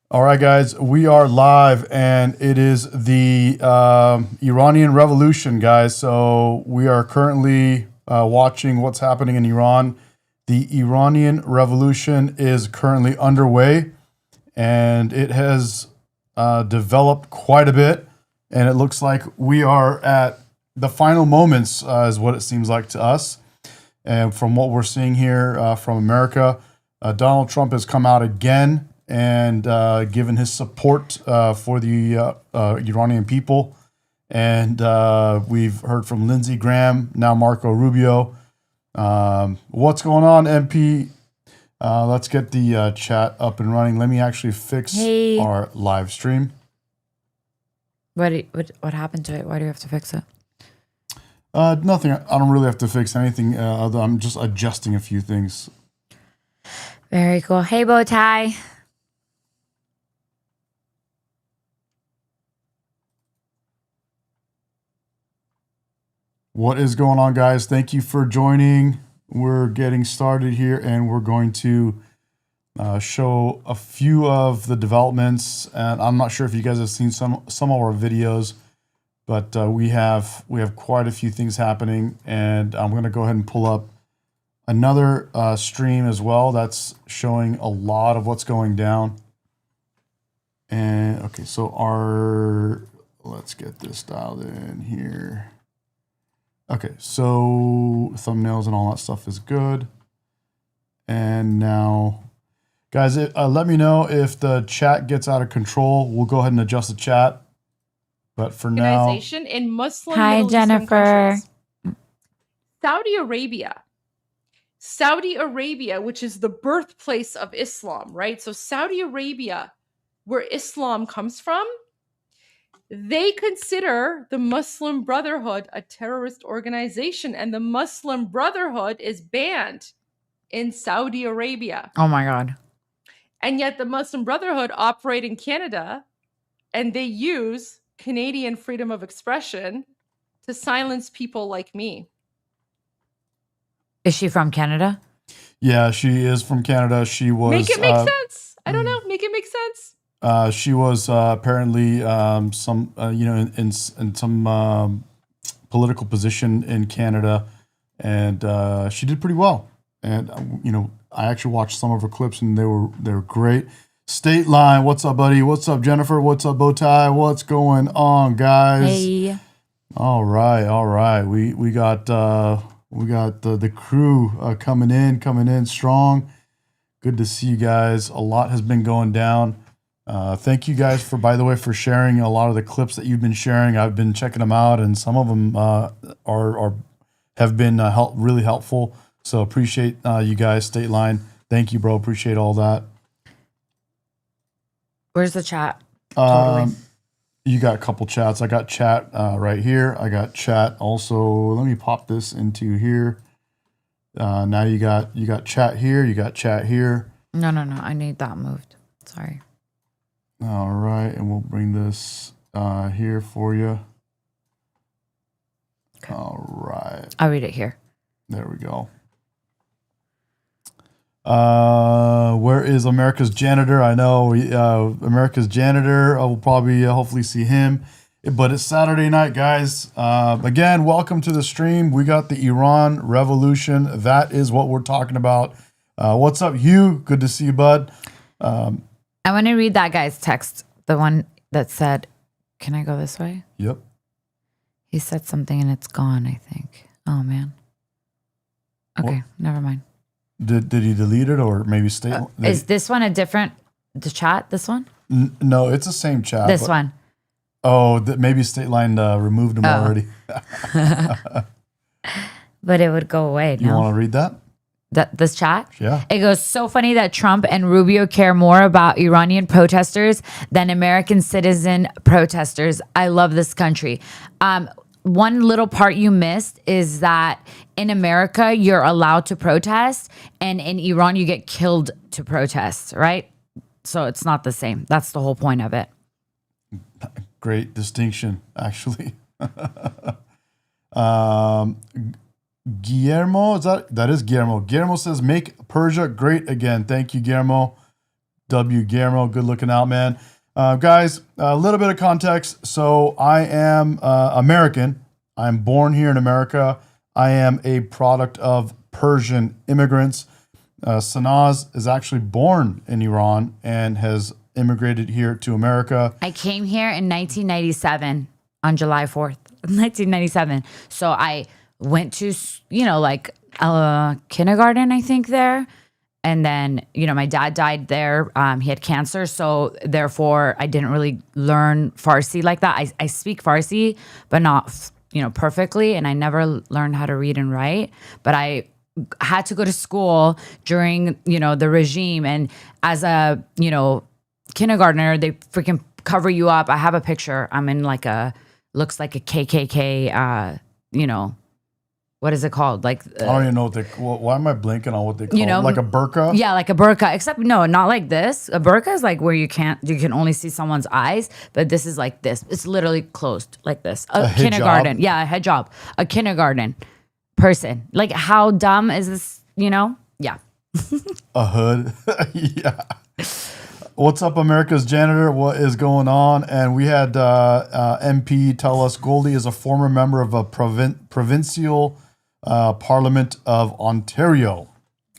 All right, guys, we are live, and it is the Iranian Revolution, guys. So we are currently watching what's happening in Iran. The Iranian Revolution is currently underway, and it has developed quite a bit. And it looks like we are at the final moments, is what it seems like to us. And from what we're seeing here from America, Donald Trump has come out again and given his support for the Iranian people. And we've heard from Lindsey Graham, now Marco Rubio. What's going on, MP? Let's get the chat up and running. Let me actually fix our live stream. What happened to it? Why do you have to fix it? Nothing. I don't really have to fix anything. Although I'm just adjusting a few things. Very cool. Hey, Bowtie. What is going on, guys? Thank you for joining. We're getting started here, and we're going to show a few of the developments. And I'm not sure if you guys have seen some of our videos, but we have quite a few things happening. And I'm going to go ahead and pull up another stream as well that's showing a lot of what's going down. And okay, so let's get this dialed in here. Okay, so thumbnails and all that stuff is good. And now, guys, let me know if the chat gets out of control. We'll go ahead and adjust the chat. But for now, in Muslim Hi, Middle Eastern Jennifer. countries. Saudi Arabia, which is the birthplace of Islam, right? So Saudi Arabia, where Islam comes from, they consider the Muslim Brotherhood a terrorist organization, and the Muslim Brotherhood is banned in Saudi Arabia. Oh my God. And yet the Muslim Brotherhood operate in Canada, and they use Canadian freedom of expression to silence people like me. Is she from Canada? yeah, she is from Canada. She was Make it make sense. I don't know. Make it make sense. She was apparently some in some political position in Canada, and she did pretty well. And I actually watched some of her clips, and they were great. State Line, what's up, buddy? What's up, Jennifer? What's up, Bowtie? What's going on, guys? Hey. All right. We got the crew coming in strong. Good to see you guys. A lot has been going down. Thank you guys by the way, for sharing a lot of the clips that you've been sharing. I've been checking them out, and some of them have been really helpful. So appreciate you guys. State Line, thank you, bro. Appreciate all that. Where's the chat? You got a couple chats. I got chat right here. I got chat also. Let me pop this into here. Now you got chat here. You got chat here. No. I need that moved. Sorry. All right, and we'll bring this here for you. Okay. All right. I'll read it here. There we go. Where is America's Janitor? I know America's Janitor. I will probably hopefully see him. But it's Saturday night, guys. Again, welcome to the stream. We got the Iran Revolution. That is what we're talking about. What's up, Hugh? Good to see you, bud. I want to read that guy's text. The one that said, "Can I go this way?" Yep. He said something and it's gone, I think. Oh, man. Okay, never mind. Did he delete it or maybe stay? Is this one the chat, this one? No, it's the same chat. This one. Oh, maybe State Line removed him already. But it would go away. You want to read that? This chat? Yeah. It goes, so funny that Trump and Rubio care more about Iranian protesters than American citizen protesters. I love this country. One little part you missed is that in America, you're allowed to protest, and in Iran, you get killed to protest, right? So it's not the same. That's the whole point of it. Great distinction, actually. Guillermo, that is Guillermo. Guillermo says, make Persia great again. Thank you, Guillermo. W. Guillermo, good looking out, man. Guys, a little bit of context. So I am American. I'm born here in America. I am a product of Persian immigrants. Sanaz is actually born in Iran and has immigrated here to America. I came here in 1997 on July 4th, 1997. So I went to, like kindergarten, I think, there. And then, my dad died there. He had cancer. So therefore, I didn't really learn Farsi like that. I speak Farsi, but not, perfectly. And I never learned how to read and write. But I had to go to school during, the regime. And as a, kindergartner, they freaking cover you up. I have a picture. I'm in looks like a KKK, what is it called? Like I don't even know what why am I blinking on what they call it? Like a burqa? Yeah, like a burqa, except no, not like this. A burqa is like where you can only see someone's eyes, but this is like this. It's literally closed like this. A kindergarten. Yeah, a hijab. A kindergarten person. Like how dumb is this, Yeah. A hood. Yeah. What's up, America's Janitor? What is going on? And we had MP tell us Goldie is a former member of a provincial Parliament of Ontario.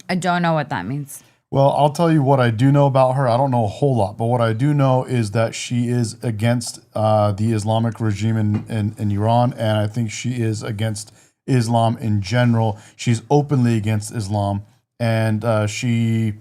I don't know what that means. Well, I'll tell you what I do know about her. I don't know a whole lot, but what I do know is that she is against the Islamic regime in Iran, and I think she is against Islam in general. She's openly against Islam, and she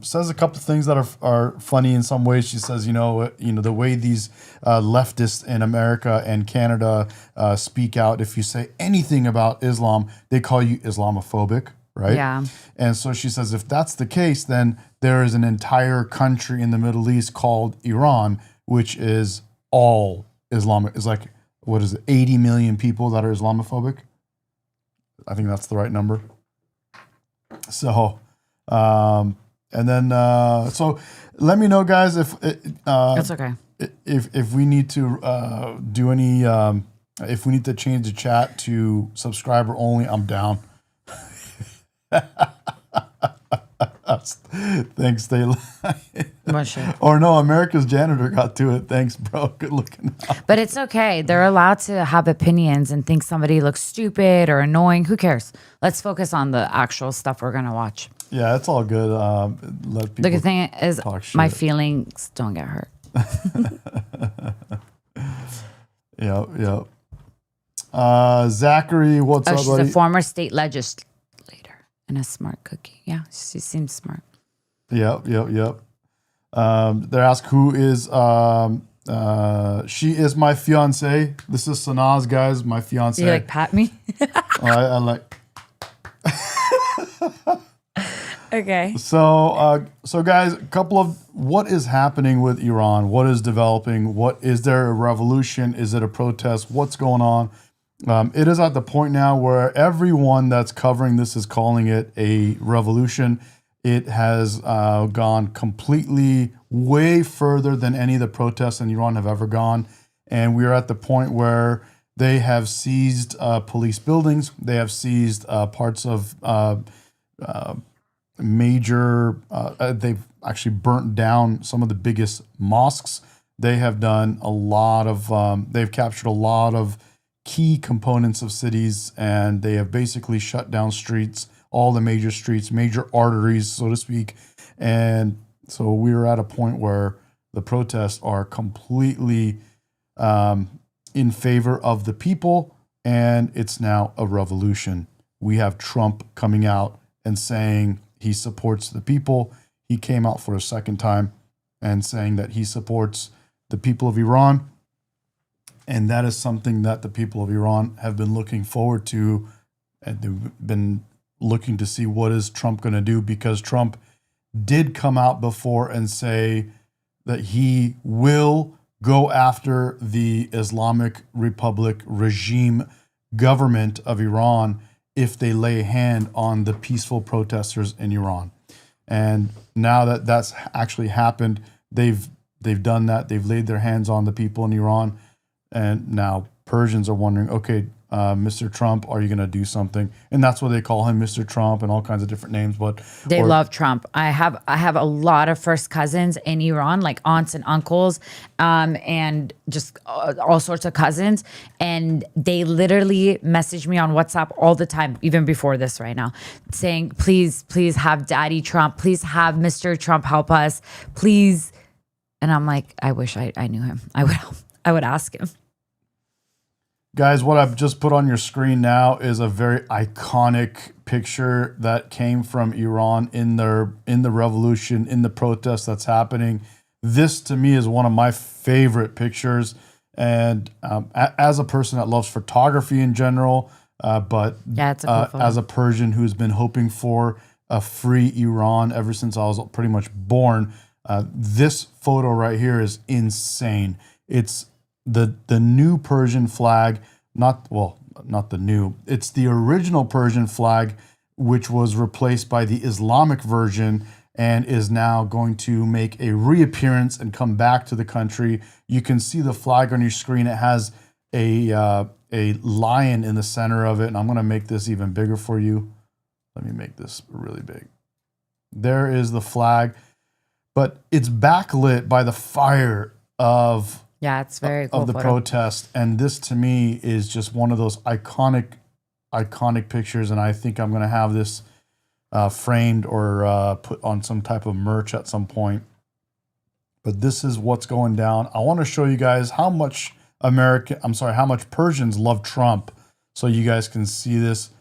says a couple of things that are funny in some ways. She says, the way these leftists in America and Canada speak out, if you say anything about Islam, they call you Islamophobic, right? Yeah. And so she says, if that's the case, then there is an entire country in the Middle East called Iran, which is all Islamic. It's like, what is it, 80 million people that are Islamophobic? I think that's the right number. So, and then, so let me know, guys, if That's okay. If we need to do any, if we need to change the chat to subscriber only, I'm down. Thanks, Taylor. Or no, America's Janitor got to it. Thanks, bro. Good looking out. But it's okay. They're allowed to have opinions and think somebody looks stupid or annoying. Who cares? Let's focus on the actual stuff we're going to watch. Yeah, it's all good. Let people The good thing is my feelings don't get hurt. Yeah. Zachary, what's up, she's buddy? a former state legislator and a smart cookie. Yeah, she seems smart. Yep. They're asked who is she is my fiance. This is Sanaz, guys, my fiance. You like pat me? I like. Okay. So guys, a couple of what is happening with Iran? What is developing? What is there a revolution? Is it a protest? What's going on? It is at the point now where everyone that's covering this is calling it a revolution. It has gone completely way further than any of the protests in Iran have ever gone. And we are at the point where they have seized police buildings. They have seized parts of major, they've actually burnt down some of the biggest mosques. They have done a lot of, they've captured a lot of key components of cities, and they have basically shut down streets, all the major streets, major arteries, so to speak. And so we're at a point where the protests are completely in favor of the people, and it's now a revolution. We have Trump coming out and saying he supports the people. He came out for a second time and saying that he supports the people of Iran. And that is something that the people of Iran have been looking forward to. And they've been looking to see what is Trump going to do, because Trump did come out before and say that he will go after the Islamic Republic regime government of Iran if they lay a hand on the peaceful protesters in Iran. And now that that's actually happened, they've done that. They've laid their hands on the people in Iran. And now Persians are wondering, okay, Mr. Trump, are you going to do something? And that's why they call him Mr. Trump and all kinds of different names. But They love Trump. I have a lot of first cousins in Iran, like aunts and uncles, and just all sorts of cousins. And they literally message me on WhatsApp all the time, even before this right now, saying, please have Daddy Trump. Please have Mr. Trump help us. Please. And I'm like, I wish I knew him. I would ask him. Guys, what I've just put on your screen now is a very iconic picture that came from Iran in the revolution, in the protest that's happening. This to me is one of my favorite pictures. And as a person that loves photography in general, but yeah, it's a cool photo. as a Persian who's been hoping for a free Iran ever since I was pretty much born, this photo right here is insane. It's the new Persian flag, not the new. It's the original Persian flag, which was replaced by the Islamic version and is now going to make a reappearance and come back to the country. You can see the flag on your screen. It has a lion in the center of it, and I'm going to make this even bigger for you. Let me make this really big. There is the flag, but it's backlit by the fire of it's very cool of the photo. protest, and this to me is just one of those iconic pictures, and I think I'm going to have this framed or put on some type of merch at some point. But this is what's going down. I want to show you guys how much how much Persians love Trump, so you guys can see this.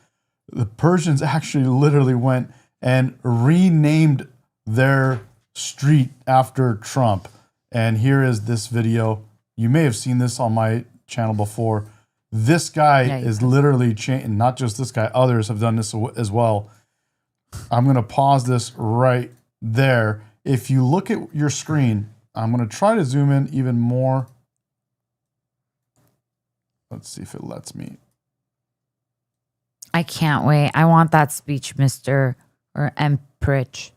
The Persians actually literally went and renamed their street after Trump. And here is this video. You may have seen this on my channel before. This guy is literally changing. Not just this guy, others have done this as well. I'm going to pause this right there. If you look at your screen, I'm going to try to zoom in even more. Let's see if it lets me. I can't wait. I want that speech, Mr. or Emprich.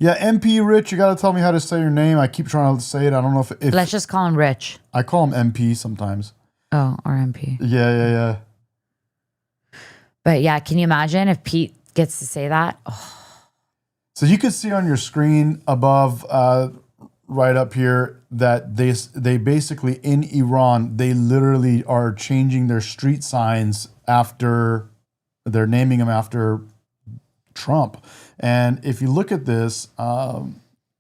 Yeah, MP Rich, you got to tell me how to say your name. I keep trying to say it. I don't know if Let's just call him Rich. I call him MP sometimes. Oh, or MP. Yeah. But yeah, can you imagine if Pete gets to say that? Oh. So you can see on your screen above, right up here, that they basically in Iran, they literally are changing their street signs after, they're naming them after Trump. And if you look at this,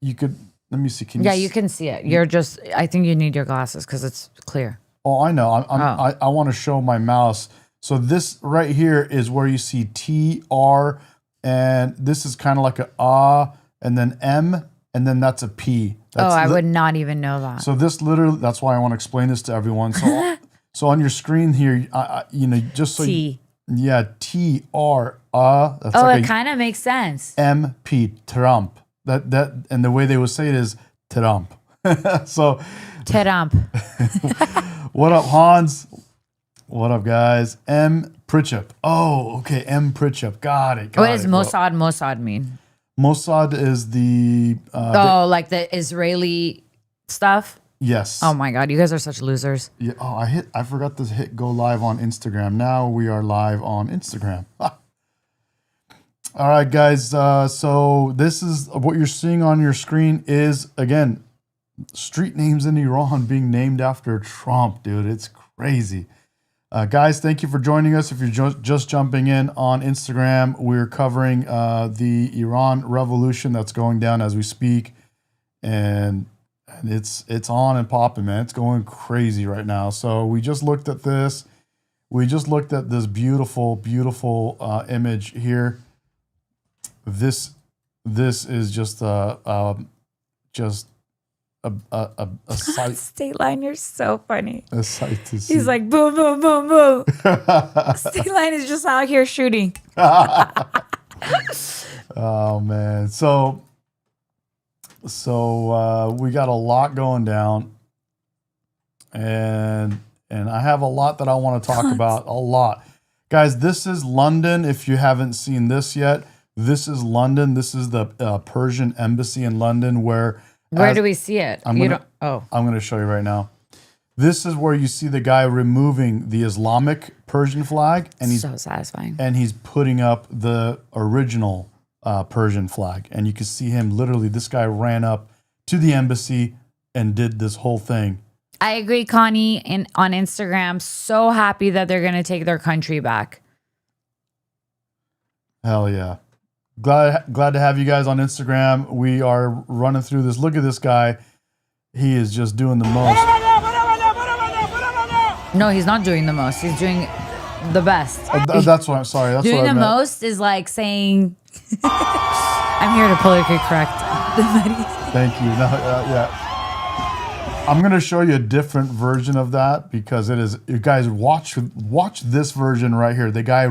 you could, let me see. You can see it. You're just, I think you need your glasses because it's clear. Oh, I know. I want to show my mouse. So this right here is where you see TR, and this is kind of like a and then M, and then that's a P. I would not even know that. So this literally, that's why I want to explain this to everyone. So, so on your screen here, just so T. TR. That's it kind of makes sense. MP, Trump. That and the way they would say it is Trump. So Trump. What up, Hans? What up, guys? M. Pritchett. Oh, okay. M. Pritchett. Got it. What does Mossad mean? Mossad is the... like the Israeli stuff? Yes. Oh my God, you guys are such losers. Yeah. Oh, I forgot to hit go live on Instagram. Now we are live on Instagram. All right, guys. So this is what you're seeing on your screen is, again, street names in Iran being named after Trump, dude. It's crazy. Guys, thank you for joining us. If you're just jumping in on Instagram, we're covering the Iran revolution that's going down as we speak. And it's on and popping, man. It's going crazy right now. So we just looked at this. We just looked at this beautiful, beautiful image here. This is just a sight. State Line, you're so funny. A sight to see. He's like, boom, boom, boom, boom. State Line is just out here shooting. Oh man. So we got a lot going down, and I have a lot that I want to talk about. A lot, guys. This is London. If you haven't seen this yet, this is London. This is the Persian embassy in London. Where do we see it? I'm going to show you right now. This is where you see the guy removing the Islamic Persian flag, and he's So satisfying. and he's putting up the original Persian flag. And you can see him literally. This guy ran up to the embassy and did this whole thing. I agree, Connie. On Instagram, so happy that they're going to take their country back. Hell yeah. Glad to have you guys on Instagram. We are running through this. Look at this guy. He is just doing the most. No, he's not doing the most. He's doing the best. That's what I'm sorry. That's Doing what I the meant. most is like saying, I'm here to politically correct. Thank you. No, yeah. I'm gonna show you a different version of that because it is. You guys watch this version right here. The guy,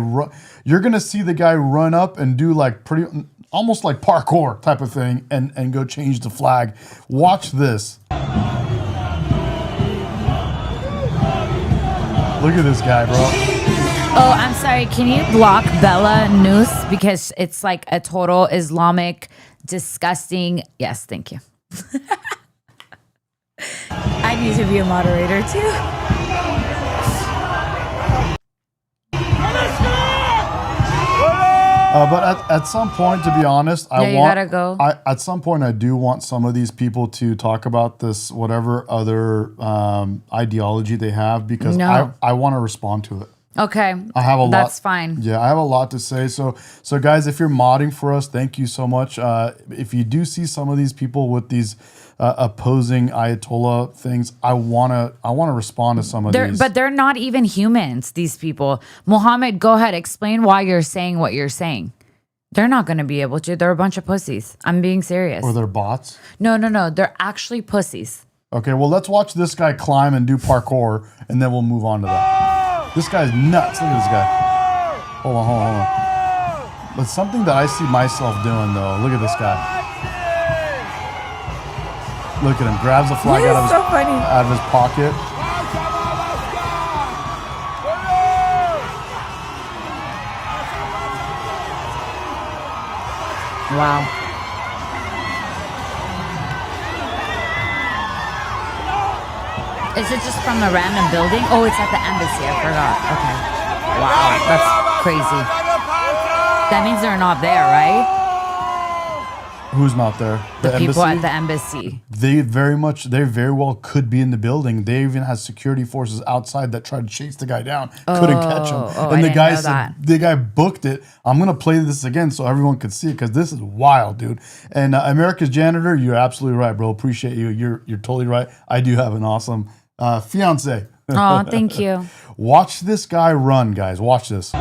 you're gonna see the guy run up and do like almost like parkour type of thing, and go change the flag. Watch this. Look at this guy, bro. Oh, I'm sorry. Can you block Bella News because it's like a total Islamic, disgusting. Yes, thank you. I need to be a moderator too. But at some point, to be honest, you gotta go. At some point, I do want some of these people to talk about this, whatever other ideology they have, because I want to respond to it. Okay, I have a lot. That's fine. Yeah, I have a lot to say. So guys, if you're modding for us, thank you so much. If you do see some of these people with these opposing Ayatollah things, I wanna respond to some of these. But they're not even humans. These people. Mohammed, go ahead. Explain why you're saying what you're saying. They're not going to be able to. They're a bunch of pussies. I'm being serious. Or they're bots. No. They're actually pussies. Okay, well, let's watch this guy climb and do parkour, and then we'll move on to that. This guy's nuts. Look at this guy. Hold on. But something that I see myself doing, though. Look at this guy. Look at him. Grabs a flag out of his pocket. Wow. Is it just from a random building? Oh, it's at the embassy. I forgot. Okay. Wow, that's crazy. That means they're not there, right? Who's not there? The people at the embassy. They very well could be in the building. They even had security forces outside that tried to chase the guy down. Couldn't catch him. And the guy said, the guy booked it. I'm going to play this again so everyone could see it because this is wild, dude. And America's Janitor, you're absolutely right, bro. Appreciate you. You're totally right. I do have an awesome fiance. Oh, thank you. Watch this guy run, guys. Watch this. No,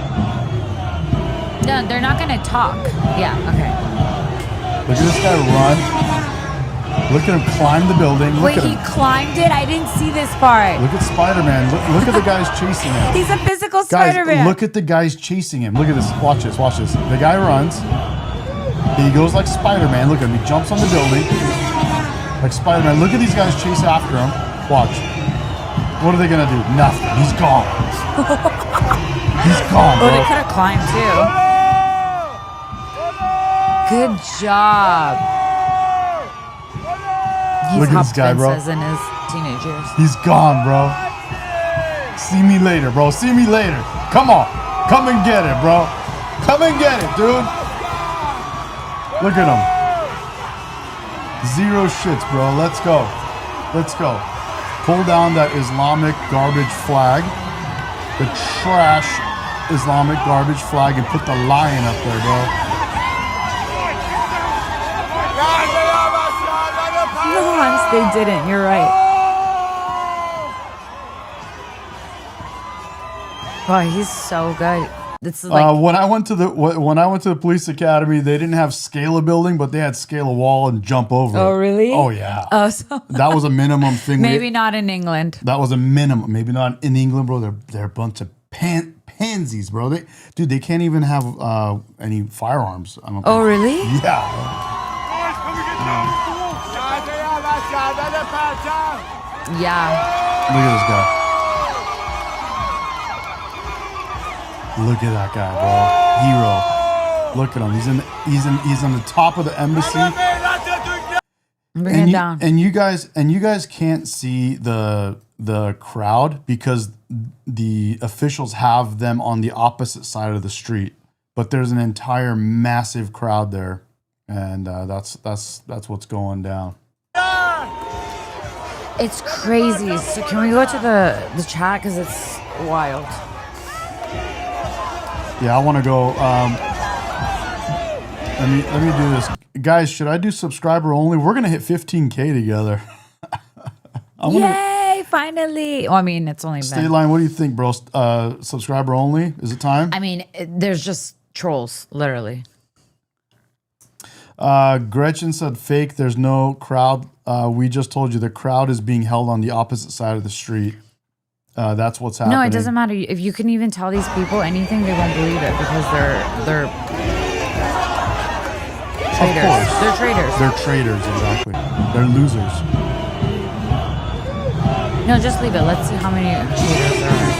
they're not going to talk. Yeah, okay. Look at this guy run. Look at him climb the building. Wait, he climbed it? I didn't see this part. Look at Spider-Man. Look at the guys chasing him. He's a physical Guys, Spider-Man. look at the guys chasing him. Look at this. Watch this. The guy runs. He goes like Spider-Man. Look at him. He jumps on the building. Like Spider-Man. Look at these guys chase after him. Watch. What are they going to do? Nothing. He's gone. He's gone, bro. Oh, they could have climbed too. Good job. Look at this guy, bro. In his teenage years. He's gone, bro. See me later, bro. See me later. Come on. Come and get it, bro. Come and get it, dude. Look at him. Zero shits, bro. Let's go. Pull down that Islamic garbage flag. The trash Islamic garbage flag and put the lion up there, bro. No, they didn't. You're right. Wow, he's so good. This is like when I went to the police academy, they didn't have scale a building, but they had scale a wall and jump over. Oh, it. really? Oh, yeah. Oh, so That was a minimum thing. maybe not in England. That was a minimum. Maybe not in England, bro. They're a bunch of pansies, bro. They can't even have any firearms. I don't think. Oh, really? Yeah. Yeah. Look at this guy. Look at that guy, bro. Hero. Look at him. He's on the top of the embassy. Bring it down. And you guys can't see the crowd because the officials have them on the opposite side of the street. But there's an entire massive crowd there, and that's what's going down. It's crazy. So can we go to the chat because it's wild. Yeah, I want to go. Let me do this, guys. Should I do subscriber only? We're gonna hit 15K together. Yay! Finally. Well, I mean, it's only State Line. What do you think, bro? Subscriber only? Is it time? I mean, there's just trolls, literally. Gretchen said fake. There's no crowd. We just told you the crowd is being held on the opposite side of the street. That's what's happening. No, it doesn't matter. If you can even tell these people anything, they won't believe it because they're traitors. Of course. They're traitors. They're traitors, exactly. They're losers. No, just leave it. Let's see how many traitors there are.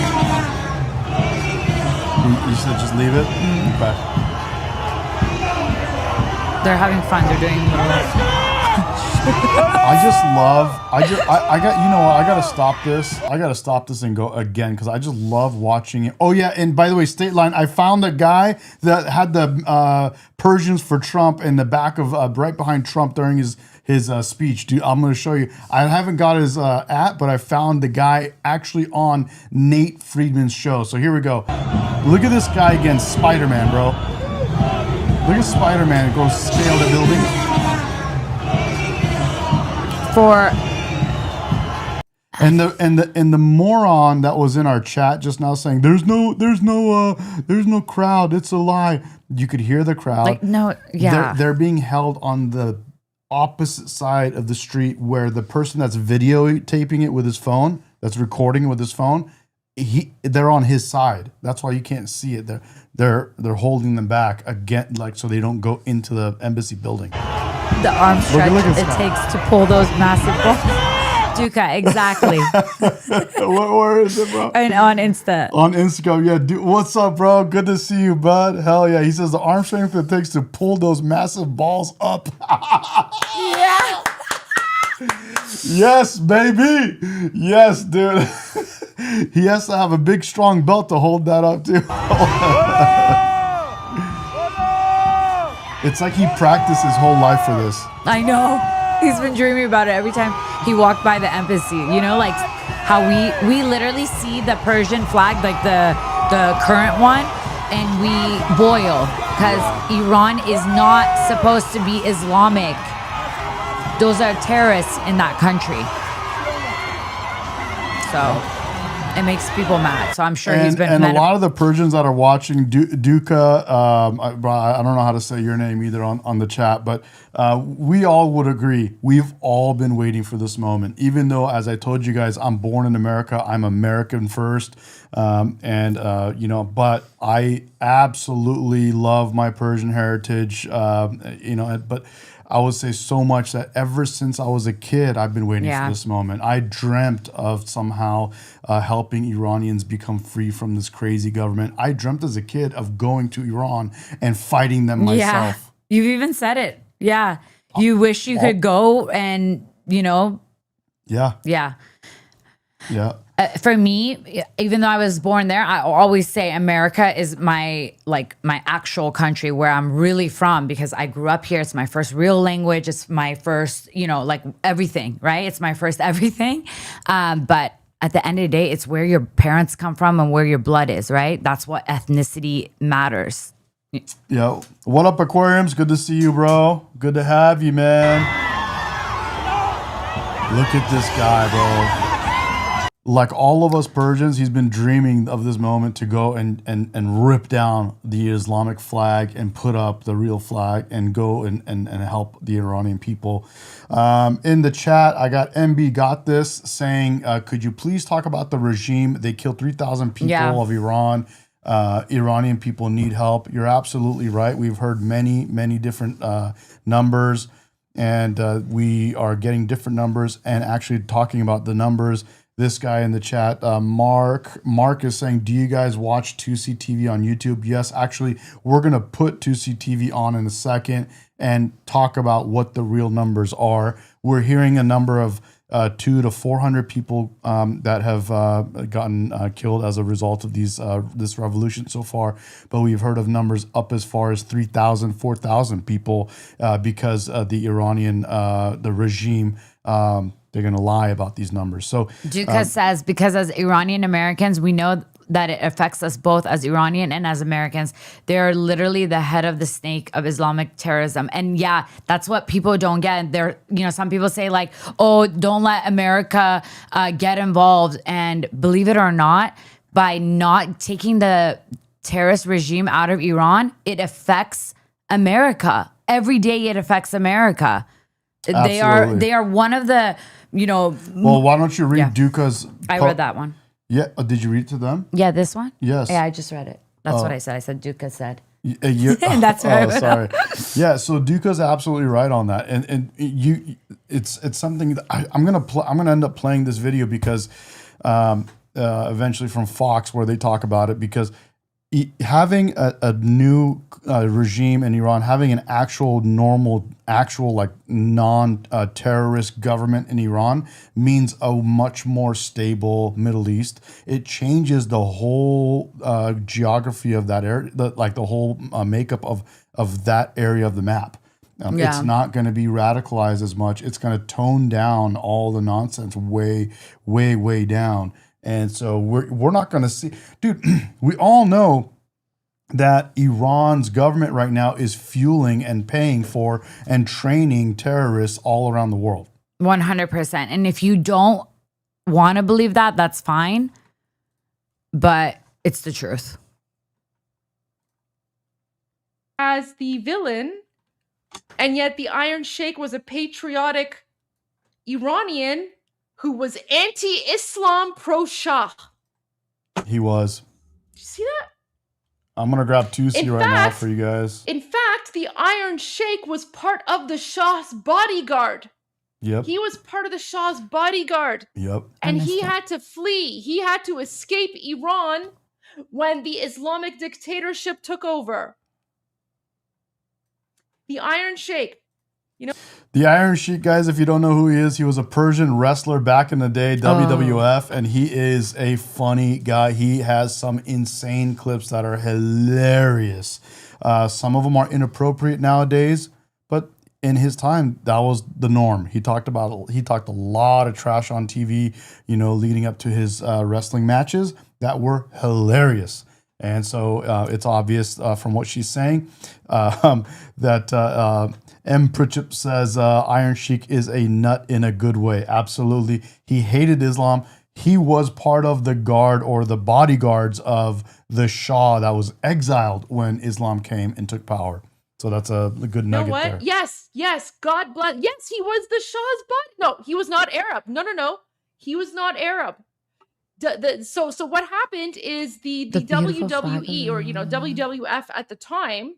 You said just leave it? Mm-hmm. Okay. They're having fun. They're doing little... I gotta stop this. I gotta stop this and go again because I just love watching it. Oh yeah, and by the way, State Line, I found a guy that had the Persians for Trump in the back of right behind Trump during his speech. Dude, I'm gonna show you. I haven't got his but I found the guy actually on Nate Friedman's show. So here we go. Look at this guy against Spider-Man, bro. Look at Spider-Man go scale the building. And the moron that was in our chat just now saying there's no crowd, it's a lie. You could hear the crowd. Like, no, yeah. They're being held on the opposite side of the street where the person that's videotaping it with his phone, that's recording it with his phone, they're on his side. That's why you can't see it. They're holding them back again, like so they don't go into the embassy building. The arm stretch it takes to pull those massive balls. Duca, exactly. Where is it, bro? And on Insta. On Instagram, yeah. Dude, what's up, bro? Good to see you, bud. Hell yeah. He says the arm strength it takes to pull those massive balls up. Yeah. Yes, baby. Yes, dude. He has to have a big, strong belt to hold that up, too. It's like he practiced his whole life for this. I know. He's been dreaming about it every time he walked by the embassy. You know, like how we literally see the Persian flag, like the current one, and we boil because Iran is not supposed to be Islamic. Those are terrorists in that country. So it makes people mad. So I'm sure he's been. And a lot of the Persians that are watching, Duca, I don't know how to say your name either on the chat, but we all would agree. We've all been waiting for this moment. Even though, as I told you guys, I'm born in America. I'm American first. But I absolutely love my Persian heritage, but I would say so much that ever since I was a kid, I've been waiting for this moment. I dreamt of somehow helping Iranians become free from this crazy government. I dreamt as a kid of going to Iran and fighting them myself. Yeah, you've even said it. Yeah. You wish you could go and, Yeah. Yeah. Yeah. For me, even though I was born there, I always say America is my actual country where I'm really from because I grew up here. It's my first real language. It's my first, everything, right? It's my first everything. But at the end of the day, it's where your parents come from and where your blood is, right? That's what ethnicity matters. Yeah. What up, Aquariums? Good to see you, bro. Good to have you, man. Look at this guy, bro. Like all of us Persians, he's been dreaming of this moment to go and rip down the Islamic flag and put up the real flag and go and help the Iranian people. In the chat, I got MB Got This saying, could you please talk about the regime? They killed 3,000 people of Iran. Iranian people need help. You're absolutely right. We've heard many, many different numbers, and we are getting different numbers and actually talking about the numbers. this guy in the chat, Mark is saying, do you guys watch 2C TV on YouTube? Yes, actually, we're going to put 2C TV on in a second and talk about what the real numbers are. We're hearing a number of 200 to 400 people that have gotten killed as a result of this revolution so far. But we've heard of numbers up as far as 3,000, 4,000 people because the Iranian, the regime, they're going to lie about these numbers. So Duka says, because as Iranian Americans, we know that it affects us both as Iranian and as Americans. They're literally the head of the snake of Islamic terrorism. And yeah, that's what people don't get. They're, some people say like, oh, don't let America get involved. And believe it or not, by not taking the terrorist regime out of Iran, it affects America. Every day it affects America. Absolutely. They are one of the, well, why don't you read Duka's? I read that one. Yeah. Did you read it to them? Yeah, this one? Yes. Yeah, I just read it. That's what I said. I said Duka said. That's right. Oh, sorry. Yeah, so Duka's absolutely right on that, and it's something that I'm gonna end up playing this video because eventually from Fox where they talk about it, because having a new regime in Iran, having an actual like non-terrorist government in Iran means a much more stable Middle East. It changes the whole geography of that area, the whole makeup of that area of the map. It's not going to be radicalized as much. It's going to tone down all the nonsense way, way, way down. And so we're not going to see, dude, we all know that Iran's government right now is fueling and paying for and training terrorists all around the world. 100%. And if you don't want to believe that, that's fine. But it's the truth. As the villain, and yet the Iron Sheikh was a patriotic Iranian who was anti-Islam, pro-Shah. He was. Did you see that? I'm going to grab 2C right now for you guys. In fact, the Iron Sheikh was part of the Shah's bodyguard. Yep. He was part of the Shah's bodyguard. Yep. And he had to flee. He had to escape Iran when the Islamic dictatorship took over. The Iron Sheikh. The Iron Sheik, guys, if you don't know who he is, he was a Persian wrestler back in the day, WWF, and he is a funny guy. He has some insane clips that are hilarious. Some of them are inappropriate nowadays, but in his time, that was the norm. He talked a lot of trash on TV, leading up to his wrestling matches that were hilarious. And so it's obvious from what she's saying that M. Pritchett says Iron Sheik is a nut in a good way. Absolutely. He hated Islam. He was part of the guard or the bodyguards of the Shah that was exiled when Islam came and took power. So that's a good nugget there. Yes. God bless. Yes, he was the Shah's body. No, he was not Arab. No. He was not Arab. So what happened is the WWE or WWF at the time,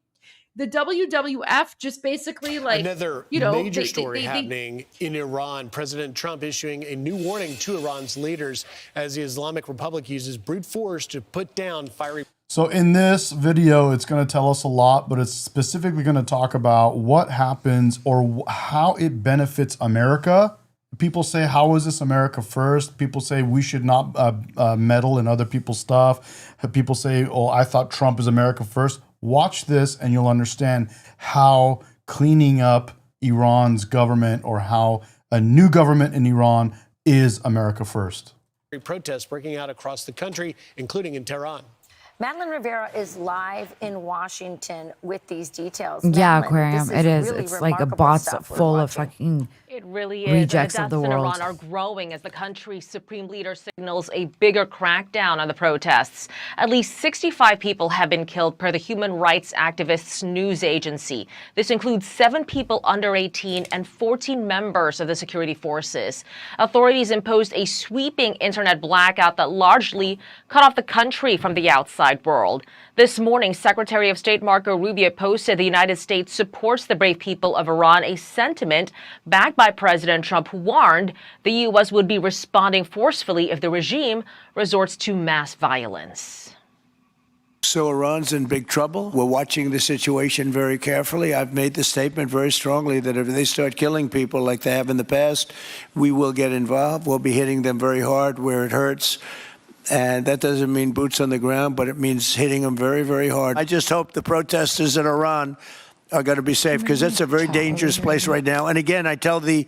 the WWF just basically another major story happening in Iran. President Trump issuing a new warning to Iran's leaders as the Islamic Republic uses brute force to put down fiery. So in this video, it's going to tell us a lot, but it's specifically going to talk about what happens or how it benefits America. People say, how is this America first? People say we should not meddle in other people's stuff. People say, oh, I thought Trump is America first. Watch this and you'll understand how cleaning up Iran's government or how a new government in Iran is America first. Protests breaking out across the country, including in Tehran. Madeline Rivera is live in Washington with these details. Yeah, Madeline, Aquarium, it is. Really it's like a box full of fucking it really is. rejects and of the deaths in world. Iran are growing as the country's supreme leader signals a bigger crackdown on the protests. At least 65 people have been killed per the human rights activists' news agency. This includes 7 people under 18 and 14 members of the security forces. Authorities imposed a sweeping internet blackout that largely cut off the country from the outside world. This morning, Secretary of State Marco Rubio posted the United States supports the brave people of Iran, a sentiment backed by President Trump warned the U.S. would be responding forcefully if the regime resorts to mass violence. So Iran's in big trouble. We're watching the situation very carefully. I've made the statement very strongly that if they start killing people like they have in the past, we will get involved. We'll be hitting them very hard where it hurts. And that doesn't mean boots on the ground, but it means hitting them very, very hard. I just hope the protesters in Iran are going to be safe, because that's a very dangerous place right now. And again, I tell the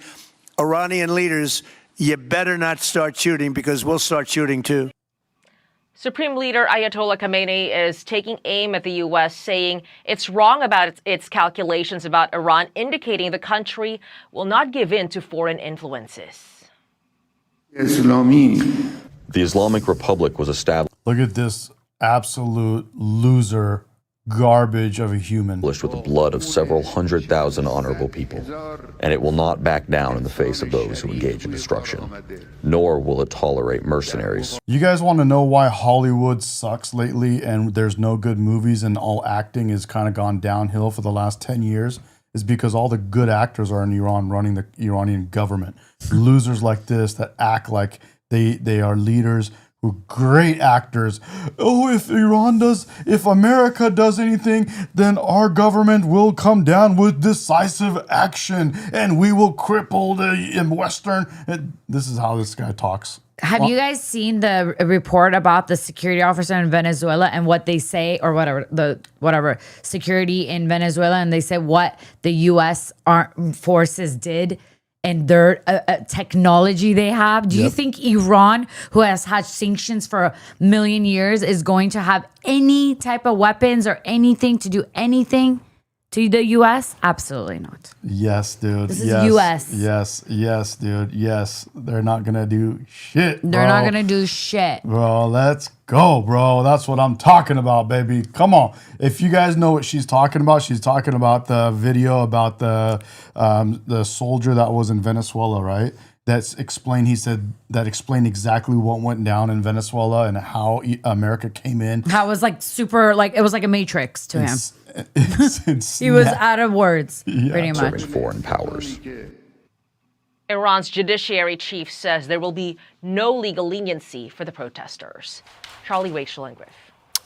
Iranian leaders, you better not start shooting, because we'll start shooting too. Supreme Leader Ayatollah Khamenei is taking aim at the U.S., saying it's wrong about its calculations about Iran, indicating the country will not give in to foreign influences. The Islamic Republic was established Look at this absolute loser garbage of a human. with the blood of several 100,000 honorable people, and it will not back down in the face of those who engage in destruction, nor will it tolerate mercenaries. You guys want to know why Hollywood sucks lately and there's no good movies and all acting has kind of gone downhill for the last 10 years? Is because all the good actors are in Iran running the Iranian government. Losers like this that act like they are leaders, who are great actors. Oh, if America does anything, then our government will come down with decisive action and we will cripple the Western. This is how this guy talks. Have you guys seen the report about the security officer in Venezuela and what they say, or whatever security in Venezuela, and they say what the U.S. armed forces did and their technology they have? Do you think Iran, who has had sanctions for 1,000,000 years, is going to have any type of weapons or anything to do anything to the U.S.? Absolutely not. Yes, dude. This is U.S. Yes, dude. Yes. They're not going to do shit, bro. They're not going to do shit. Bro, let's go, bro. That's what I'm talking about, baby. Come on. If you guys know what she's talking about the video about the soldier that was in Venezuela, right? That explained exactly what went down in Venezuela and how America came in. How it was like super, like it was like a matrix to him. It's He was out of words, pretty much. Serving foreign powers. Iran's judiciary chief says there will be no legal leniency for the protesters. Charlie Rachel and Griff.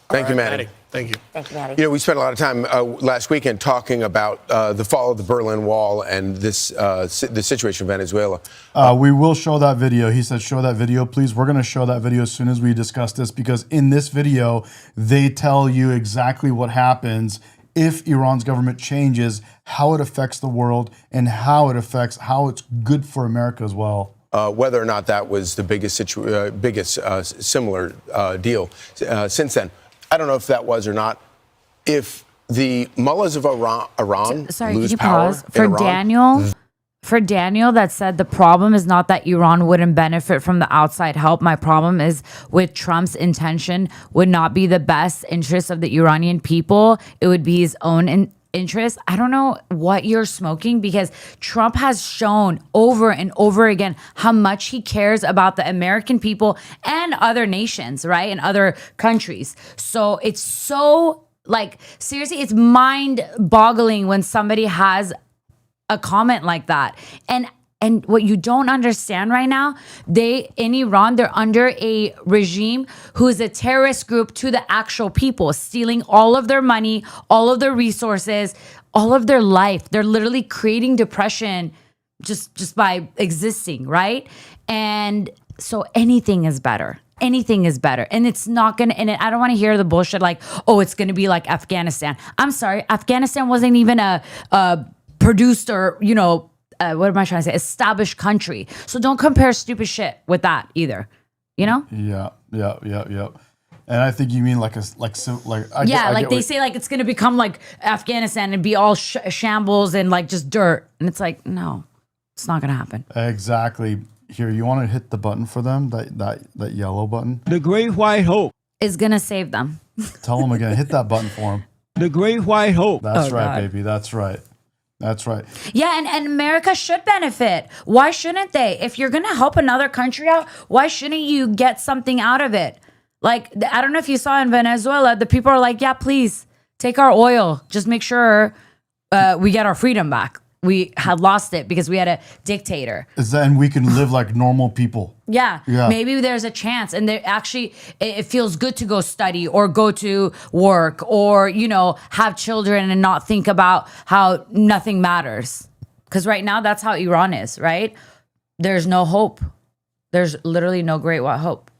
Thank you, Maddie. Thank you. Thank you, Maddie. You know, we spent a lot of time last weekend talking about the fall of the Berlin Wall and the situation in Venezuela. We will show that video. He said, show that video, please. We're going to show that video as soon as we discuss this, because in this video, they tell you exactly what happens if Iran's government changes, how it affects the world, and how it's good for America as well. Whether or not that was the biggest similar deal since then. I don't know if that was or not. If the mullahs of Iran lose power for in Iran, Daniel? For Daniel, that said, the problem is not that Iran wouldn't benefit from the outside help. My problem is with Trump's intention would not be the best interest of the Iranian people. It would be his own interest. I don't know what you're smoking, because Trump has shown over and over again how much he cares about the American people and other nations, right? And other countries. So it's so, like, seriously, it's mind boggling when somebody has a comment like that. And what you don't understand right now, in Iran, they're under a regime who is a terrorist group to the actual people, stealing all of their money, all of their resources, all of their life. They're literally creating depression just by existing, right? And so anything is better. Anything is better. And it's not going to, and I don't want to hear the bullshit like, oh, it's going to be like Afghanistan. I'm sorry, Afghanistan wasn't even a produced or, what am I trying to say? Established country. So don't compare stupid shit with that either. You know? Yeah. And I think you mean they say like it's gonna become like Afghanistan and be all shambles and like just dirt. And it's like, no, it's not gonna happen. Exactly. Here, you want to hit the button for them? That yellow button. The Great White Hope is gonna save them. Tell them again. Hit that button for them. The Great White Hope. That's right, baby. That's right. That's right. Yeah, and America should benefit. Why shouldn't they? If you're going to help another country out, why shouldn't you get something out of it? Like, I don't know if you saw in Venezuela, the people are like, yeah, please take our oil. Just make sure we get our freedom back. We had lost it because we had a dictator. And we can live like normal people. Yeah. Maybe there's a chance. And there actually, it feels good to go study or go to work or, you know, have children and not think about how nothing matters. Because right now, that's how Iran is, right? There's no hope. There's literally no great white hope.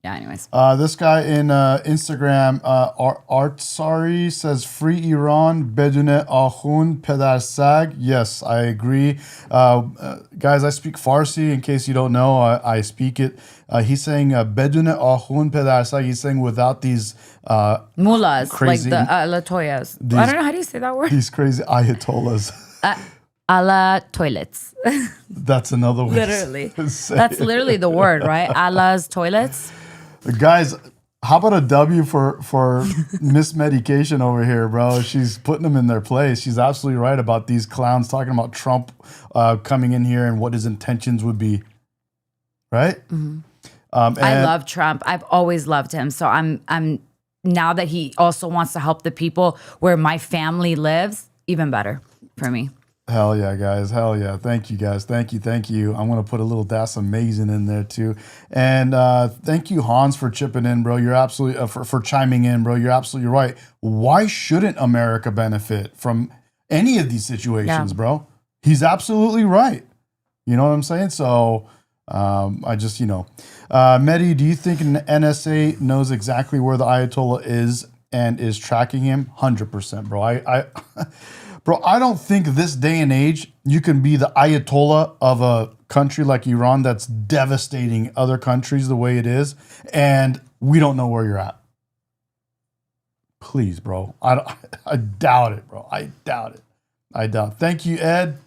Yeah, anyways. This guy in Instagram, Artsari says, free Iran, bedune ahun pedersag. Yes, I agree. Guys, I speak Farsi. In case you don't know, I speak it. He's saying, bedune ahun pedersag. He's saying without these mullahs, crazy, like the ayatollahs. I don't know, how do you say that word? These crazy ayatollahs. Allah toilets. That's another way. Literally. That's literally the word, right? Allah's toilets. Guys, how about a W for mismedication over here, bro? She's putting them in their place. She's absolutely right about these clowns talking about Trump coming in here and what his intentions would be. Right? Mm-hmm. I love Trump. I've always loved him. So I'm now that he also wants to help the people where my family lives, even better for me. Hell yeah, guys. Hell yeah. Thank you, guys. Thank you. Thank you. I'm going to put a little That's Amazing in there, too. And thank you, Hans, for chipping in, bro. You're absolutely, for chiming in, bro. You're absolutely right. Why shouldn't America benefit from any of these situations, bro? He's absolutely right. You know what I'm saying? So I just, you know. Mehdi, do you think an NSA knows exactly where the Ayatollah is and is tracking him? 100%, bro. Bro, I don't think this day and age you can be the Ayatollah of a country like Iran that's devastating other countries the way it is, and we don't know where you're at. Please, bro. I doubt it, bro. I doubt it. Thank you, Ed.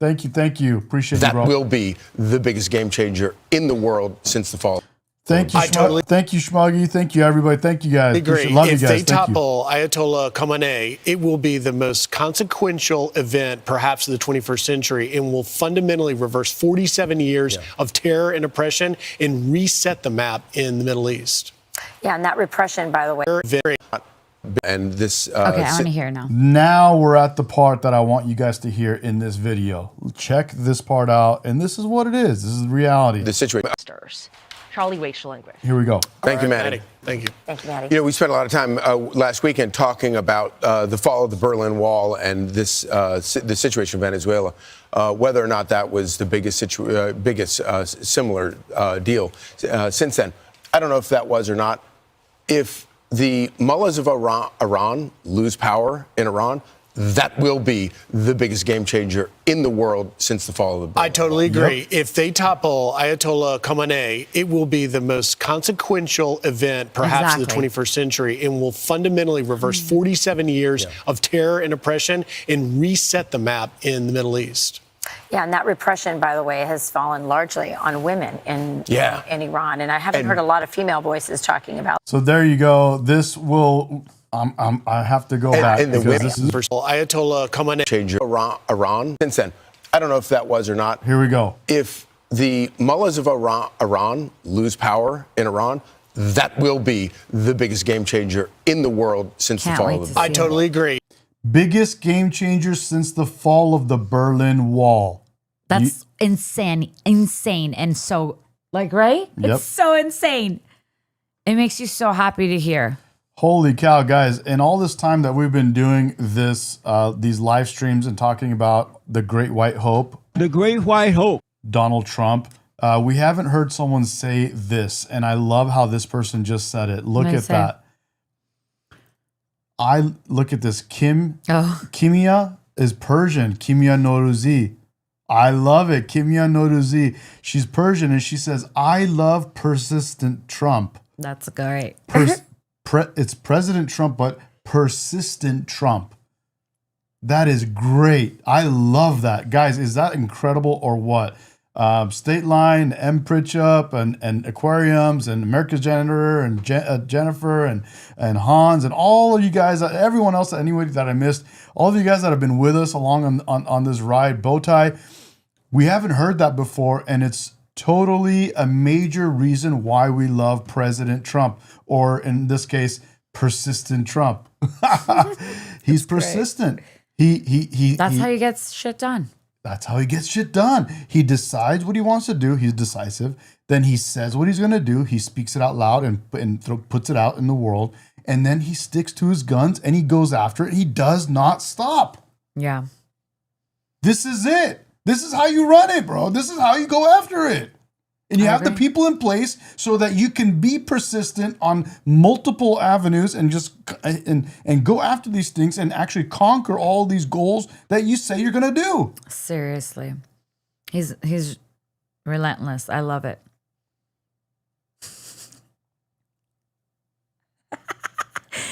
Thank you. Appreciate you, bro. That will be the biggest game changer in the world since the fall. Thank you, thank you, Schmuggy. Thank you, everybody. Thank you, guys. I agree. Love if you guys. they topple Ayatollah Khamenei, it will be the most consequential event, perhaps, of the 21st century, and will fundamentally reverse 47 years of terror and oppression and reset the map in the Middle East. Yeah, and that repression, by the way. And this. Okay, I want to hear now. Now we're at the part that I want you guys to hear in this video. Check this part out, and this is what it is. This is reality. The situation. Charlie Wakefield and Griff. Here we go. Thank you, Maddie. Thank you. Thank you, Maddie. You know, we spent a lot of time last weekend talking about the fall of the Berlin Wall and this the situation in Venezuela, whether or not that was the biggest similar deal since then. I don't know if that was or not. If the mullahs of Iran lose power in Iran, that will be the biggest game changer in the world since the fall of the Berlin I totally agree. Yep. If they topple Ayatollah Khamenei, it will be the most consequential event, perhaps, of the 21st century, and will fundamentally reverse 47 years of terror and oppression and reset the map in the Middle East. Yeah, and that repression, by the way, has fallen largely on women in Iran. And I haven't heard a lot of female voices talking about. So there you go. This will... I have to go back. And the women, this is Ayatollah Khamenei change Iran since then. I don't know if that was or not. Here we go. If the mullahs of Iran lose power in Iran, that will be the biggest game changer in the world since the fall of the I totally agree. Biggest game changer since the fall of the Berlin Wall. That's insane, and so right? Yep. It's so insane. It makes you so happy to hear. Holy cow, guys. In all this time that we've been doing this, these live streams and talking about the Great White Hope. The Great White Hope. Donald Trump. We haven't heard someone say this, and I love how this person just said it. Look at that. Look at this. Kimia is Persian. Kimia Noruzi. I love it. Kimia Noruzi. She's Persian, and she says, I love persistent Trump. That's great. It's President Trump, but persistent Trump. That is great. I love that. Guys, is that incredible or what? State Line, M. Pritchup, and Aquariums, and America's Janitor, and Jennifer, and Hans, and all of you guys, everyone else, anybody that I missed, all of you guys that have been with us along on this ride, Bowtie, we haven't heard that before, and it's totally a major reason why we love President Trump, or in this case, persistent Trump. He's persistent. That's how he gets shit done. That's how he gets shit done. He decides what he wants to do. He's decisive. Then he says what he's going to do. He speaks it out loud and puts it out in the world. And then he sticks to his guns and he goes after it. He does not stop. Yeah. This is it. This is how you run it, bro. This is how you go after it. And you have the people in place so that you can be persistent on multiple avenues and just and go after these things and actually conquer all these goals that you say you're gonna do. Seriously, he's relentless. I love it.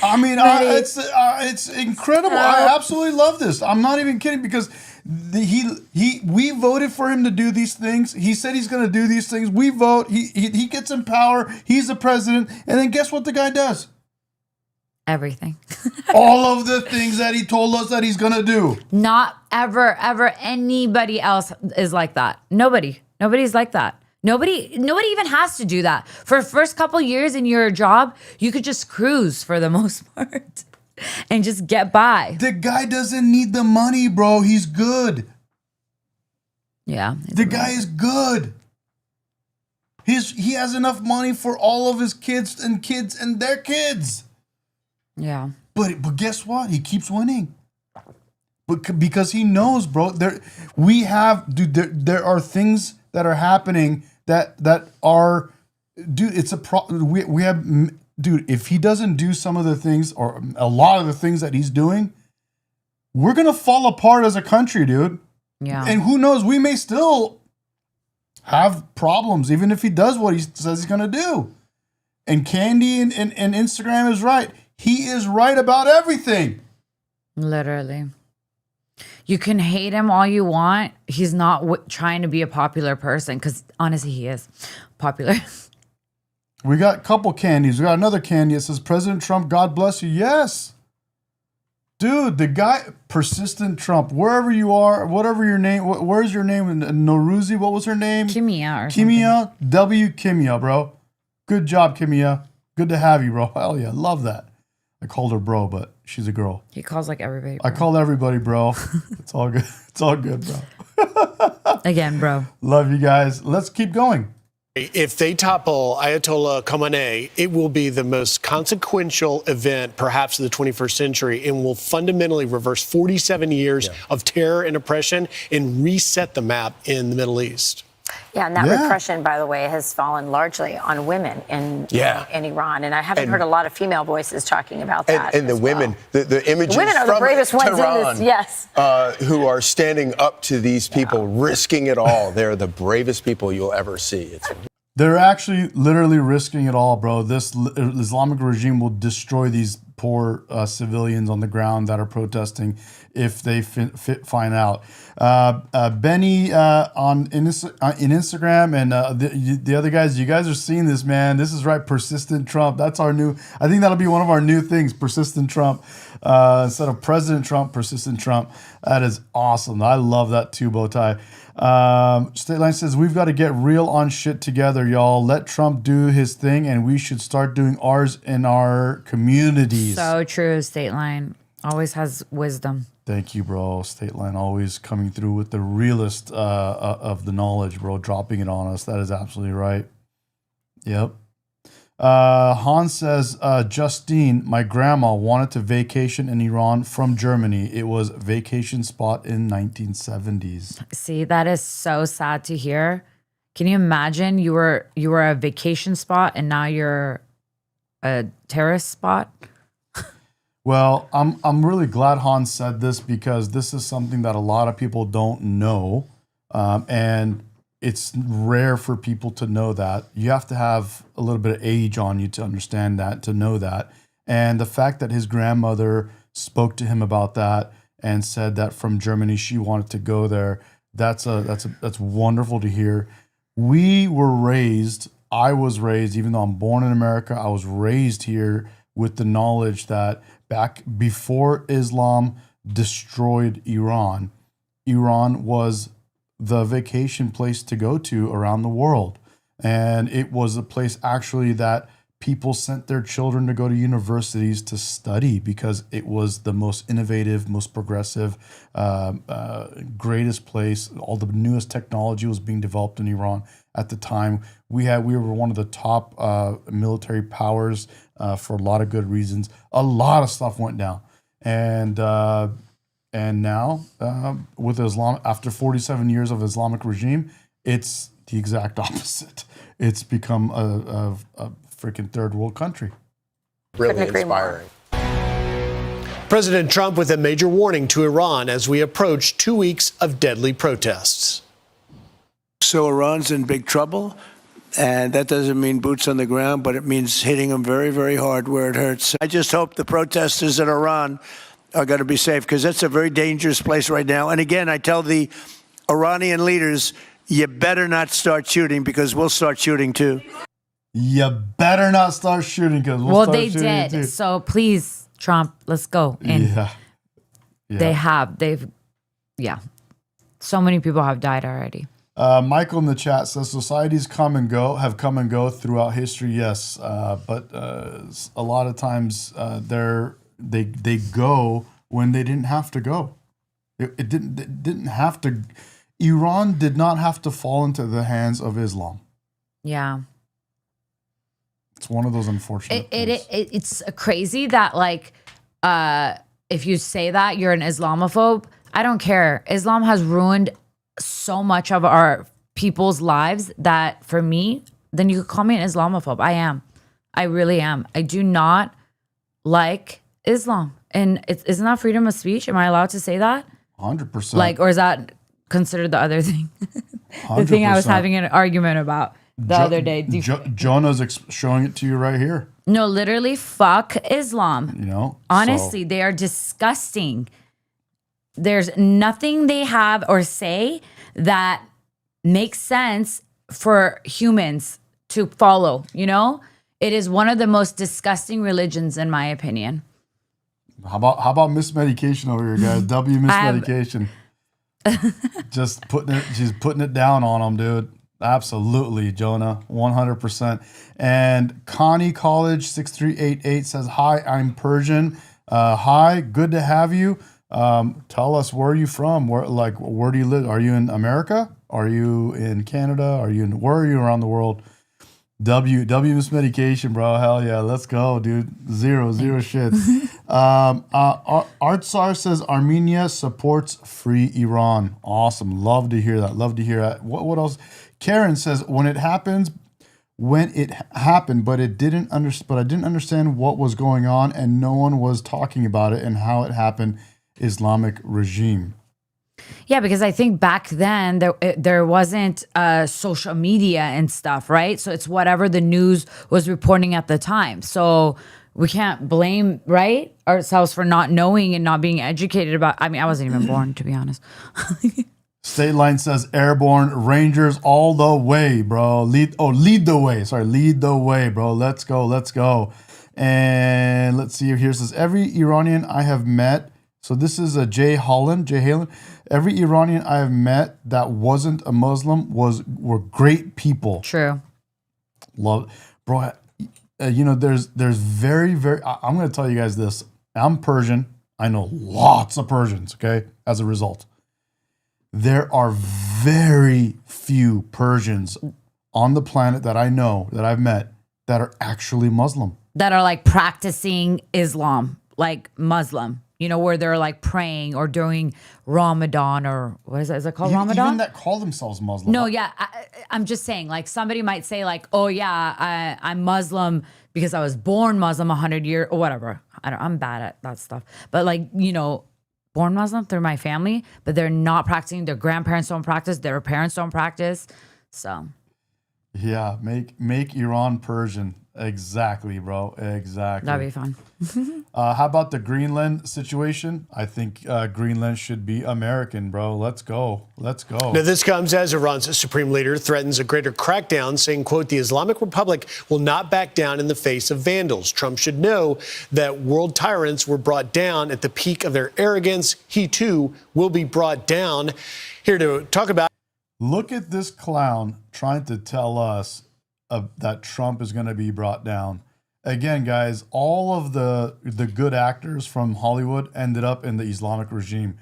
I mean, it's incredible. I absolutely love this. I'm not even kidding because we voted for him to do these things. He said he's going to do these things. We vote. He gets in power. He's the president. And then guess what the guy does? Everything. All of the things that he told us that he's going to do. Not ever anybody else is like that. Nobody's like that. Nobody even has to do that. For the first couple years in your job, you could just cruise for the most part and just get by. The guy doesn't need the money, bro. He's good. Yeah. The guy is good. He has enough money for all of his kids and their kids. Yeah. But guess what? He keeps winning. Because he knows, bro. There are things that are happening that are, dude, it's a we have, dude, if he doesn't do some of the things or a lot of the things that he's doing, we're going to fall apart as a country, dude. Yeah. And who knows, we may still have problems even if he does what he says he's going to do. And Candy and Instagram is right. He is right about everything. Literally. You can hate him all you want. He's not trying to be a popular person because honestly, he is popular. We got a couple candies. We got another candy. It says, President Trump, God bless you. Yes. Dude, the guy, persistent Trump, wherever you are, whatever your name, where's your name? Noruzi, what was her name? Kimia or Kimia, W. Kimia, bro. Good job, Kimia. Good to have you, bro. Hell yeah, love that. I called her bro, but she's a girl. He calls like everybody bro. I call everybody bro. It's all good. It's all good, bro. Again, bro. Love you guys. Let's keep going. If they topple Ayatollah Khamenei, it will be the most consequential event, perhaps, of the 21st century, and will fundamentally reverse 47 years of terror and oppression and reset the map in the Middle East. Yeah, and that repression, by the way, has fallen largely on women in Iran. And I haven't heard a lot of female voices talking about that. And the women, the images women are from the bravest ones Tehran, in this, who are standing up to these people, risking it all. They're the bravest people you'll ever see. They're actually literally risking it all, bro. This Islamic regime will destroy these poor civilians on the ground that are protesting if they find out. Benny in Instagram and the other guys, you guys are seeing this, man. This is right, persistent Trump. That's our new. I think that'll be one of our new things, persistent Trump. Instead of President Trump, persistent Trump. That is awesome. I love that too, Bowtie. State Line says, we've got to get real on shit together, y'all. Let Trump do his thing and we should start doing ours in our communities. So true. State Line always has wisdom. Thank you, bro. State Line always coming through with the realest of the knowledge, bro, dropping it on us. That is absolutely right. Yep. Hans says, Justine, my grandma wanted to vacation in Iran from Germany. It was a vacation spot in 1970s. See, that is so sad to hear. Can you imagine you were a vacation spot and now you're a terrorist spot? Well, I'm really glad Hans said this because this is something that a lot of people don't know. And it's rare for people to know that. You have to have a little bit of age on you to understand that, to know that. And the fact that his grandmother spoke to him about that and said that from Germany she wanted to go there, that's wonderful to hear. We were raised, I was raised, even though I'm born in America, I was raised here with the knowledge that back before Islam destroyed Iran, Iran was the vacation place to go to around the world. And it was a place actually that People sent their children to go to universities to study because it was the most innovative, most progressive, greatest place. All the newest technology was being developed in Iran at the time. We were one of the top military powers for a lot of good reasons. A lot of stuff went down, and now with Islam, after 47 years of Islamic regime, it's the exact opposite. It's become a freaking third world country. Really inspiring. President Trump with a major warning to Iran as we approach 2 weeks of deadly protests. So Iran's in big trouble, and that doesn't mean boots on the ground, but it means hitting them very, very hard where it hurts. I just hope the protesters in Iran are going to be safe, because that's a very dangerous place right now. And again, I tell the Iranian leaders, you better not start shooting, because we'll start shooting too. You better not start shooting, because well, they did. Too. So please, Trump, let's go. And they've so many people have died already. Michael in the chat says societies have come and go throughout history. Yes, but a lot of times they go when they didn't have to go. It didn't have to. Iran did not have to fall into the hands of Islam. Yeah. It's one of those unfortunate things. It's crazy that, like, if you say that you're an Islamophobe, I don't care. Islam has ruined so much of our people's lives that, for me, then you could call me an Islamophobe. I am. I really am. I do not like Islam. And isn't that freedom of speech? Am I allowed to say that? 100%. Like, or is that considered the other thing? The thing I was having an argument about the other day. Jonah's showing it to you right here. No, literally, fuck Islam. You know, honestly, they are disgusting. There's nothing they have or say that makes sense for humans to follow. You know, it is one of the most disgusting religions, in my opinion. How about mismedication over here, guys? W mismedication. She's putting it down on them, dude. Absolutely, Jonah, 100%. And Connie College 6388 says, "Hi, I'm Persian. Hi, good to have you. Tell us, where are you from? Where do you live? Are you in America? Are you in Canada? Where are you around the world?" W mismedication, bro. Hell yeah, let's go, dude. Zero shit. Artsar says Armenia supports free Iran. Awesome. Love to hear that. What else? Karen says when it happened, but I didn't understand what was going on, and no one was talking about it and how it happened. Islamic regime. Yeah, because I think back then there wasn't social media and stuff, right? So it's whatever the news was reporting at the time. So we can't blame, right, ourselves for not knowing and not being educated about. I mean, I wasn't even born, to be honest. State Line says airborne Rangers all the way, bro. Lead the way. Sorry, lead the way, bro. Let's go. And let's see here. It says every Iranian I have met. So this is a Jay Holland. Every Iranian I have met that wasn't a Muslim were great people. True. Love, bro. There's very, very. I'm going to tell you guys this. I'm Persian. I know lots of Persians. Okay, as a result, there are very few Persians on the planet that I know that I've met that are actually Muslim. That are like practicing Islam, like Muslim. You know, where they're like praying or doing Ramadan, or what is that? Is it called Ramadan? Even that call themselves Muslim. No, yeah. I'm just saying, like, somebody might say like, oh yeah, I'm Muslim because I was born Muslim 100 years or whatever. I'm bad at that stuff. But like, born Muslim through my family, but they're not practicing. Their grandparents don't practice. Their parents don't practice. So. Yeah, make Iran Persian. Exactly, bro. Exactly. That'd be fun. How about the Greenland situation? I think Greenland should be American, bro. Let's go. Now, this comes as Iran's supreme leader threatens a greater crackdown, saying, quote, "The Islamic Republic will not back down in the face of vandals. Trump should know that world tyrants were brought down at the peak of their arrogance. He, too, will be brought down." Here to talk about. Look at this clown trying to tell us that Trump is going to be brought down. again, guys, all of the good actors from Hollywood ended up in the Islamic regime.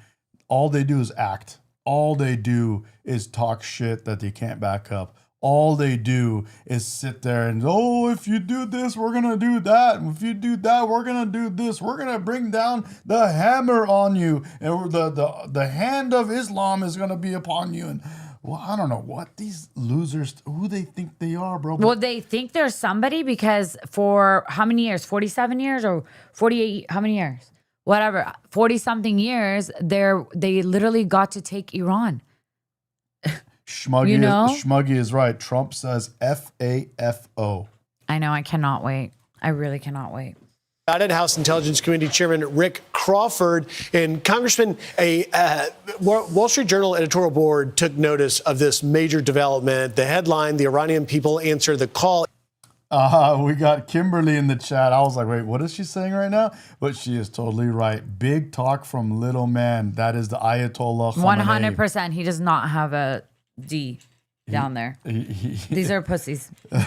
All they do is act. All they do is talk shit that they can't back up. All they do is sit there and, oh, if you do this, we're going to do that. And if you do that, we're going to do this. We're going to bring down the hammer on you. And the hand of Islam is going to be upon you. And, well, I don't know what these losers, who they think they are, bro. Well, they think they're somebody because for how many years? 47 years or 48? How many years? Whatever. 40-something years, they literally got to take Iran. Schmuggy is right. Trump says FAFO. I know. I cannot wait. I really cannot wait. House Intelligence Committee Chairman Rick Crawford and Congressman, a Wall Street Journal editorial board took notice of this major development. The headline, the Iranian people answer the call. We got Kimberly in the chat. I was like, wait, what is she saying right now? But she is totally right. Big talk from little man. That is the Ayatollah Khamenei. 100%. He does not have a D down there. These are pussies. You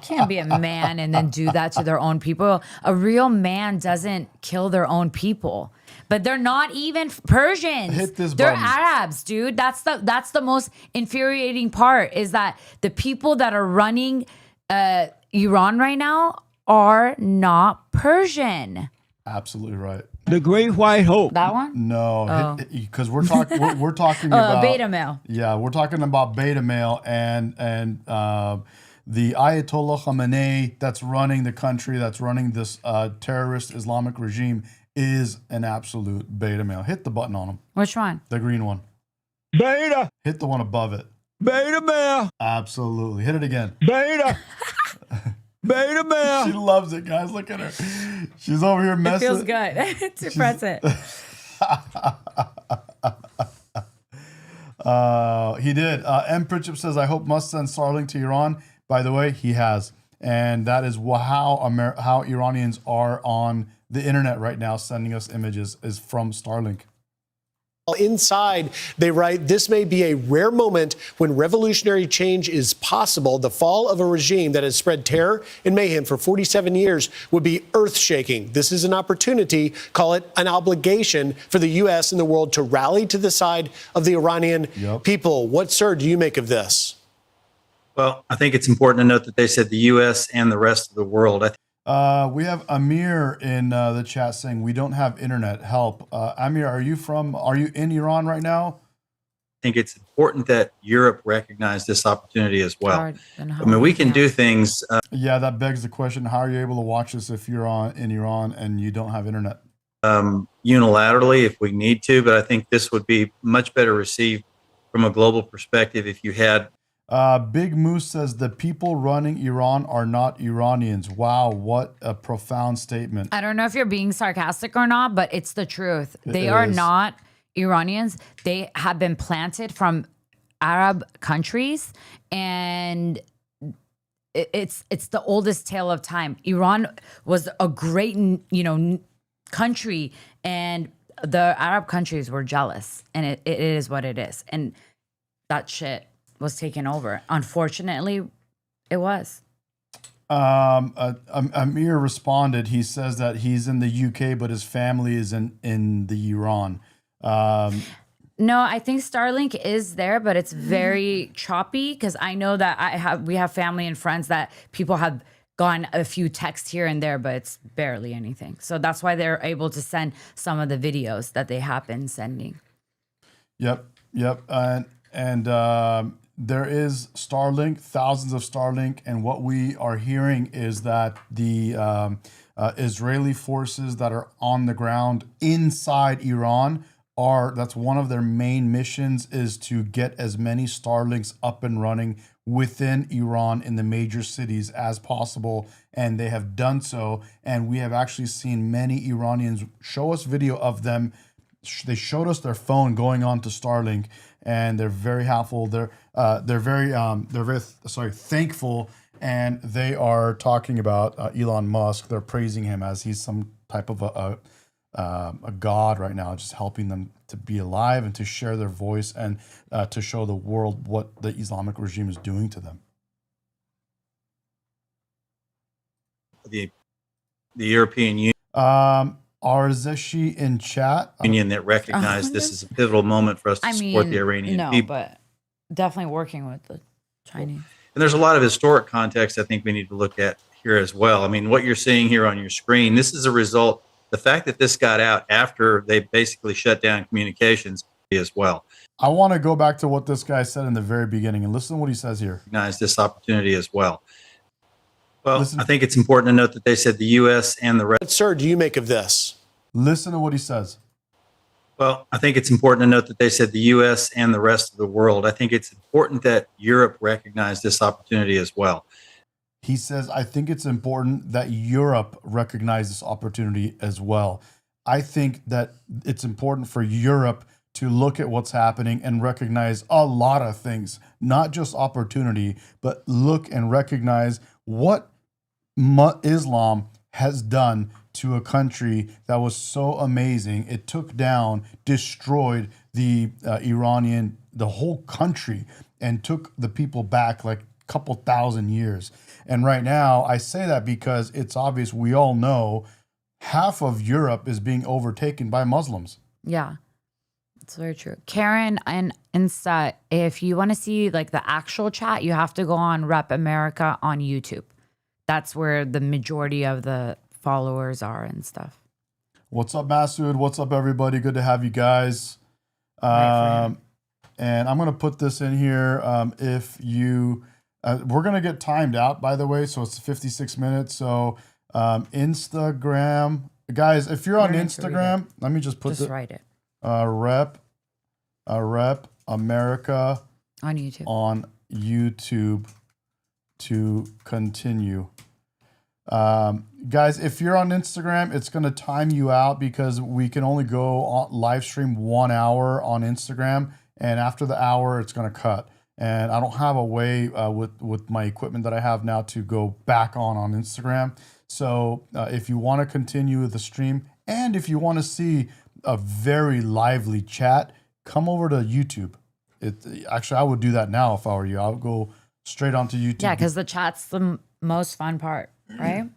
can't be a man and then do that to their own people. A real man doesn't kill their own people. But they're not even Persians. Hit this they're button. Arabs, dude. That's the most infuriating part is that the people that are running Iran right now are not Persian. Absolutely right. The Great White Hope. That one? No, because we're talking about beta male. Yeah, we're talking about beta male and the Ayatollah Khamenei that's running the country, that's running this terrorist Islamic regime is an absolute beta male. Hit the button on him. Which one? The green one. Beta. Hit the one above it. Beta male. Absolutely. Hit it again. Beta. Beta male. She loves it, guys. Look at her. She's over here messing. It feels good to press it. He did. M. Pritchett says, I hope Musk sends Starlink to Iran. By the way, he has. And that is how Iranians are on the internet right now, sending us images, is from Starlink. Inside, they write, this may be a rare moment when revolutionary change is possible. The fall of a regime that has spread terror and mayhem for 47 years would be earth-shaking. This is an opportunity, call it an obligation, for the U.S. and the world to rally to the side of the Iranian people. What, sir, do you make of this? Well, I think it's important to note that they said the U.S. and the rest of the world. We have Amir in the chat saying we don't have internet. Help. Amir, are you in Iran right now? I think it's important that Europe recognize this opportunity as well. I mean, we can do things. Yeah, that begs the question, how are you able to watch this if you're in Iran and you don't have internet? Unilaterally, if we need to, but I think this would be much better received from a global perspective if you had. Big Moose says the people running Iran are not Iranians. Wow, what a profound statement. I don't know if you're being sarcastic or not, but it's the truth. They are not Iranians. They have been planted from Arab countries, and it's the oldest tale of time. Iran was a great, country, and the Arab countries were jealous, and it is what it is. And that shit was taken over. Unfortunately, it was. Amir responded. He says that he's in the UK, but his family is in the Iran. No, I think Starlink is there, but it's very choppy because I know that we have family and friends that people have gone a few texts here and there, but it's barely anything. So that's why they're able to send some of the videos that they have been sending. Yep. And there is Starlink, thousands of Starlink, and what we are hearing is that the Israeli forces that are on the ground inside Iran that's one of their main missions, is to get as many Starlinks up and running within Iran in the major cities as possible, and they have done so. And we have actually seen many Iranians show us video of them. They showed us their phone going on to Starlink, and they're very helpful. They're very thankful, and they are talking about Elon Musk. They're praising him as he's some type of a god right now, just helping them to be alive and to share their voice and to show the world what the Islamic regime is doing to them. the European Union. Arzeshi in chat. That recognized this is a pivotal moment for us to support the Iranian people. But definitely working with the Chinese. And there's a lot of historic context I think we need to look at here as well. I mean, what you're seeing here on your screen, this is a result, the fact that this got out after they basically shut down communications as well. I want to go back to what this guy said in the very beginning and listen to what he says here. Recognize this opportunity as well. Well, I think it's important to note that they said the U.S. and the rest. What, sir, do you make of this? Listen to what he says. Well, I think it's important to note that they said the U.S. and the rest of the world. I think it's important that Europe recognize this opportunity as well. He says, I think it's important that Europe recognize this opportunity as well. I think that it's important for Europe to look at what's happening and recognize a lot of things, not just opportunity, but look and recognize what Islam has done to a country that was so amazing. It took down, destroyed the whole country, and took the people back like a couple thousand years. And right now, I say that because it's obvious, we all know half of Europe is being overtaken by Muslims. Yeah, it's very true. Karen and Insta, if you want to see like the actual chat, you have to go on Rep America on YouTube. That's where the majority of the followers are and stuff. What's up, Masood? What's up, everybody? Good to have you guys. And I'm going to put this in here. If you, we're going to get timed out, by the way. So it's 56 minutes. So Instagram, guys, if you're on Instagram, let me just put write it. Rep America on YouTube. On YouTube to continue. Guys, if you're on Instagram, it's going to time you out because we can only go on live stream 1 hour on Instagram. And after the hour, it's going to cut. And I don't have a way with my equipment that I have now to go back on Instagram. So if you want to continue the stream and if you want to see a very lively chat, come over to YouTube. Actually, I would do that now if I were you. I would go straight onto YouTube. Yeah, because the chat's the most fun part, right?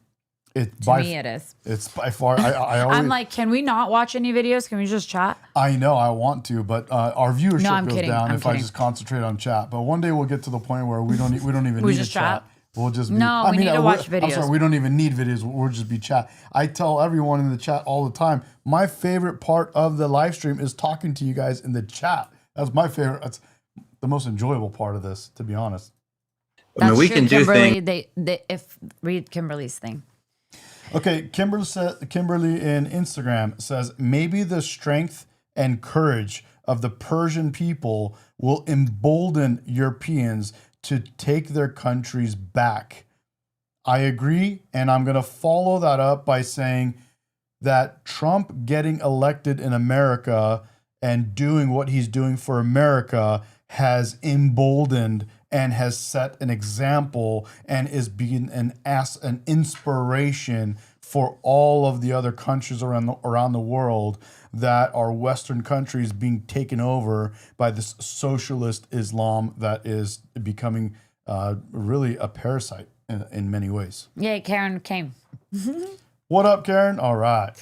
To me, it is. It's by far. I always, I'm like, can we not watch any videos? Can we just chat? I know I want to, but our viewership goes down I'm if kidding. I just concentrate on chat. But one day we'll get to the point where we don't even need to chat. We'll just be, we need to watch videos. I'm sorry, we don't even need videos. We'll just be chat. I tell everyone in the chat all the time, my favorite part of the live stream is talking to you guys in the chat. That's my favorite. That's the most enjoyable part of this, to be honest. That's I mean, we true, can Kimberly. do things. Read Kimberly's thing. Okay, Kimberly in Instagram says, maybe the strength and courage of the Persian people will embolden Europeans to take their countries back. I agree, and I'm going to follow that up by saying that Trump getting elected in America and doing what he's doing for America has emboldened and has set an example and is being an inspiration for all of the other countries around the world that are Western countries being taken over by this socialist Islam that is becoming really a parasite in many ways. Yay, Karen came. What up, Karen? All right,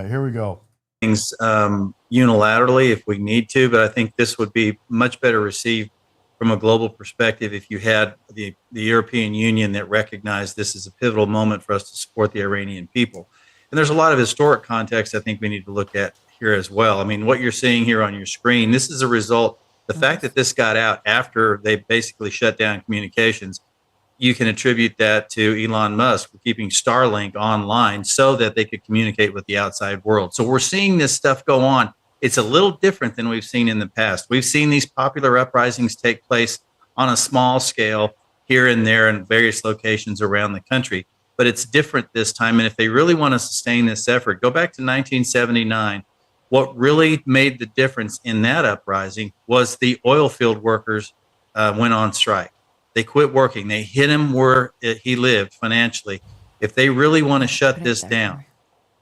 here we go. Things unilaterally if we need to, but I think this would be much better received from a global perspective if you had the European Union that recognized this is a pivotal moment for us to support the Iranian people. And there's a lot of historic context I think we need to look at here as well. I mean, what you're seeing here on your screen, this is a result, the fact that this got out after they basically shut down communications, you can attribute that to Elon Musk for keeping Starlink online so that they could communicate with the outside world. So we're seeing this stuff go on. It's a little different than we've seen in the past. We've seen these popular uprisings take place on a small scale here and there in various locations around the country, but it's different this time. And if they really want to sustain this effort, go back to 1979. What really made the difference in that uprising was the oil field workers went on strike. They quit working. They hit him where he lived financially. If they really want to shut this down,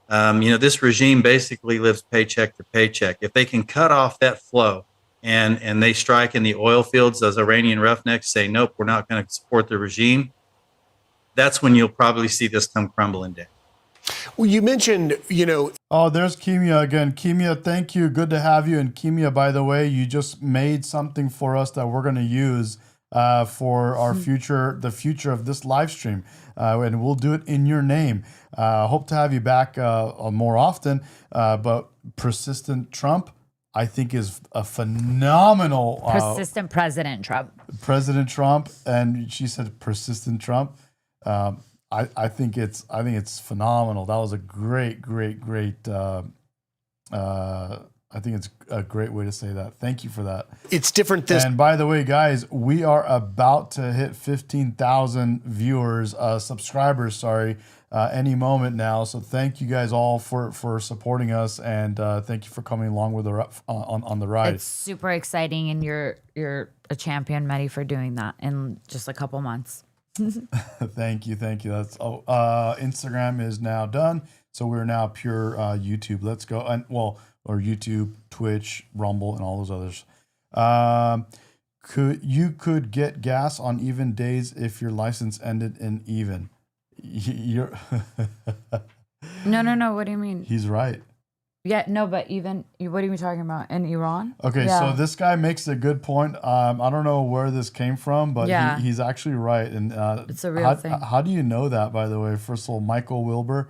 this regime basically lives paycheck to paycheck. If they can cut off that flow and they strike in the oil fields, those Iranian roughnecks say, nope, we're not going to support the regime, that's when you'll probably see this come crumbling down. Well, you mentioned, Oh, there's Kimia again. Kimia, thank you. Good to have you. And Kimia, by the way, you just made something for us that we're going to use for our future, the future of this live stream. And we'll do it in your name. Hope to have you back more often. But Persistent Trump, I think, is a phenomenal Persistent President Trump. President Trump, and she said Persistent Trump. I think it's phenomenal. That was a great. I think it's a great way to say that. Thank you for that. It's different And by the way, guys, we are about to hit 15,000 viewers, subscribers. Sorry, any moment now. So thank you guys all for supporting us, and thank you for coming along with on the ride. It's super exciting, and you're a champion, Mehdi, for doing that in just a couple months. Thank you. That's Instagram is now done, so we're now pure YouTube. Let's go or YouTube, Twitch, Rumble, and all those others. Could get gas on even days if your license ended in even. You're No. What do you mean? He's right. Yeah, no, but even what are you talking about in Iran? Okay, Yeah. so this guy makes a good point. I don't know where this came from, but Yeah. he's actually right. And It's a real thing. How do you know that, by the way? First of all, Michael Wilbur,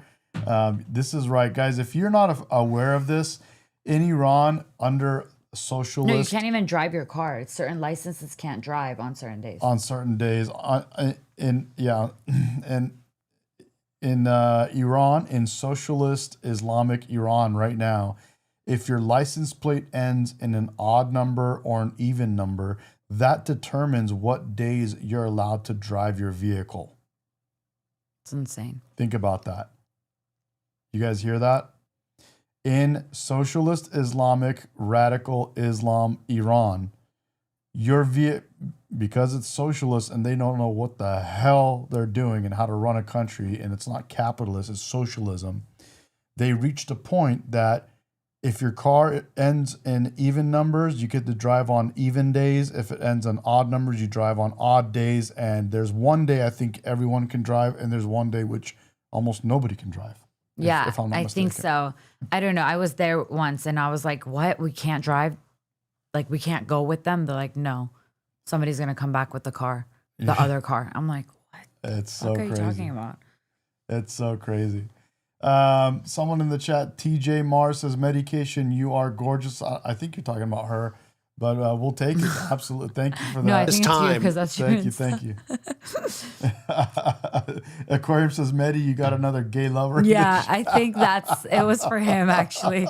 this is right, guys. If you're not aware of this, in Iran, under socialist, No, you can't even drive your car. Certain licenses can't drive on certain days. on certain days. In Iran, in socialist Islamic Iran right now, if your license plate ends in an odd number or an even number, that determines what days you're allowed to drive your vehicle. It's insane. Think about that. You guys hear that? In socialist Islamic radical Islam Iran, because it's socialist and they don't know what the hell they're doing and how to run a country, and it's not capitalist, it's socialism. They reached a point that if your car ends in even numbers, you get to drive on even days. If it ends on odd numbers, you drive on odd days. And there's one day I think everyone can drive, and there's one day which almost nobody can drive. Yeah, if I'm not I mistaken. think so. I don't know. I was there once and I was like, what? We can't drive? Like, we can't go with them? They're like, no. Somebody's going to come back with the car, the other car. I'm like, what? It's so what are crazy. you talking about? It's so crazy. Someone in the chat, TJ Mars says, medication, you are gorgeous. I think you're talking about her, but we'll take it. Absolutely. Thank you for that. No, I think it's you because that's your Thank you. Aquarium says, Medi, you got another gay lover. Yeah, I think it was for him, actually.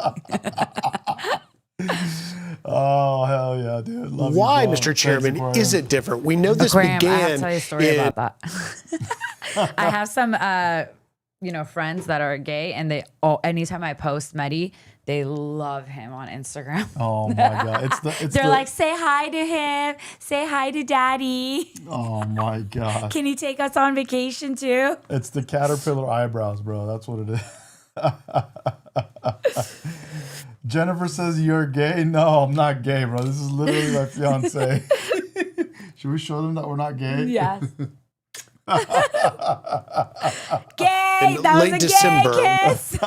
Oh, hell yeah, dude. Love Why, you, Mr. Chairman, Thanks, is it different? We know this Aquarium, began. I have to tell you a story about that. I have some, friends that are gay, and anytime I post Mehdi, they love him on Instagram. Oh my God. They're like, say hi to him. Say hi to daddy. Oh my God. Can you take us on vacation too? It's the caterpillar eyebrows, bro. That's what it is. Jennifer says, you're gay? No, I'm not gay, bro. This is literally my fiance. Should we show them that we're not gay? Yes. Gay! In That was late a December. gay kiss!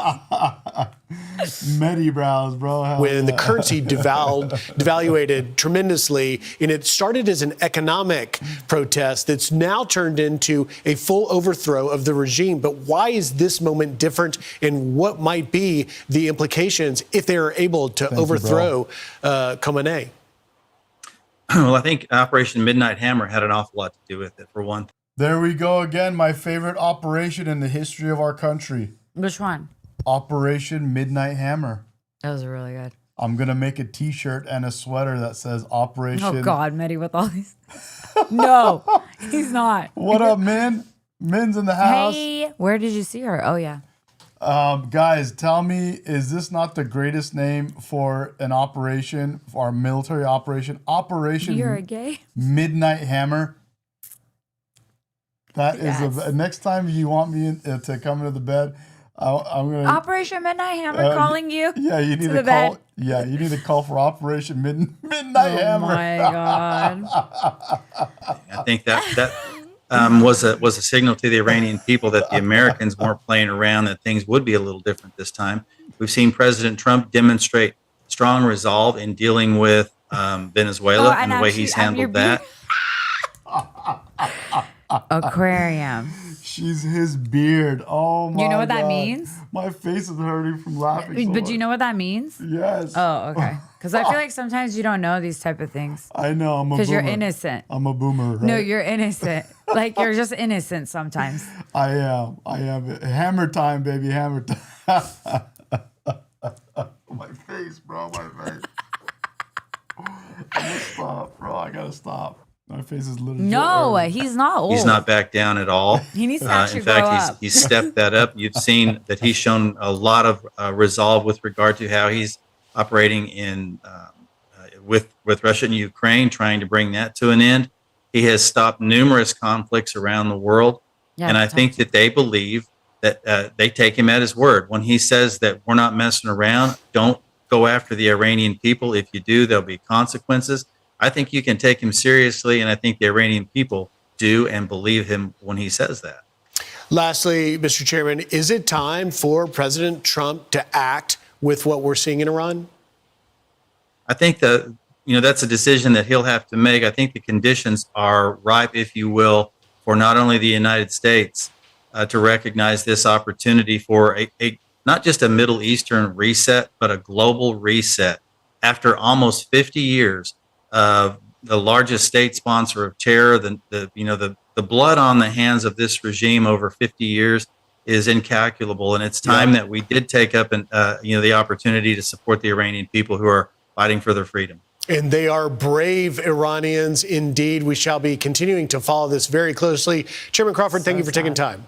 Medi brows, bro. Hell When the yeah. currency devaluated tremendously, and it started as an economic protest that's now turned into a full overthrow of the regime. But why is this moment different, and what might be the implications if they are able to overthrow Khamenei? Well, I think Operation Midnight Hammer had an awful lot to do with it, for one thing. There we go again. My favorite operation in the history of our country. Which one? Operation Midnight Hammer. That was really good. I'm going to make a t-shirt and a sweater that says Operation. Oh, God, Mehdi with all these. No, he's not. What up, Min? Min's in the house. Hey, where did you see her? Oh, yeah. Guys, tell me, is this not the greatest name for an operation, for our military operation? Operation You're a gay? Midnight Hammer. That Yes. is next time you want me to come into the bed, I'm gonna Operation Midnight Hammer calling you. Yeah, you need to to the call. bed. Yeah, you need to call for Operation Midnight Hammer. Oh my God. I think that was a signal to the Iranian people that the Americans weren't playing around, that things would be a little different this time. We've seen President Trump demonstrate strong resolve in dealing with Venezuela and the way he's handled that. Aquarium. She's his beard. Oh my God. You know what that means? My face is hurting from laughing so But do you know what that means? Yes. Oh, okay. Because I feel like sometimes you don't know these type of things. I know. I'm a boomer. Because you're innocent. I'm a boomer, right? No, you're innocent. Like, you're just innocent sometimes. I am. Hammer time, baby. Hammer time. My face, bro. My face. I'm gonna stop, bro. I gotta stop. My face is literally. No, he's not old. He's not back down at all. He needs to actually in fact, grow up. he's stepped that up. You've seen that he's shown a lot of resolve with regard to how he's operating in with Russia and Ukraine, trying to bring that to an end. He has stopped numerous conflicts around the world, and I think that they believe that they take him at his word when he says that we're not messing around. Don't go after the Iranian people. If you do, there'll be consequences. I think you can take him seriously, and I think the Iranian people do and believe him when he says that. Lastly, Mr. Chairman, is it time for President Trump to act with what we're seeing in Iran? I think that, that's a decision that he'll have to make. I think the conditions are ripe, if you will, for not only the United States to recognize this opportunity for a not just a Middle Eastern reset, but a global reset. After almost 50 years of the largest state sponsor of terror, the blood on the hands of this regime over 50 years is incalculable, and it's time that we did take up the opportunity to support the Iranian people who are fighting for their freedom. And they are brave Iranians indeed. We shall be continuing to follow this very closely. Chairman Crawford, thank you for taking time.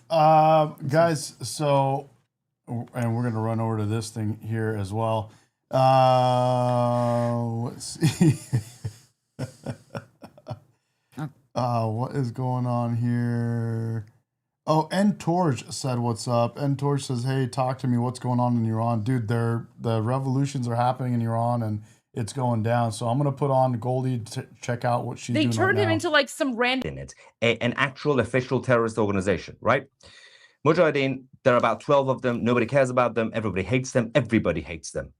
Guys, so, and we're going to run over to this thing here as well. Let's see. What is going on here? Oh, N Torch said, what's up? N Torch says, hey, talk to me. What's going on in Iran? Dude, the revolutions are happening in Iran and it's going down. So I'm going to put on Goldie to check out what she's doing. They turned him into like some random. An actual official terrorist organization, right? Mujahideen, there are about 12 of them. Nobody cares about them. Everybody hates them. Everybody hates them.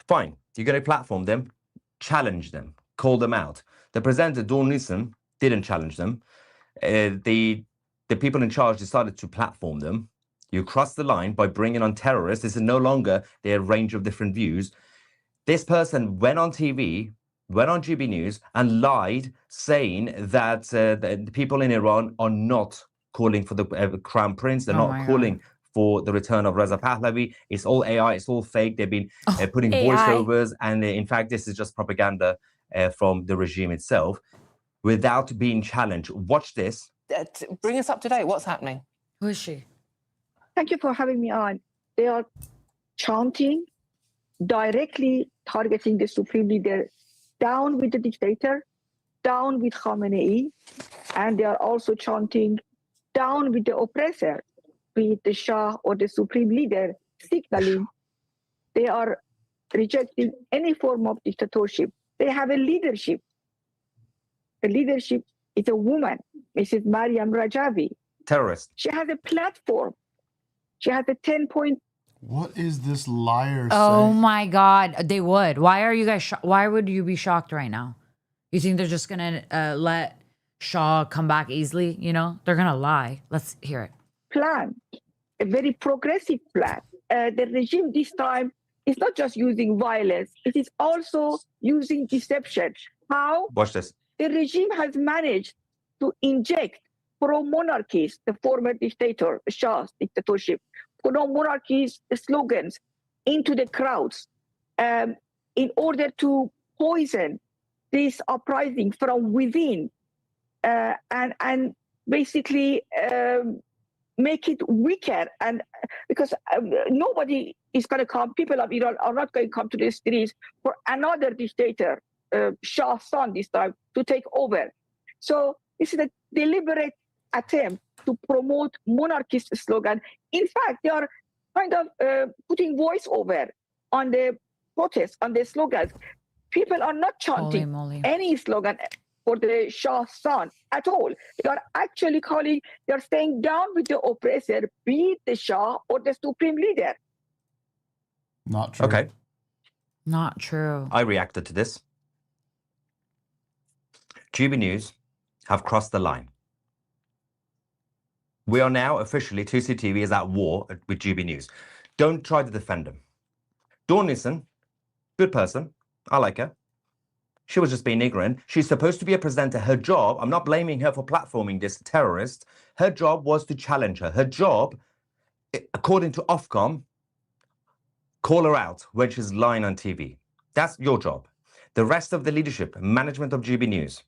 Fine. You're going to platform them, challenge them, call them out. The presenter, Dawn Newsom, didn't challenge them. The people in charge decided to platform them. You cross the line by bringing on terrorists. This is no longer their range of different views. This person went on TV, went on GB News and lied, saying that the people in Iran are not calling for the Crown Prince. They're not calling for the return of Reza Pahlavi. It's all AI. It's all fake. They've been putting voiceovers. And in fact, this is just propaganda from the regime itself without being challenged. Watch this. Bring us up to date. What's happening? Who is she? Thank you for having me on. They are chanting, directly targeting the supreme leader, down with the dictator, down with Khamenei, and they are also chanting, down with the oppressor, be it the Shah or the supreme leader, signaling they are rejecting any form of dictatorship. They have a leadership. The leadership is a woman, Mrs. Mariam Rajavi. Terrorist. She has a platform. She has a 10-point. What is this liar saying? Oh my God, they would. Why are you guys? Why would you be shocked right now? You think they're just gonna let Shah come back easily? They're gonna lie. Let's hear it. Plan, a very progressive plan. The regime this time is not just using violence; it is also using deception. How? Watch this. The regime has managed to inject pro-monarchies, the former dictator, Shah's dictatorship, pro-monarchies slogans into the crowds in order to poison this uprising from within and basically make it weaker. And because nobody is going to come, people of Iran are not going to come to the streets for another dictator, Shah's son this time, to take over. So this is a deliberate attempt to promote monarchist slogan. In fact, they are kind of putting voiceover on the protests, on the slogans. People are not chanting any slogan. for the Shah's son at all. They are actually calling, they are staying down with the oppressor, be it the Shah or the supreme leader. Not true. Okay. Not true. I reacted to this. GB News have crossed the line. We are now officially, 2CTV is at war with GB News. Don't try to defend them. Dawn Nissen, good person. I like her. She was just being ignorant. She's supposed to be a presenter. Her job, I'm not blaming her for platforming this terrorist. Her job was to challenge her. Her job, according to Ofcom, call her out when she's lying on TV. That's your job. The rest of the leadership, management of GB News,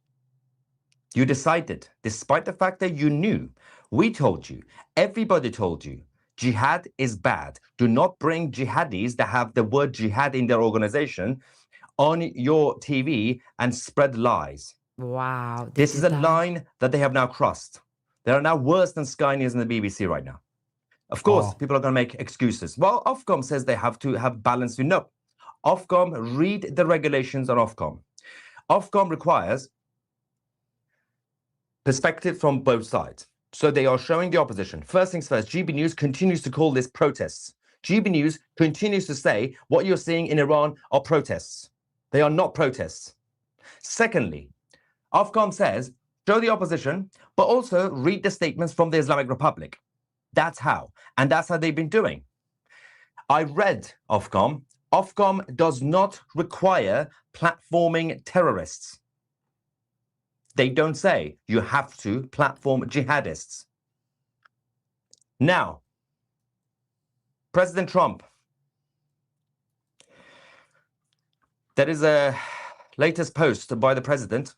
you decided, despite the fact that you knew, we told you, everybody told you, jihad is bad. Do not bring jihadis that have the word jihad in their organization on your TV and spread lies. Wow. This is a line that they have now crossed. They are now worse than Sky News and the BBC right now. Of course, people are going to make excuses. Well, Ofcom says they have to have balance. No. Ofcom, read the regulations on Ofcom. Ofcom requires perspective from both sides. So they are showing the opposition. First things first, GB News continues to call this protests. GB News continues to say what you're seeing in Iran are protests. They are not protests. Secondly, Ofcom says, show the opposition, but also read the statements from the Islamic Republic. That's how. And that's how they've been doing. I read Ofcom. Ofcom does not require platforming terrorists. They don't say you have to platform jihadists. Now, President Trump, there is a latest post by the president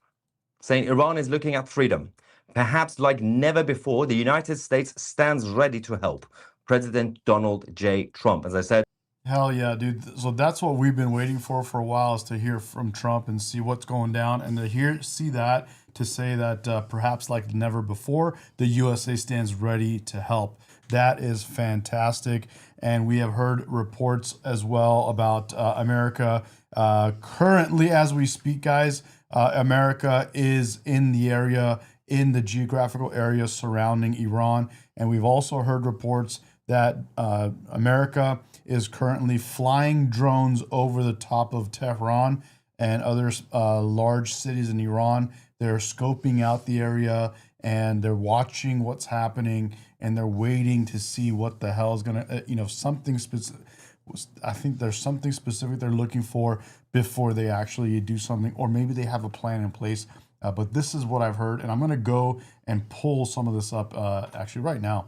saying Iran is looking at freedom. Perhaps like never before, the United States stands ready to help. President Donald J. Trump, as I said. Hell yeah, dude. So that's what we've been waiting for a while, is to hear from Trump and see what's going down, and to see that, to say that perhaps like never before, the USA stands ready to help. That is fantastic. And we have heard reports as well about America. Currently, as we speak, guys, America is in the area, in the geographical area surrounding Iran. And we've also heard reports that America is currently flying drones over the top of Tehran and other large cities in Iran. They're scoping out the area and they're watching what's happening, and they're waiting to see what the hell is going to, something specific. I think there's something specific they're looking for before they actually do something, or maybe they have a plan in place. But this is what I've heard, and I'm going to go and pull some of this up actually right now.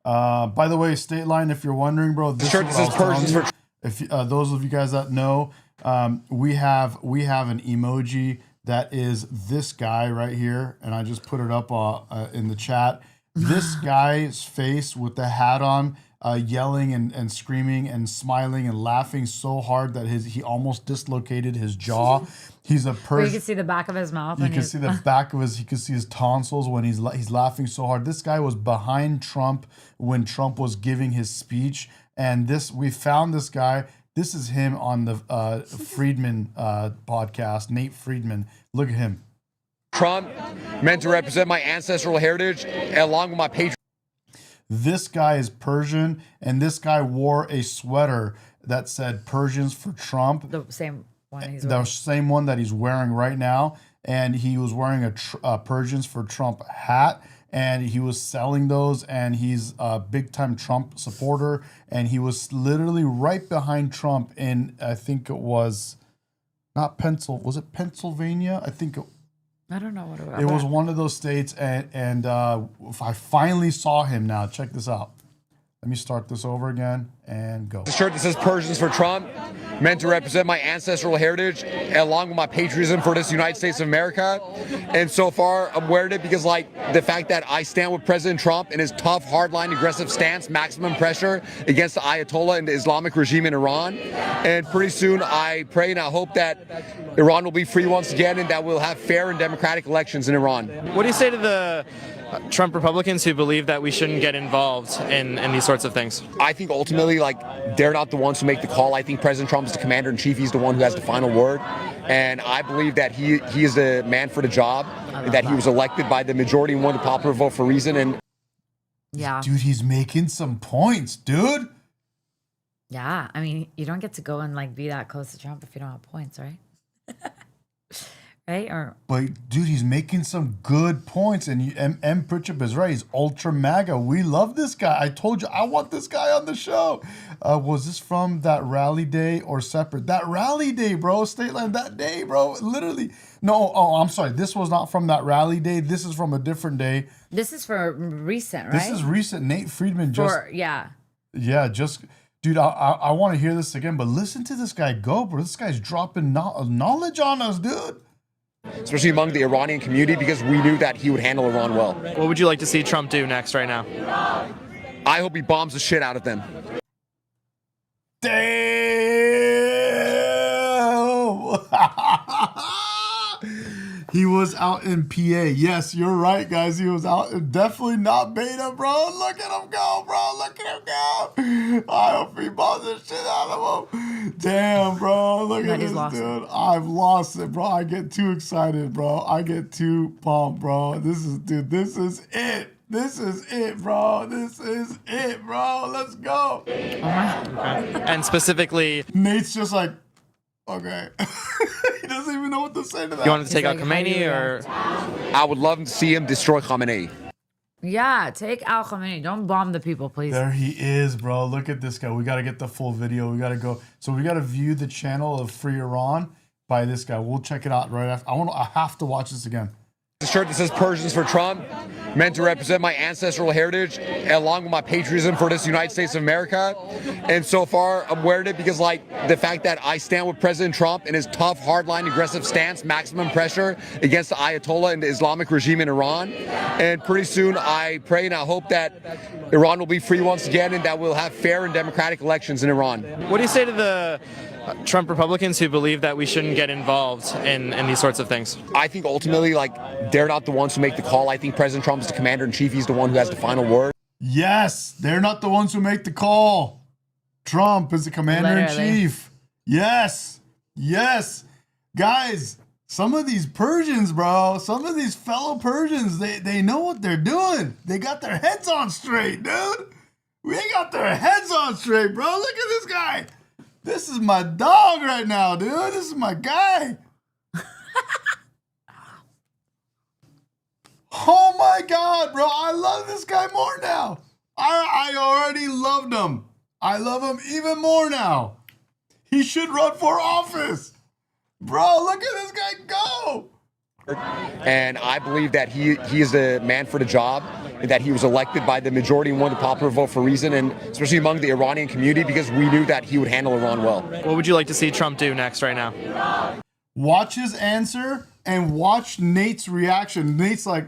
By the way, State Line, if you're wondering, bro, this is what I was telling you. If those of you guys that know, we have an emoji that is this guy right here, and I just put it up in the chat. This guy's face with the hat on, yelling and screaming and smiling and laughing so hard that he almost dislocated his jaw. He's a person. You can see the back of his mouth. You can see the back of his. You can see his tonsils when he's laughing so hard. This guy was behind Trump when Trump was giving his speech, and we found this guy. This is him on the Friedman podcast. Nate Friedman. Look at him. Trump meant to represent my ancestral heritage along with my patriotism. This guy is Persian, and this guy wore a sweater that said Persians for Trump. The same one he's wearing. The same one that he's wearing right now. And he was wearing a Persians for Trump hat, and he was selling those, and he's a big-time Trump supporter, and he was literally right behind Trump in, I think it was, was it Pennsylvania? I don't know what it was. It was one of those states, and I finally saw him now. Check this out. Let me start this over again and go. The shirt that says Persians for Trump, meant to represent my ancestral heritage along with my patriotism for this United States of America. And so far, I'm wearing it because, the fact that I stand with President Trump in his tough, hardline, aggressive stance, maximum pressure against the Ayatollah and the Islamic regime in Iran. And pretty soon, I pray and I hope that Iran will be free once again and that we'll have fair and democratic elections in Iran. What do you say to the Trump Republicans who believe that we shouldn't get involved in these sorts of things? I think ultimately, like, they're not the ones who make the call. I think President Trump is the commander in chief. He's the one who has the final word. And I believe that he is the man for the job, and that he was elected by the majority and won the popular vote for a reason. And yeah, dude, he's making some points, dude. Yeah, I mean, you don't get to go and like be that close to Trump if you don't have points, right? Right? But dude, he's making some good points, and M. Pritchett is right. He's ultra MAGA. We love this guy. I told you I want this guy on the show. Was this from that rally day or separate? That rally day, bro. State line that day, bro. Literally. No, oh, I'm sorry. This was not from that rally day. This is from a different day. This is for recent, right? This is recent. Nate Friedman just. Yeah, just. Dude, I want to hear this again, but listen to this guy go, bro. This guy's dropping knowledge on us, dude. Especially among the Iranian community, because we knew that he would handle Iran well. What would you like to see Trump do next right now? I hope he bombs the shit out of them. Damn! He was out in PA. Yes, you're right, guys. He was out. Definitely not beta, bro. Look at him go, bro. Look at him go. I hope he bombs the shit out of him. Damn, bro. Look at this, dude. I've lost it, bro. I get too excited, bro. I get too pumped, bro. This is it. This is it, bro. This is it, bro. Let's go. Okay. And specifically, Nate's just like, okay. He doesn't even know what to say to that. You want to take out Khomeini, or? I would love to see him destroy Khomeini. Yeah, take out Khomeini. Don't bomb the people, please. There he is, bro. Look at this guy. We got to get the full video. We got to go. So we got to view the channel of Free Iran by this guy. We'll check it out right after. I have to watch this again. The shirt that says Persians for Trump, meant to represent my ancestral heritage along with my patriotism for this United States of America. And so far, I'm wearing it because, like, the fact that I stand with President Trump in his tough, hardline, aggressive stance, maximum pressure against the Ayatollah and the Islamic regime in Iran. And pretty soon, I pray and I hope that Iran will be free once again and that we'll have fair and democratic elections in Iran. What do you say to the Trump Republicans who believe that we shouldn't get involved in these sorts of things? I think ultimately, like, they're not the ones who make the call. I think President Trump is the commander in chief. He's the one who has the final word. Yes, they're not the ones who make the call. Trump is the commander in chief. Yes, yes. Guys, some of these Persians, bro, some of these fellow Persians, they know what they're doing. They got their heads on straight, dude. They got their heads on straight, bro. Look at this guy. This is my dog right now, dude. This is my guy. Oh my God, bro. I love this guy more now. I already loved him. I love him even more now. He should run for office. Bro, look at this guy go. And I believe that he is the man for the job, and that he was elected by the majority and won the popular vote for a reason, and especially among the Iranian community, because we knew that he would handle Iran well. What would you like to see Trump do next right now? Watch his answer and watch Nate's reaction. Nate's like,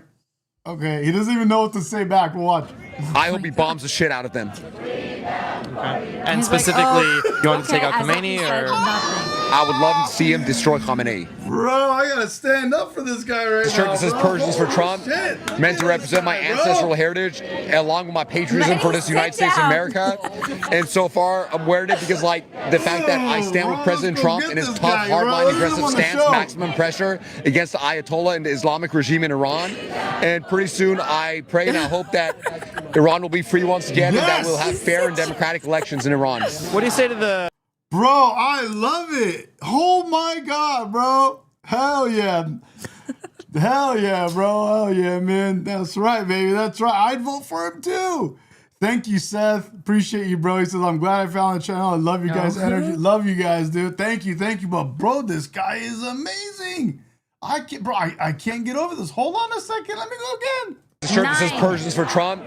okay, he doesn't even know what to say back. Watch. I hope he bombs the shit out of them. Okay. And specifically, you want to take out Khomeini, or? I would love to see him destroy Khomeini. Bro, I gotta stand up for this guy right now. The shirt that says Persians for Trump, Shit. meant to represent my ancestral heritage along with my patriotism for this United States of America. And so far, I'm wearing it because, like, the fact that I stand with President Trump in his tough, hardline, aggressive stance, maximum pressure against the Ayatollah and the Islamic regime in Iran. And pretty soon, I pray and I hope that Iran will be free once again and that we'll have fair and democratic elections in Iran. What do you say to the... Bro, I love it. Oh my God, bro. Hell yeah. Hell yeah, bro. Hell yeah, man. That's right, baby. That's right. I'd vote for him too. Thank you, Seth. Appreciate you, bro. He says, I'm glad I found the channel. I love you guys' energy. Love you guys, dude. Thank you. But bro, this guy is amazing. I can't get over this. Hold on a second. Let me go again. The shirt that says Persians for Trump,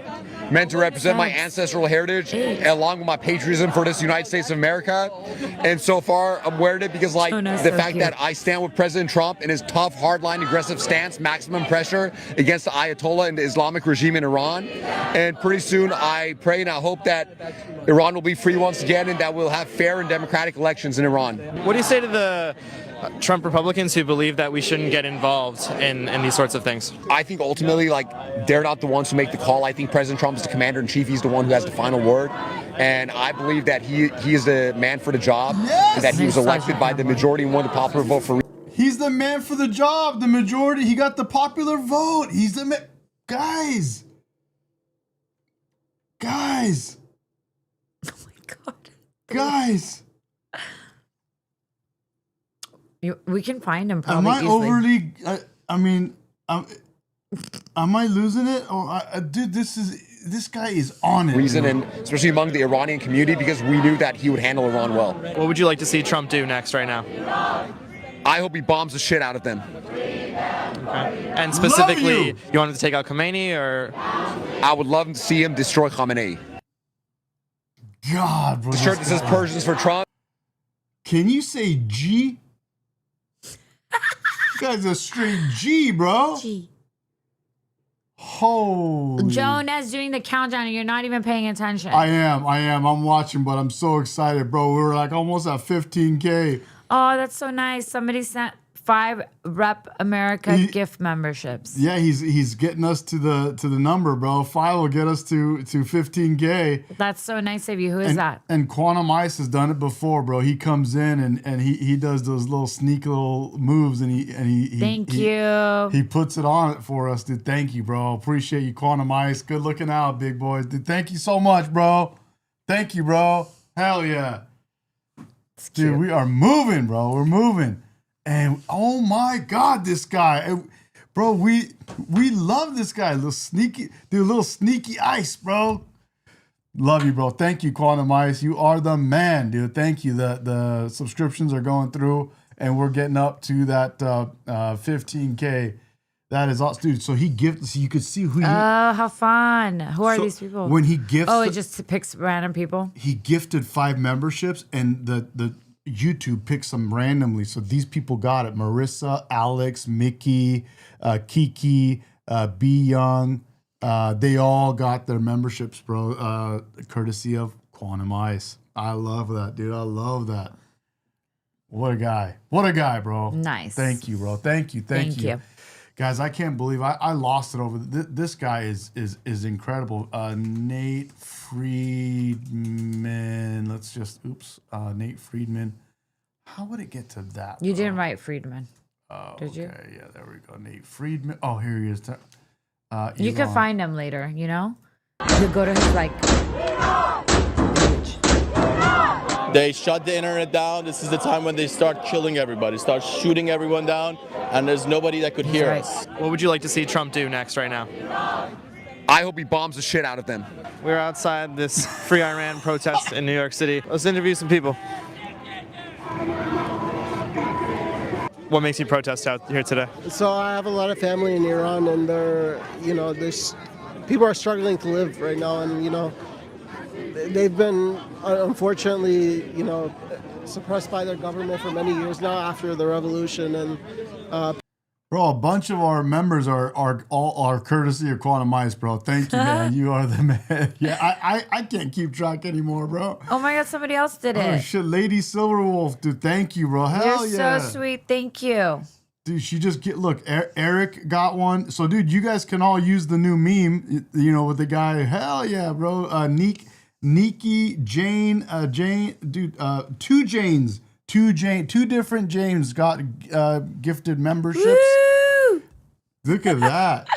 meant to represent my ancestral heritage along with my patriotism for this United States of America. And so far, I'm wearing it because, like, the fact that I stand with President Trump in his tough, hardline, aggressive stance, maximum pressure against the Ayatollah and the Islamic regime in Iran. And pretty soon, I pray and I hope that Iran will be free once again and that we'll have fair and democratic elections in Iran. What do you say to the Trump Republicans who believe that we shouldn't get involved in these sorts of things. I think ultimately, like, they're not the ones who make the call. I think President Trump is the commander-in-chief. He's the one who has the final word. And I believe that he is the man for the job, and that he was elected by the majority and won the popular vote for. He's the man for the job. The majority. He got the popular vote. He's the man. Guys. Oh my God. Guys. We can find him Am probably I easily. overly? I mean, am I losing it? Or dude, this guy is on it. Reason, dude. and especially among the Iranian community, because we knew that he would handle Iran well. What would you like to see Trump do next right now? I hope he bombs the shit out of them. Okay. And specifically, you wanted to take out Khomeini, or? I would love to see him destroy Khamenei. God, bro. The shirt that says Persians for Trump. Can you say G? This guy's a straight G, bro. G. Holy. Jonas doing the countdown and you're not even paying attention. I am. I'm watching, but I'm so excited, bro. We were like almost at 15K. Oh, that's so nice. Somebody sent 5 Rep America gift memberships. Yeah, he's getting us to the number, bro. 5 will get us to 15K. That's so nice of you. Who is that? And Quantum Ice has done it before, bro. He comes in and he does those little sneaky little moves and he Thank you. He puts it on it for us, dude. Thank you, bro. Appreciate you, Quantum Ice. Good looking out, big boys. Dude, thank you so much, bro. Thank you, bro. Hell yeah. Dude, we are moving, bro. We're moving. And oh my God, this guy, bro, we love this guy. Little sneaky ice, bro. Love you, bro. Thank you, Quantum Ice. You are the man, dude. Thank you. The subscriptions are going through, and we're getting up to that 15K. That is awesome, dude. So he gifts. So you could see who. Oh, how fun! Who are these people? When he gifts, it just picks random people. He gifted 5 memberships, and the YouTube picks them randomly. So these people got it: Marissa, Alex, Mickey, Kiki, B Young. They all got their memberships, bro. Courtesy of Quantum Ice. I love that, dude. I love that. What a guy! What a guy, bro. Nice. Thank you, bro. Thank you. Thank you. Guys, I can't believe I lost it over this guy is incredible. Nate Friedman. Let's just Nate Friedman. How would it get to that? You didn't write Friedman. Oh, did you? Okay, yeah, there we go. Nate Friedman. Oh, here he is. You can find him later. You know, you could go to his page. They shut the internet down. This is the time when they start killing everybody, start shooting everyone down, and there's nobody that could hear us. What would you like to see Trump do next right now? I hope he bombs the shit out of them. We're outside this Free Iran protest in New York City. Let's interview some people. What makes you protest out here today? So I have a lot of family in Iran, and there's people are struggling to live right now, and they've been unfortunately, suppressed by their government for many years now after the revolution. And bro, a bunch of our members are courtesy of Quantum Ice, bro. Thank you, man. You are the man. Yeah, I can't keep track anymore, bro. Oh my God, somebody else did it. Oh shit, Lady Silverwolf, dude. Thank you, bro. Hell You're yeah. so sweet. Thank you. Dude, she just look. Eric got one. So, dude, you guys can all use the new meme. With the guy. Hell yeah, bro. Nikki, Jane, dude. 2 Janes. Two different James got gifted memberships. Woo! Look at that.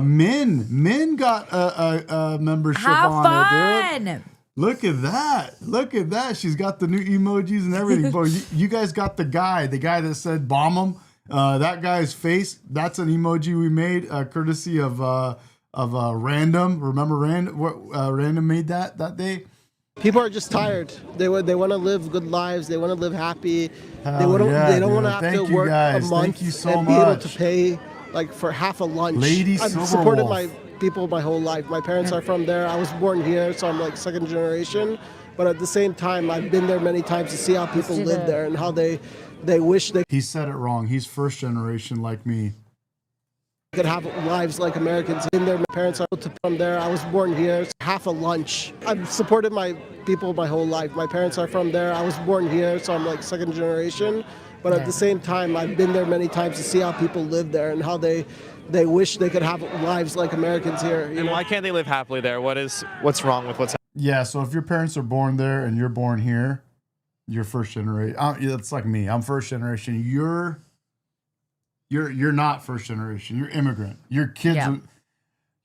Min got a membership on it, dude. Look at that. She's got the new emojis and everything. Bro, you guys got the guy that said bomb him. That guy's face, that's an emoji we made courtesy of Random. Remember Random made that day? people are just tired. They want to live good lives. They want to live happy. Hell They don't want to have to work a month Thank you so and be able much. to pay like for half a lunch. Lady I've Silverwolf. supported my people my whole life. My parents are from there. I was born here, so I'm like second generation. But at the same time, I've been there many times to see how people live there and how they wish they He said it wrong. He's first generation like me. could have lives like Americans. In there, my parents are from there. I was born here. It's half a lunch. I've supported my people my whole life. My parents are from there. I was born here, so I'm like second generation. But at the same time, I've been there many times to see how people live there and how they wish they could have lives like Americans here. And why can't they live happily there? What's wrong with what's happening? Yeah, so if your parents are born there and you're born here, you're first generation. It's like me. I'm first generation. You're not first generation. You're immigrant. Your kids. Yeah.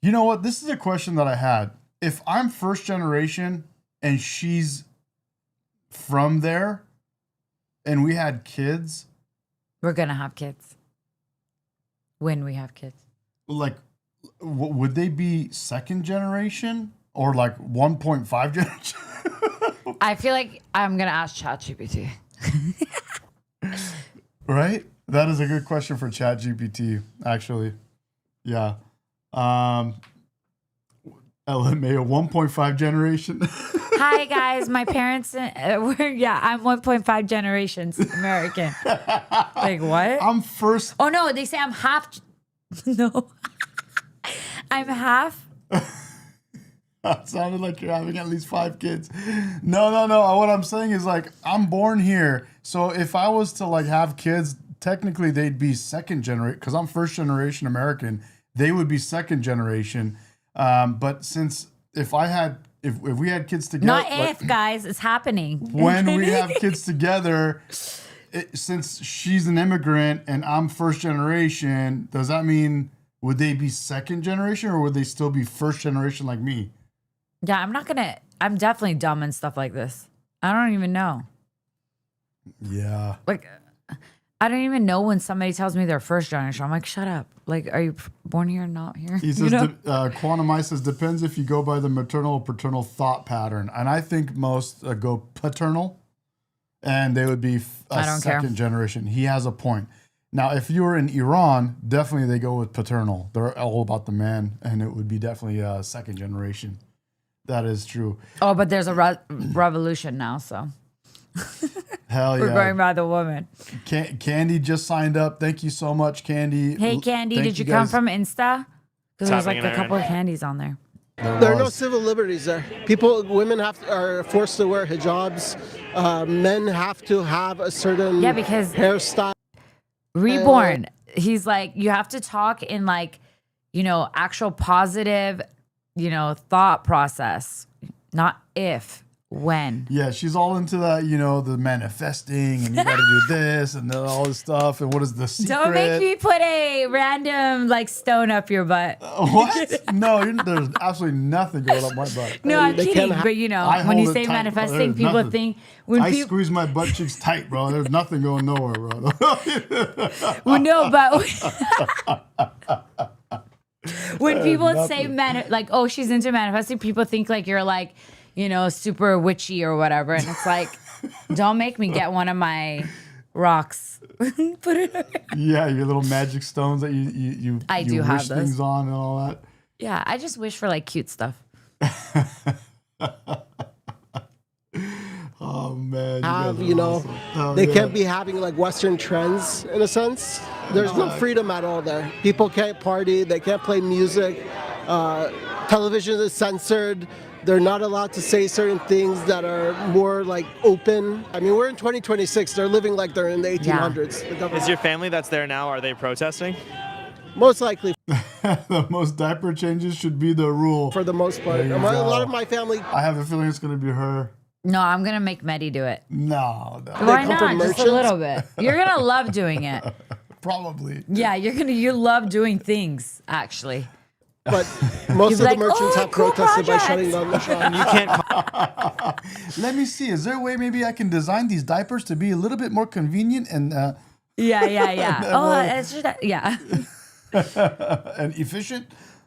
You know what? This is a question that I had. If I'm first generation and she's from there, and we had kids, we're gonna have kids when we have kids. Like, would they be second generation or like 1.5 generation? I feel like I'm gonna ask ChatGPT. Right? That is a good question for ChatGPT, actually. Yeah. LMA, a 1.5 generation. Hi guys, my parents. I'm 1.5 generations American. Like what? I'm first. Oh no, they say I'm half. No, I'm half. It sounded like you're having at least 5 kids. No. What I'm saying is like I'm born here, so if I was to like have kids, technically they'd be second generation because I'm first generation American. They would be second generation. But since if we had kids together, Not if, guys, it's happening. When we have kids together, since she's an immigrant and I'm first generation, does that mean would they be second generation or would they still be first generation like me? Yeah, I'm definitely dumb and stuff like this. I don't even know. Yeah. Like, I don't even know when somebody tells me they're first generation. I'm like, shut up. Like, are you born here or not here? He says, Quantum Ice says, depends if you go by the maternal or paternal thought pattern. And I think most go paternal, and they would be second generation. He has a point. Now, if you were in Iran, definitely they go with paternal. They're all about the man, and it would be definitely second generation. That is true. Oh, but there's a revolution now, so. Hell yeah. We're going by the woman. Candy just signed up. Thank you so much, Candy. Hey, Candy, did you come from Insta? Because there's like a couple of candies on there. There are no civil liberties there. Women are forced to wear hijabs. Men have to have a certain because hairstyle. Reborn. He's like, you have to talk in like, actual positive, thought process, not if. When? Yeah, she's all into that, the manifesting and you got to do this and all this stuff. And what is the secret? Don't make me put a random stone up your butt. What? No, there's absolutely nothing going up my butt. No, I'm kidding. But when you say tight, manifesting, people think I squeeze my butt cheeks tight, bro. There's nothing going nowhere, bro. Well, no, but when people say she's into manifesting, people think like you're like, super witchy or whatever. And it's like, don't make me get one of my rocks. Put it away. Yeah, your little magic stones that you wish things on and all that. Yeah, I just wish for cute stuff. Oh man. They can't be having Western trends in a sense. There's no freedom at all there. People can't party, they can't play music. Television is censored. They're not allowed to say certain things that are more open. I mean, we're in 2026. They're living like they're in the 1800s. Yeah. Is your family that's there now, are they protesting? Most likely. The most diaper changes should be the rule. For the most part. A lot of my family. I have a feeling it's going to be her. No, I'm going to make Medi do it. No. Why not? Just a little bit. You're going to love doing it. Probably. Yeah, you love doing things, actually. But most of the merchants have protested by shutting down the shop. You can't. Let me see. Is there a way maybe I can design these diapers to be a little bit more convenient and? Yeah. It's just and efficient.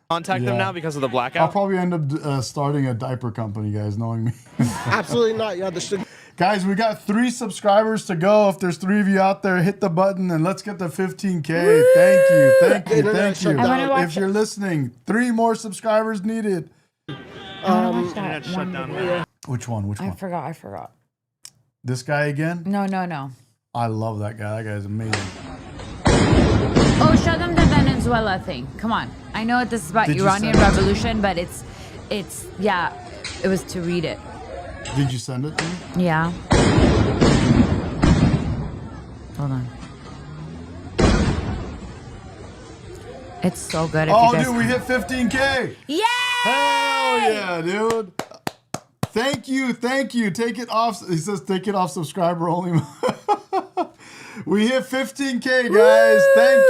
Contact them now because of the blackout. I'll probably end up starting a diaper company, guys. Knowing me. Absolutely not. Yeah, guys, we got 3 subscribers to go. If there's 3 of you out there, hit the button and let's get the 15K. Woo! Thank you. If you're listening, 3 more subscribers needed. Which one? I forgot. This guy again? No. I love that guy. That guy is amazing. Oh, show them the Venezuela thing. Come on. I know this is about Iranian revolution, but it was to read it. Did you send it to me? Yeah. Hold on. It's so good. If you guys Dude, we hit 15K. Yay! Hell yeah, dude. Thank you. Take it off. He says take it off subscriber only. We hit 15K, guys.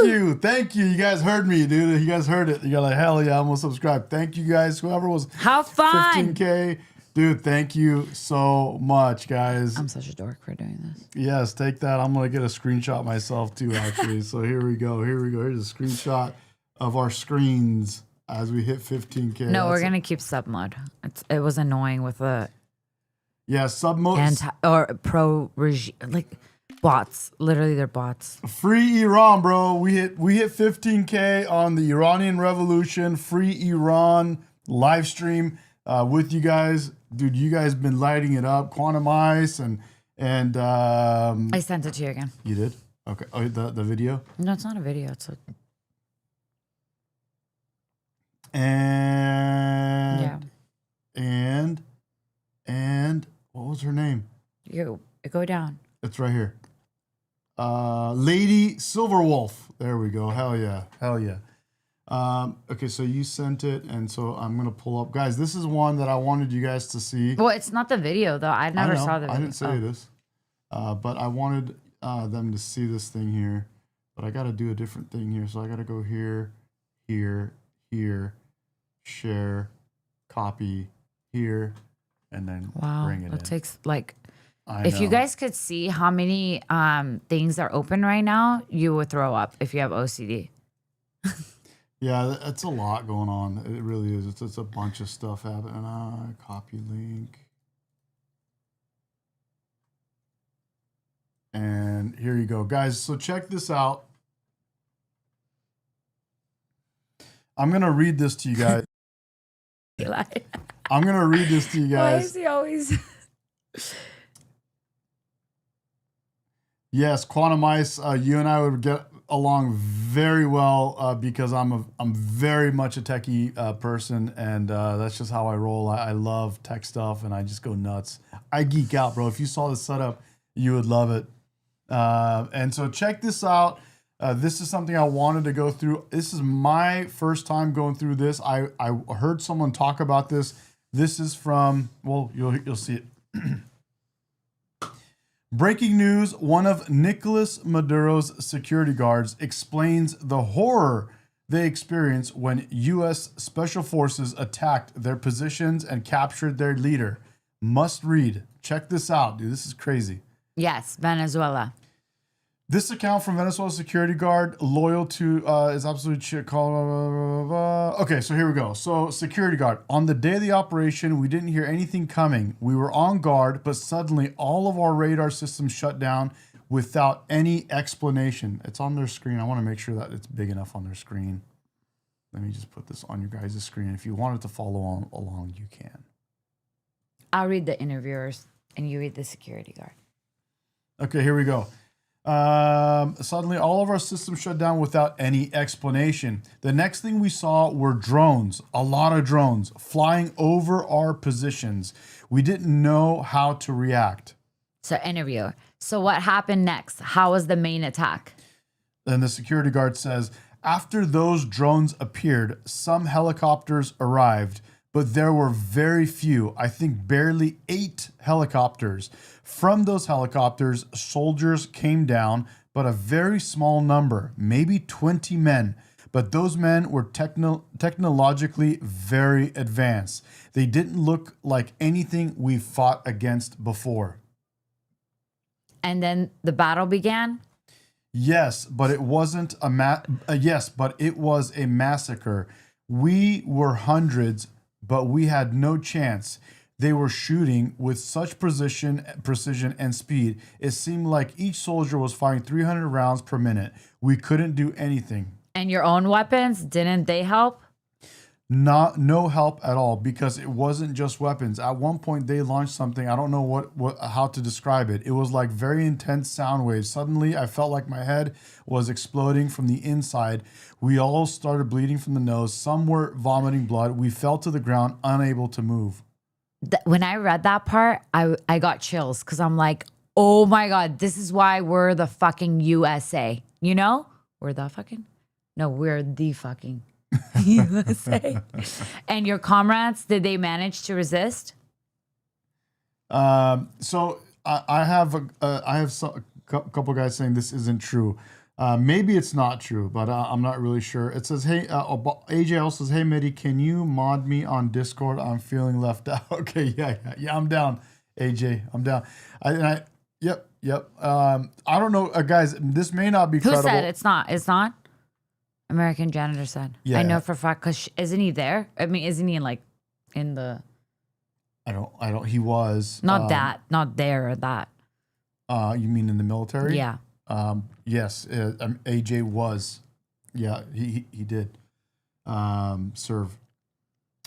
Woo! Thank you. You guys heard me, dude. You guys heard it. You're like, hell yeah, I'm gonna subscribe. Thank you guys. Whoever was How fun. 15K. Dude, thank you so much, guys. I'm such a dork for doing this. Yes, take that. I'm gonna get a screenshot myself too, actually. So here we go. Here's a screenshot of our screens as we hit 15K. No, we're gonna keep sub mode. It was annoying with the sub mode or pro regime, like bots. Literally, they're bots. Free Iran, bro. We hit 15K on the Iranian Revolution. Free Iran live stream with you guys, dude. You guys been lighting it up. Quantum Ice and I sent it to you again. You did? Okay. Oh, the video. No, it's not a video. It's a. And what was her name? You go down. It's right here. Lady Silverwolf. There we go. Hell yeah. Okay, so you sent it, and so I'm gonna pull up, guys. This is one that I wanted you guys to see. Well, it's not the video though. I never saw the video. I didn't say this, but I wanted them to see this thing here. But I got to do a different thing here, so I got to go here, share, copy here, and then bring it in. It takes like. If you guys could see how many things are open right now, you would throw up if you have OCD. Yeah, that's a lot going on. It really is. It's a bunch of stuff happening. Copy link. And here you go, guys. So check this out. I'm going to read this to you guys. I'm going to read this to you guys. Why is he always... Yes, Quantum Ice, you and I would get along very well because I'm very much a techie person, and that's just how I roll. I love tech stuff, and I just go nuts. I geek out, bro. If you saw the setup, you would love it. And so check this out. This is something I wanted to go through. This is my first time going through this. I heard someone talk about this. This is from, well, you'll see it. Breaking news, one of Nicolas Maduro's security guards explains the horror they experienced when U.S. Special Forces attacked their positions and captured their leader. Must read. Check this out, dude. This is crazy. Yes, Venezuela. This account from Venezuela's security guard, loyal to is absolute shit. Okay, so here we go. So security guard. On the day of the operation, we didn't hear anything coming. We were on guard, but suddenly all of our radar systems shut down without any explanation. It's on their screen. I want to make sure that it's big enough on their screen. Let me just put this on your guys' screen. If you wanted to follow along, you can. I'll read the interviewers and you read the security guard. Okay, here we go. Suddenly all of our systems shut down without any explanation. The next thing we saw were drones, a lot of drones flying over our positions. We didn't know how to react. So interviewer. So what happened next? How was the main attack? Then the security guard says, after those drones appeared, some helicopters arrived, but there were very few, I think barely 8 helicopters. From those helicopters, soldiers came down, but a very small number, maybe 20 men. But those men were technologically very advanced. They didn't look like anything we've fought against before. And then the battle began? Yes, but it wasn't but it was a massacre. We were hundreds, but we had no chance. They were shooting with such precision and speed. It seemed like each soldier was firing 300 rounds per minute. We couldn't do anything. And your own weapons, didn't they help? No help at all, because it wasn't just weapons. At one point they launched something, I don't know how to describe it. It was like very intense sound waves. Suddenly I felt like my head was exploding from the inside. We all started bleeding from the nose. Some were vomiting blood. We fell to the ground, unable to move. when I read that part, I got chills because I'm like, oh my God, this is why we're the fucking USA. You know? We're the fucking USA. And your comrades, did they manage to resist? So I have a couple guys saying this isn't true. Maybe it's not true, but I'm not really sure. It says, hey, AJ also says, hey, Midi, can you mod me on Discord? I'm feeling left out. Okay, yeah, I'm down, AJ. I'm down. Yep. I don't know, guys, this may not be credible. Who said it's not? It's not? American Janitor said. Yeah. I know for a fact, because isn't he there? I mean, isn't he like in the... I don't, he was. Not there or that. You mean in the military? Yeah. Yes, AJ was. Yeah, he did serve.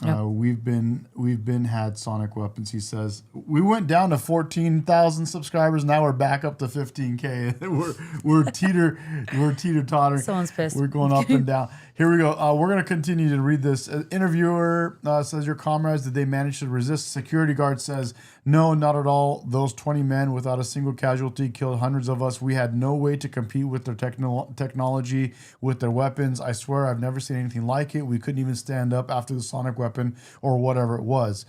Yep. We've been had sonic weapons. He says we went down to 14,000 subscribers. Now we're back up to 15K. we're teeter tottering. Someone's pissed. We're going up and down. Here we go. We're gonna continue to read this. Interviewer says, your comrades, did they manage to resist? Security guard says, no, not at all. Those 20 men without a single casualty killed hundreds of us. We had no way to compete with their technology, with their weapons. I swear I've never seen anything like it. We couldn't even stand up after the sonic weapon or whatever it was.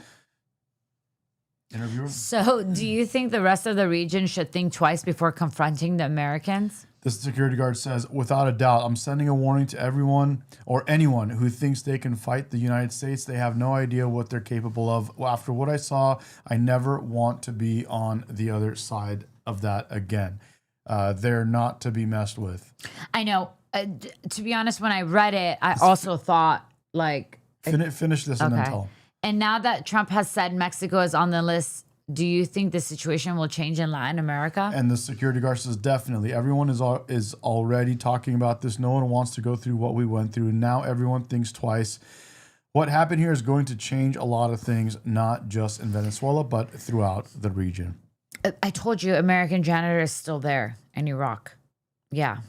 Interviewer? So do you think the rest of the region should think twice before confronting the Americans? The security guard says, without a doubt, I'm sending a warning to everyone or anyone who thinks they can fight the United States. They have no idea what they're capable of. After what I saw, I never want to be on the other side of that again. They're not to be messed with. I know. To be honest, when I read it, I also thought like... Finish this and then tell them. And now that Trump has said Mexico is on the list, do you think the situation will change in Latin America? And the security guard says, definitely. Everyone is already talking about this. No one wants to go through what we went through. Now everyone thinks twice. What happened here is going to change a lot of things, not just in Venezuela, but throughout the region. I told you, American Janitor is still there in Iraq. Yeah.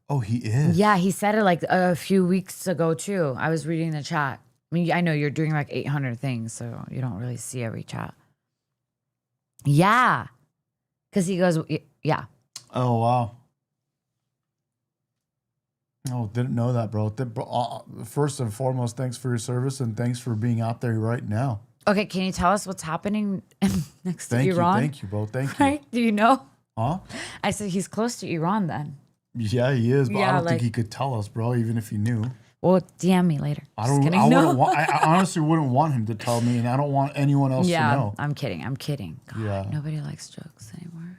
Oh, he is? Yeah, he said it like a few weeks ago, too. I was reading the chat. I mean, I know you're doing like 800 things, so you don't really see every chat. Yeah. Because he goes, yeah. Oh, wow. Oh, didn't know that, bro. First and foremost, thanks for your service and thanks for being out there right now. Okay, can you tell us what's happening next to Iran? Thank you, bro. Thank you. Right? Do you know? Huh? I said he's close to Iran then. Yeah, he is, but I don't think he could tell us, bro, even if he knew. Well, DM me later. I honestly wouldn't want him to tell me, and I don't want anyone else to know. I'm kidding. God, nobody likes jokes anymore.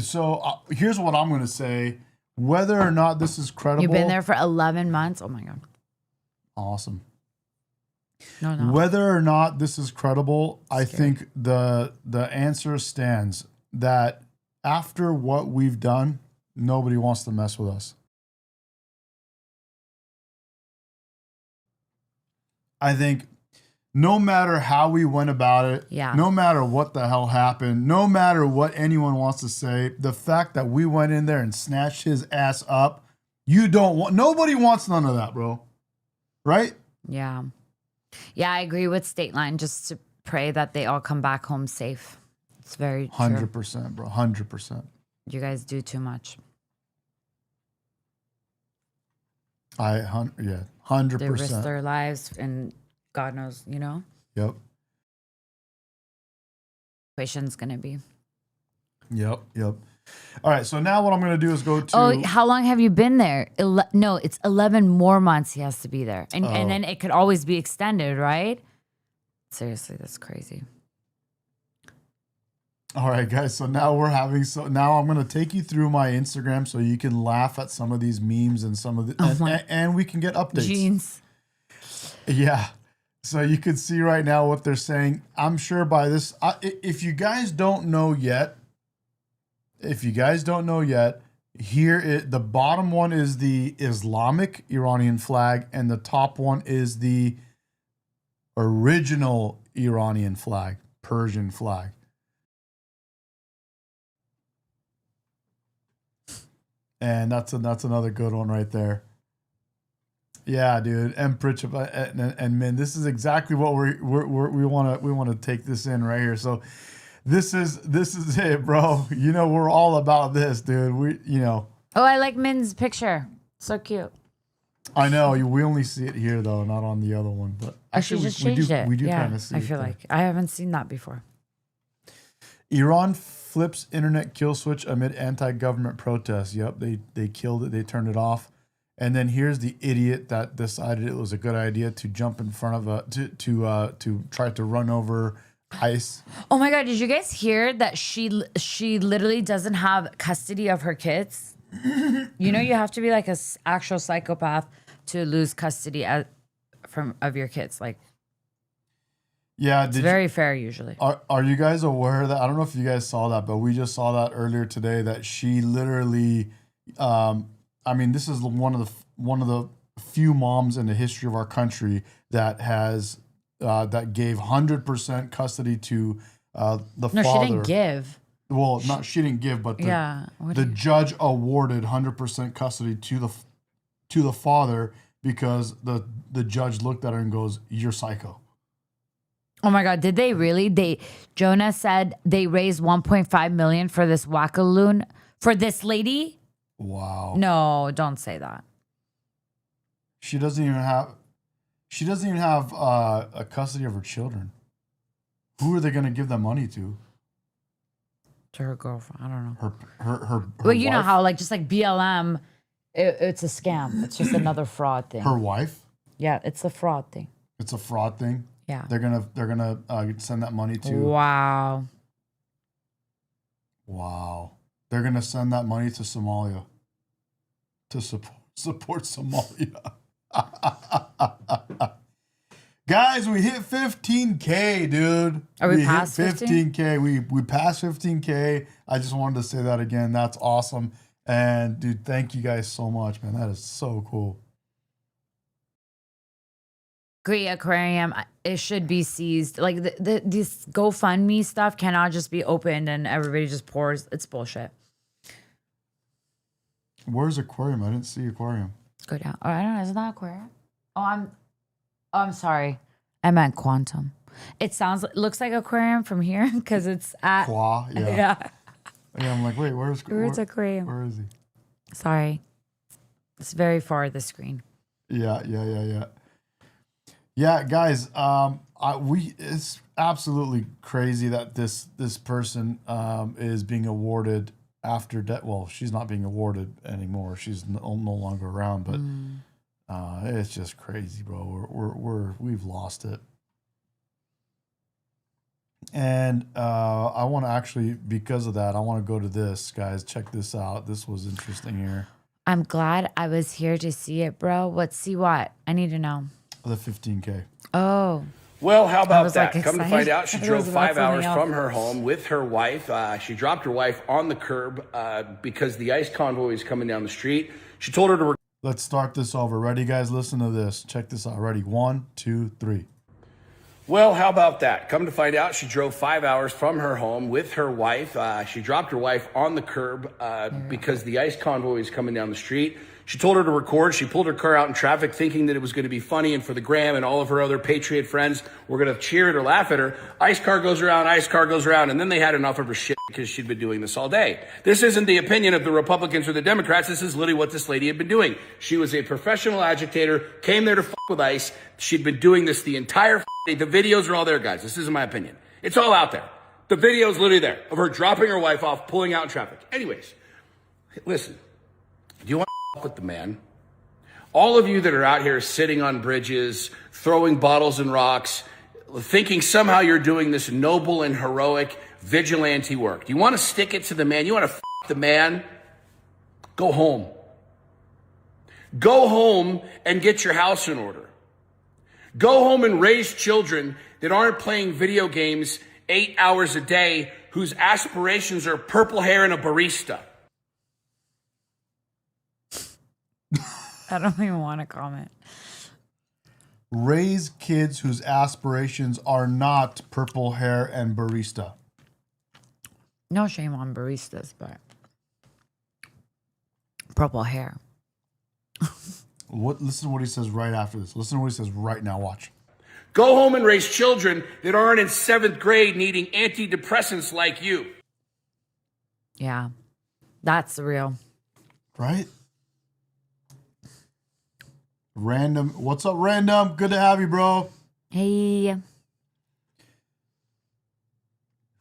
So here's what I'm going to say. Whether or not this is credible. You've been there for 11 months? Oh, my God. Awesome. No. Whether or not this is credible, I think the answer stands that after what we've done, nobody wants to mess with us. I think no matter how we went about it, no matter what the hell happened, no matter what anyone wants to say, the fact that we went in there and snatched his ass up, nobody wants none of that, bro. Right? Yeah. Yeah, I agree with State Line. Just to pray that they all come back home safe. It's very true. 100%, bro. 100%. You guys do too much. 100%. They risk their lives and God knows, you know? Yep. Situation's going to be. Yep. All right, so now what I'm going to do is go to... Oh, how long have you been there? No, it's 11 more months he has to be there. And then it could always be extended, right? Seriously, that's crazy. All right, guys, so now now I'm going to take you through my Instagram so you can laugh at some of these memes and some of the... and we can get updates. Jeans. Yeah. So you can see right now what they're saying. I'm sure by this... if you guys don't know yet, here the bottom one is the Islamic Iranian flag, and the top one is the original Iranian flag, Persian flag. And that's another good one right there. Yeah, dude. And Pritchett and Min, this is exactly what we want to take this in right here. So this is it, bro. You know, we're all about this, dude. Oh, I like Min's picture. So cute. I know. We only see it here though, not on the other one. But actually, just changed it. We do kind of see it. I feel like I haven't seen that before. Iran flips internet kill switch amid anti-government protests. Yep, they killed it. They turned it off. And then here's the idiot that decided it was a good idea to jump in front of to try to run over ICE. Oh my God! Did you guys hear that she literally doesn't have custody of her kids? You know, you have to be like an actual psychopath to lose custody of your kids. Like, yeah, it's very fair usually. Are you guys aware that? I don't know if you guys saw that, but we just saw that earlier today. That she literally, I mean, this is one of the few moms in the history of our country that has that gave 100% custody to the father. No, she didn't give. Well, she didn't give, but the judge awarded 100% custody to the father because the judge looked at her and goes, "You're psycho." Oh my God, did they really? Jonah said they raised 1.5 million for this wackaloon for this lady. Wow. No, don't say that. She doesn't even have a custody of her children. Who are they going to give that money to? To her girlfriend. I don't know. Her well, you know wife? how just like BLM, it's a scam. It's just another fraud thing. Her wife? Yeah, it's a fraud thing. It's a fraud thing. Yeah. They're gonna send that money to. Wow. Wow. They're gonna send that money to Somalia. To support Somalia. Guys, we hit 15K, dude. Are we past 15K? We passed 15K. I just wanted to say that again. That's awesome. And dude, thank you guys so much, man. That is so cool. Great aquarium. It should be seized. Like this GoFundMe stuff cannot just be opened and everybody just pours. It's bullshit. Where's aquarium? I didn't see aquarium. Go down. Oh, I don't know. Is that aquarium? I'm sorry. I meant quantum. It looks like aquarium from here because it's at Qua, yeah. Yeah. Yeah, I'm like, wait, where's aquarium? Where is he? Sorry. It's very far the screen. Yeah. Yeah, guys, it's absolutely crazy that this person is being awarded after death. Well, she's not being awarded anymore. She's no longer around, but it's just crazy, bro. We've lost it. And I want to actually, because of that, I want to go to this, guys. Check this out. This was interesting here. I'm glad I was here to see it, bro. See what? I need to know. The 15K. Oh. Well, how about that? Like, Come to find out, she drove 5 hours from her home with her wife. She dropped her wife on the curb because the ICE convoy was coming down the street. She told her to... Let's start this over. Ready, guys? Listen to this. Check this out. Ready? 1, 2, 3. Well, how about that? Come to find out, she drove 5 hours from her home with her wife. She dropped her wife on the curb because the ICE convoy was coming down the street. She told her to record. She pulled her car out in traffic thinking that it was going to be funny and for the gram and all of her other patriot friends were going to cheer it or laugh at her. ICE car goes around, and then they had enough of her shit because she'd been doing this all day. This isn't the opinion of the Republicans or the Democrats. This is literally what this lady had been doing. She was a professional agitator, came there to fuck with ICE. She'd been doing this the entire day. The videos are all there, guys. This isn't my opinion. It's all out there. The video's literally there of her dropping her wife off, pulling out in traffic. Anyways, listen, do you want with the man? All of you that are out here sitting on bridges, throwing bottles and rocks, thinking somehow you're doing this noble and heroic vigilante work. Do you want to stick it to the man? You want to the man? Go home. Go home and get your house in order. Go home and raise children that aren't playing video games 8 hours a day, whose aspirations are purple hair and a barista. I don't even want to comment. Raise kids whose aspirations are not purple hair and barista. No shame on baristas, but purple hair. Listen to what he says right after this. Listen to what he says right now. Watch. Go home and raise children that aren't in 7th grade needing antidepressants like you. Yeah, that's real. Right? Random. What's up, Random? Good to have you, bro. Hey.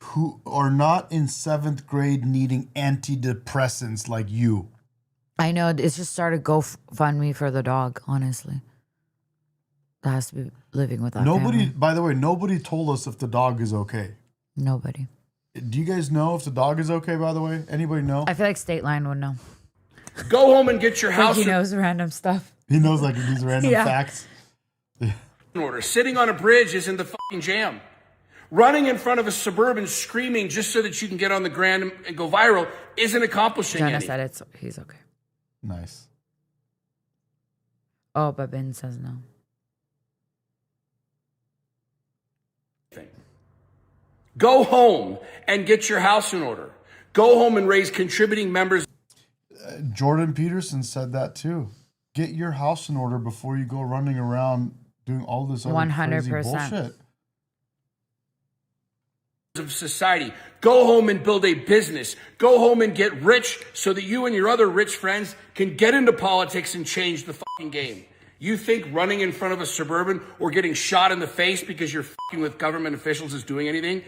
Who are not in 7th grade needing antidepressants like you. I know. It's just started GoFundMe for the dog, honestly. That has to be living with that Nobody, family. by the way, nobody told us if the dog is okay. Nobody. Do you guys know if the dog is okay, by the way? Anybody know? I feel like State Line would know. Go home and get your Like house he knows random stuff. He knows like these random Yeah. facts. in order. Sitting on a bridge isn't the fucking jam. Running in front of a Suburban screaming just so that you can get on the gram and go viral isn't accomplishing Jenna anything. said he's okay. Nice. Oh, but Ben says no. Go home and get your house in order. Go home and raise contributing members. Jordan Peterson said that too. Get your house in order before you go running around doing all this other 100%. crazy bullshit. Of society. Go home and build a business. Go home and get rich so that you and your other rich friends can get into politics and change the fucking game. You think running in front of a Suburban or getting shot in the face because you're fucking with government officials is doing anything?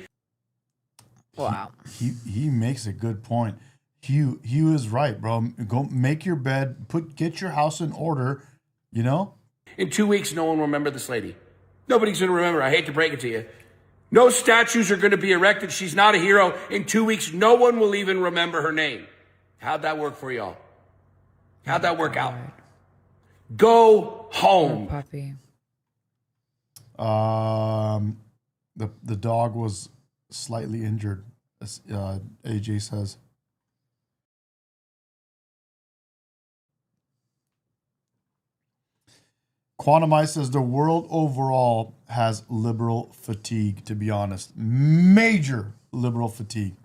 Wow. He makes a good point. Hugh is right, bro. Go make your bed, get your house in order, you know? In 2 weeks, no one will remember this lady. Nobody's going to remember. I hate to break it to you. No statues are going to be erected. She's not a hero. In 2 weeks, no one will even remember her name. How'd that work for y'all? How'd that work out? Go home. Poor puppy. The dog was slightly injured, as AJ says. Quantum Ice says the world overall has liberal fatigue, to be honest. Major liberal fatigue.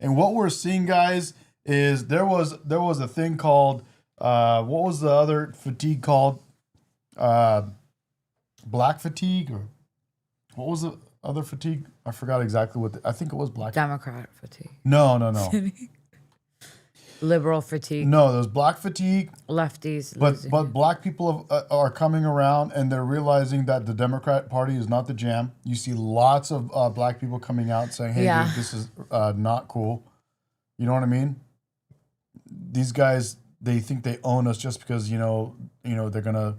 And what we're seeing, guys, is there was a thing called, what was the other fatigue called? Black fatigue? Or what was the other fatigue? I forgot exactly what, I think it was black. Democrat fatigue. No. Liberal fatigue. No, there's black fatigue. Lefties. But black people are coming around and they're realizing that the Democrat Party is not the jam. You see lots of black people coming out saying, "Hey, dude, this is not cool." You know what I mean? These guys, they think they own us just because you know they're gonna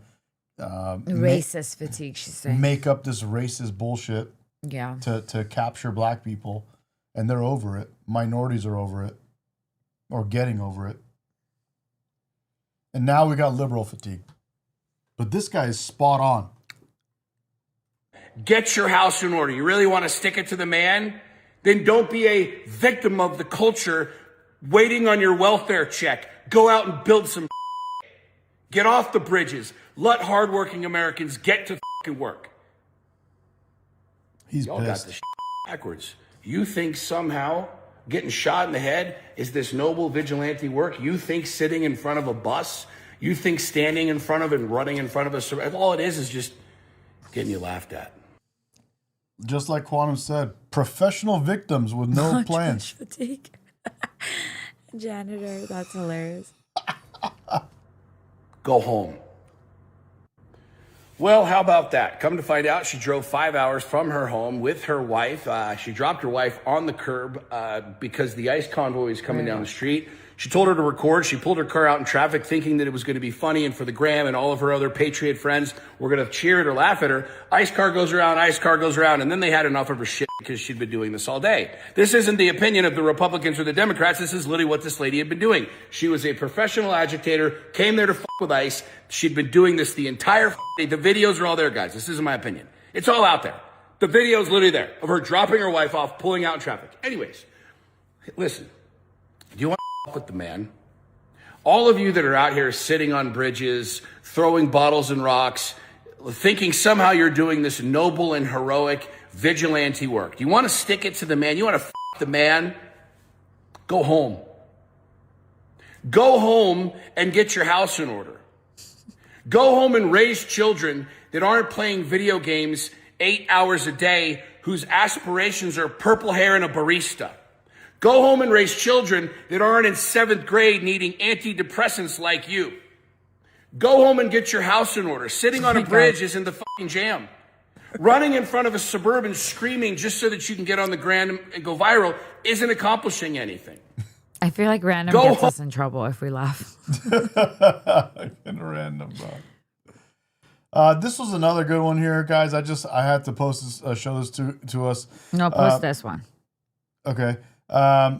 racist fatigue. She's saying make up this racist bullshit. Yeah. To capture black people, and they're over it. Minorities are over it. Or getting over it. And now we got liberal fatigue. But this guy is spot on. Get your house in order. You really want to stick it to the man? Then don't be a victim of the culture waiting on your welfare check. Go out and build some. Get off the bridges. Let hardworking Americans get to fucking work. He's Y'all pissed. got this backwards. You think somehow getting shot in the head is this noble vigilante work? You think sitting in front of a bus? You think standing in front of and running in front of a... All it is just getting you laughed at. Just like Quantum said, professional victims with no plans. Fatigue. Janitor, that's hilarious. Go home. Well, how about that? Come to find out, she drove 5 hours from her home with her wife. She dropped her wife on the curb because the ICE convoy was coming down the street. She told her to record. She pulled her car out in traffic thinking that it was going to be funny and for the gram and all of her other patriot friends were going to cheer it or laugh at her. ICE car goes around, and then they had enough of her shit because she'd been doing this all day. This isn't the opinion of the Republicans or the Democrats. This is literally what this lady had been doing. She was a professional agitator, came there to fuck with ICE. She'd been doing this the entire day. The videos are all there, guys. This isn't my opinion. It's all out there. The video's literally there of her dropping her wife off, pulling out in traffic. Anyways, listen, do you want to fuck with the man? All of you that are out here sitting on bridges, throwing bottles and rocks, thinking somehow you're doing this noble and heroic vigilante work. Do you want to stick it to the man? You want to fuck the man? Go home. Go home and get your house in order. Go home and raise children that aren't playing video games 8 hours a day, whose aspirations are purple hair and a barista. Go home and raise children that aren't in 7th grade needing antidepressants like you. Go home and get your house in order. Sitting on a bridge isn't the fucking jam. Running in front of a Suburban screaming just so that you can get on the gram and go viral isn't accomplishing anything. I feel like random gets us in trouble if we laugh. Random, bro. This was another good one here, guys. I had to post this, show this to us. No, post this one. Okay.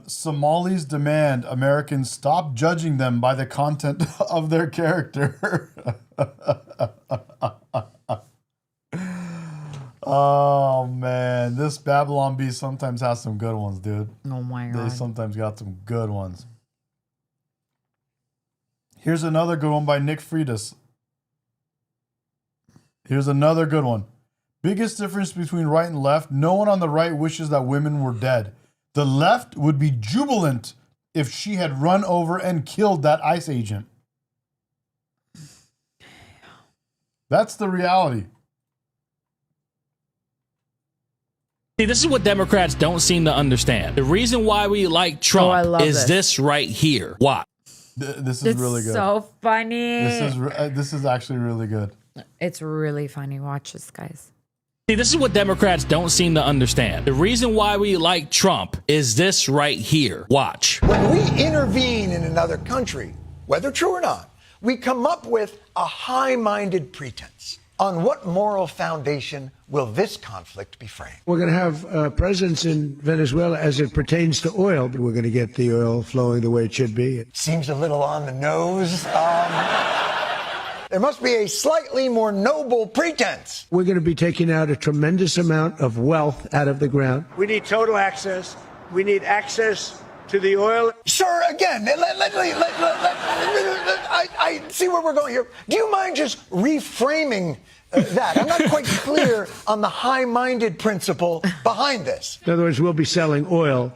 Somalis demand Americans stop judging them by the content of their character. Oh man, this Babylon Bee sometimes has some good ones, dude. Oh my god. They sometimes got some good ones. Here's another good one by Nick Freitas. Here's another good one. Biggest difference between right and left. No one on the right wishes that women were dead. The left would be jubilant if she had run over and killed that ICE agent. That's the reality. See, this is what Democrats don't seem to understand. The reason why we like Trump is this right here. Why? This is really good. So funny. This is actually really good. It's really funny. Watch this, guys. See, this is what Democrats don't seem to understand. The reason why we like Trump is this right here. Watch. When we intervene in another country, whether true or not, we come up with a high-minded pretense. On what moral foundation will this conflict be framed? We're going to have presence in Venezuela as it pertains to oil. We're going to get the oil flowing the way it should be. It seems a little on the nose. There must be a slightly more noble pretense. We're going to be taking out a tremendous amount of wealth out of the ground. We need total access. We need access to the oil. Sir, again, I see where we're going here. Do you mind just reframing that? I'm not quite clear on the high-minded principle behind this. In other words, we'll be selling oil.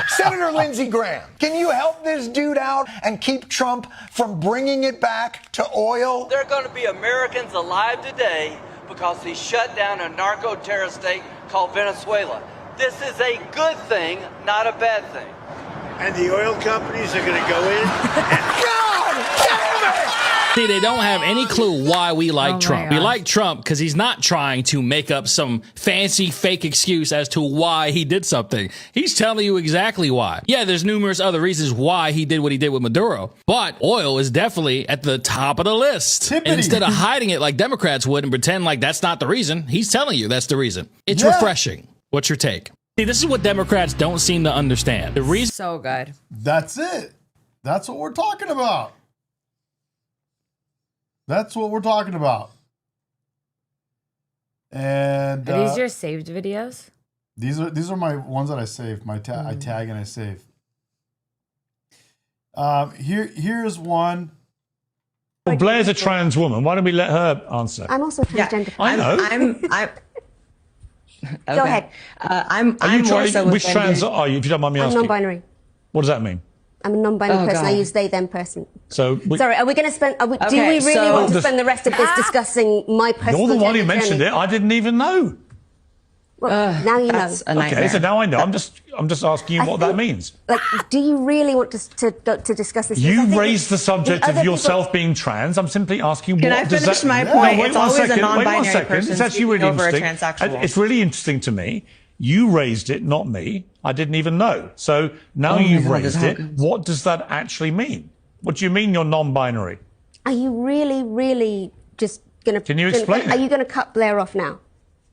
Senator Lindsey Graham, can you help this dude out and keep Trump from bringing it back to oil? There are going to be Americans alive today because he shut down a narco-terrorist state called Venezuela. This is a good thing, not a bad thing. And the oil companies are going to go in. God damn it! See, they don't have any clue why we like Trump. We like Trump because he's not trying to make up some fancy fake excuse as to why he did something. He's telling you exactly why. Yeah, there's numerous other reasons why he did what he did with Maduro, but oil is definitely at the top of the list. And instead of hiding it like Democrats would and pretend like that's not the reason, he's telling you that's the reason. It's refreshing. What's your take? See, this is what Democrats don't seem to understand. The reason. So good. That's it. That's what we're talking about. That's what we're talking about. And Are these your saved videos? These are my ones that I saved. I tag and I save. Here's one. Well, Blair's a trans woman. Why don't we let her answer? I'm also transgender. I know. I'm okay. Go ahead. I'm more so which trans are you, if you don't mind me asking? I'm non-binary. What does that mean? I'm a non-binary person. I use they, them person. So sorry, are we going to spend... do we really want to spend the rest of this discussing my personal... You're the one who mentioned it. I didn't even know. Well, now you know. Okay, so now I know. I'm just asking you what that means. Like, do you really want to discuss this? You raised the subject of yourself being trans. I'm simply asking Can what I does finish that my mean? point? No, It's always a non-binary person It's actually really over a interesting. transsexual. It's really interesting to me. You raised it, not me. I didn't even know. So now you've raised it. What does that actually mean? What do you mean you're non-binary? Are you really, really just going to... Can you explain Are you going to cut Blair off now?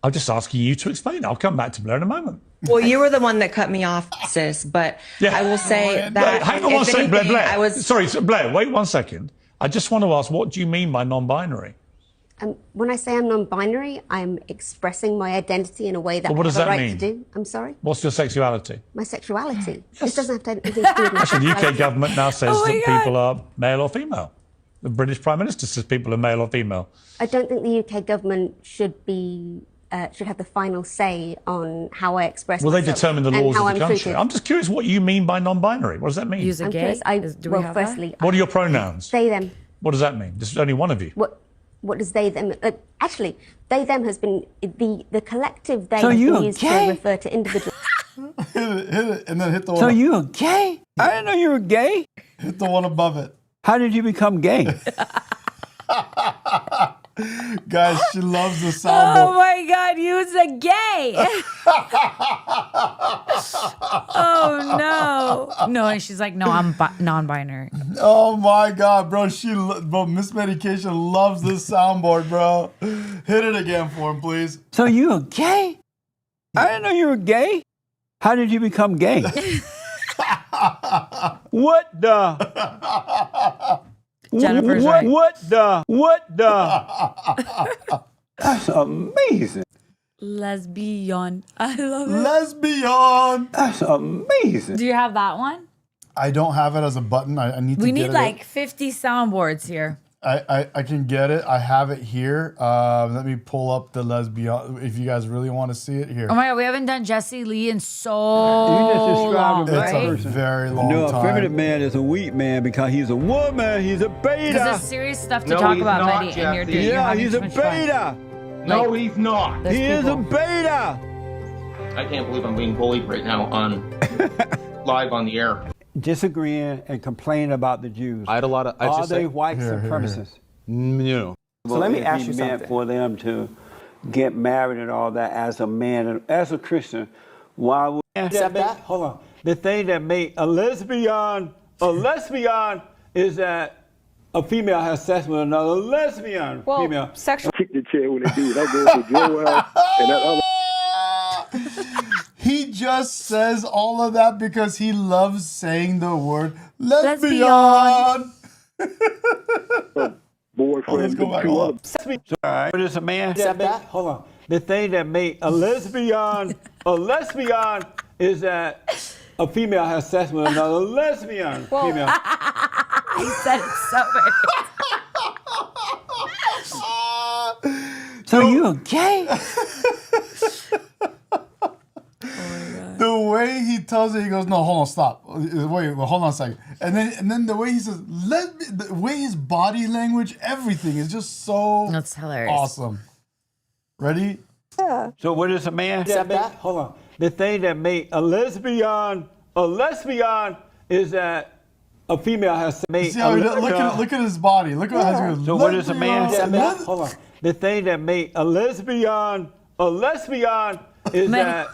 I'm just asking you to explain. I'll come back to Blair in a moment. Well, you were the one that cut me off, sis. But I will say that... Hang on one second, Blair. was... Sorry, Blair, wait 1 second. I just want to ask, what do you mean by non-binary? When I say I'm non-binary, I'm expressing my identity in a way that I have a right to do. I'm sorry? What's your sexuality? My sexuality. This doesn't have anything to do with my Actually, the UK sexuality. government now says that people are male or female. The British Prime Minister says people are male or female. I don't think the UK government should have the final say on how I express Well, myself. they determine the laws of the country. Treated. I'm just curious what you mean by non-binary. What does that mean? Use a gay? Do we have firstly, What are your pronouns? they, them. What does that mean? There's only one of you. What does they them? Actually, they them has been the collective they So has you been used to gay? refer to individuals. Hit it, and then hit the one. So you a gay? I didn't know you were gay. Hit the one above it. How did you become gay? Guys, she loves the soundboard. Oh my God, you's a gay. Oh no. No, and she's like, no, I'm non-binary. Oh my God, bro. Bro, Miss Medication loves this soundboard, bro. Hit it again for him, please. So you a gay? I didn't know you were gay. How did you become gay? What the? Jennifer's right. What the? That's amazing. Lesbian. I love it. Lesbian. That's amazing. Do you have that one? I don't have it as a button. I need to We get need it. like 50 soundboards here. I can get it. I have it here. Let me pull up the lesbian if you guys really want to see it here. Oh my God, we haven't done Jesse Lee in so You just described long, a black right? It's a very long No, a time. feminine man is a weak man because he's a woman. He's a beta. Because there's serious stuff to talk about, Mehdi, and you're doing. Yeah, he's a beta. No, he's not. He is a beta. I can't believe I'm being bullied right now on live on the air. Disagreeing and complaining about the Jews. I had a lot of. Are they white supremacists? No. So let me if ask he you meant something. for them to get married and all that as a man and as a Christian, why would Accept that? Hold on. The thing that made a lesbian is that a female has sex with another lesbian female. Sexual. Kick the chair when they do. That goes for Joel and that other. He just says all of that because he loves saying the word lesbian. Boyfriend. Let's go back on. Right. But it's a man. Accept that? Hold on. The thing that made a lesbian is that a female has sex with another lesbian female. He said it so very. So you a gay? The way he tells it, he goes, "No, hold on, stop. Wait, hold on a second." And then the way he says, the way his body language, everything is just so That's hilarious. awesome. Ready? Yeah. So what is a man? Accept that? Hold on. The thing that made a lesbian is that a female has made. See how he does, look at his body. Look at how he goes. So what is a man? Lesbian. Hold on. The thing that made a lesbian is that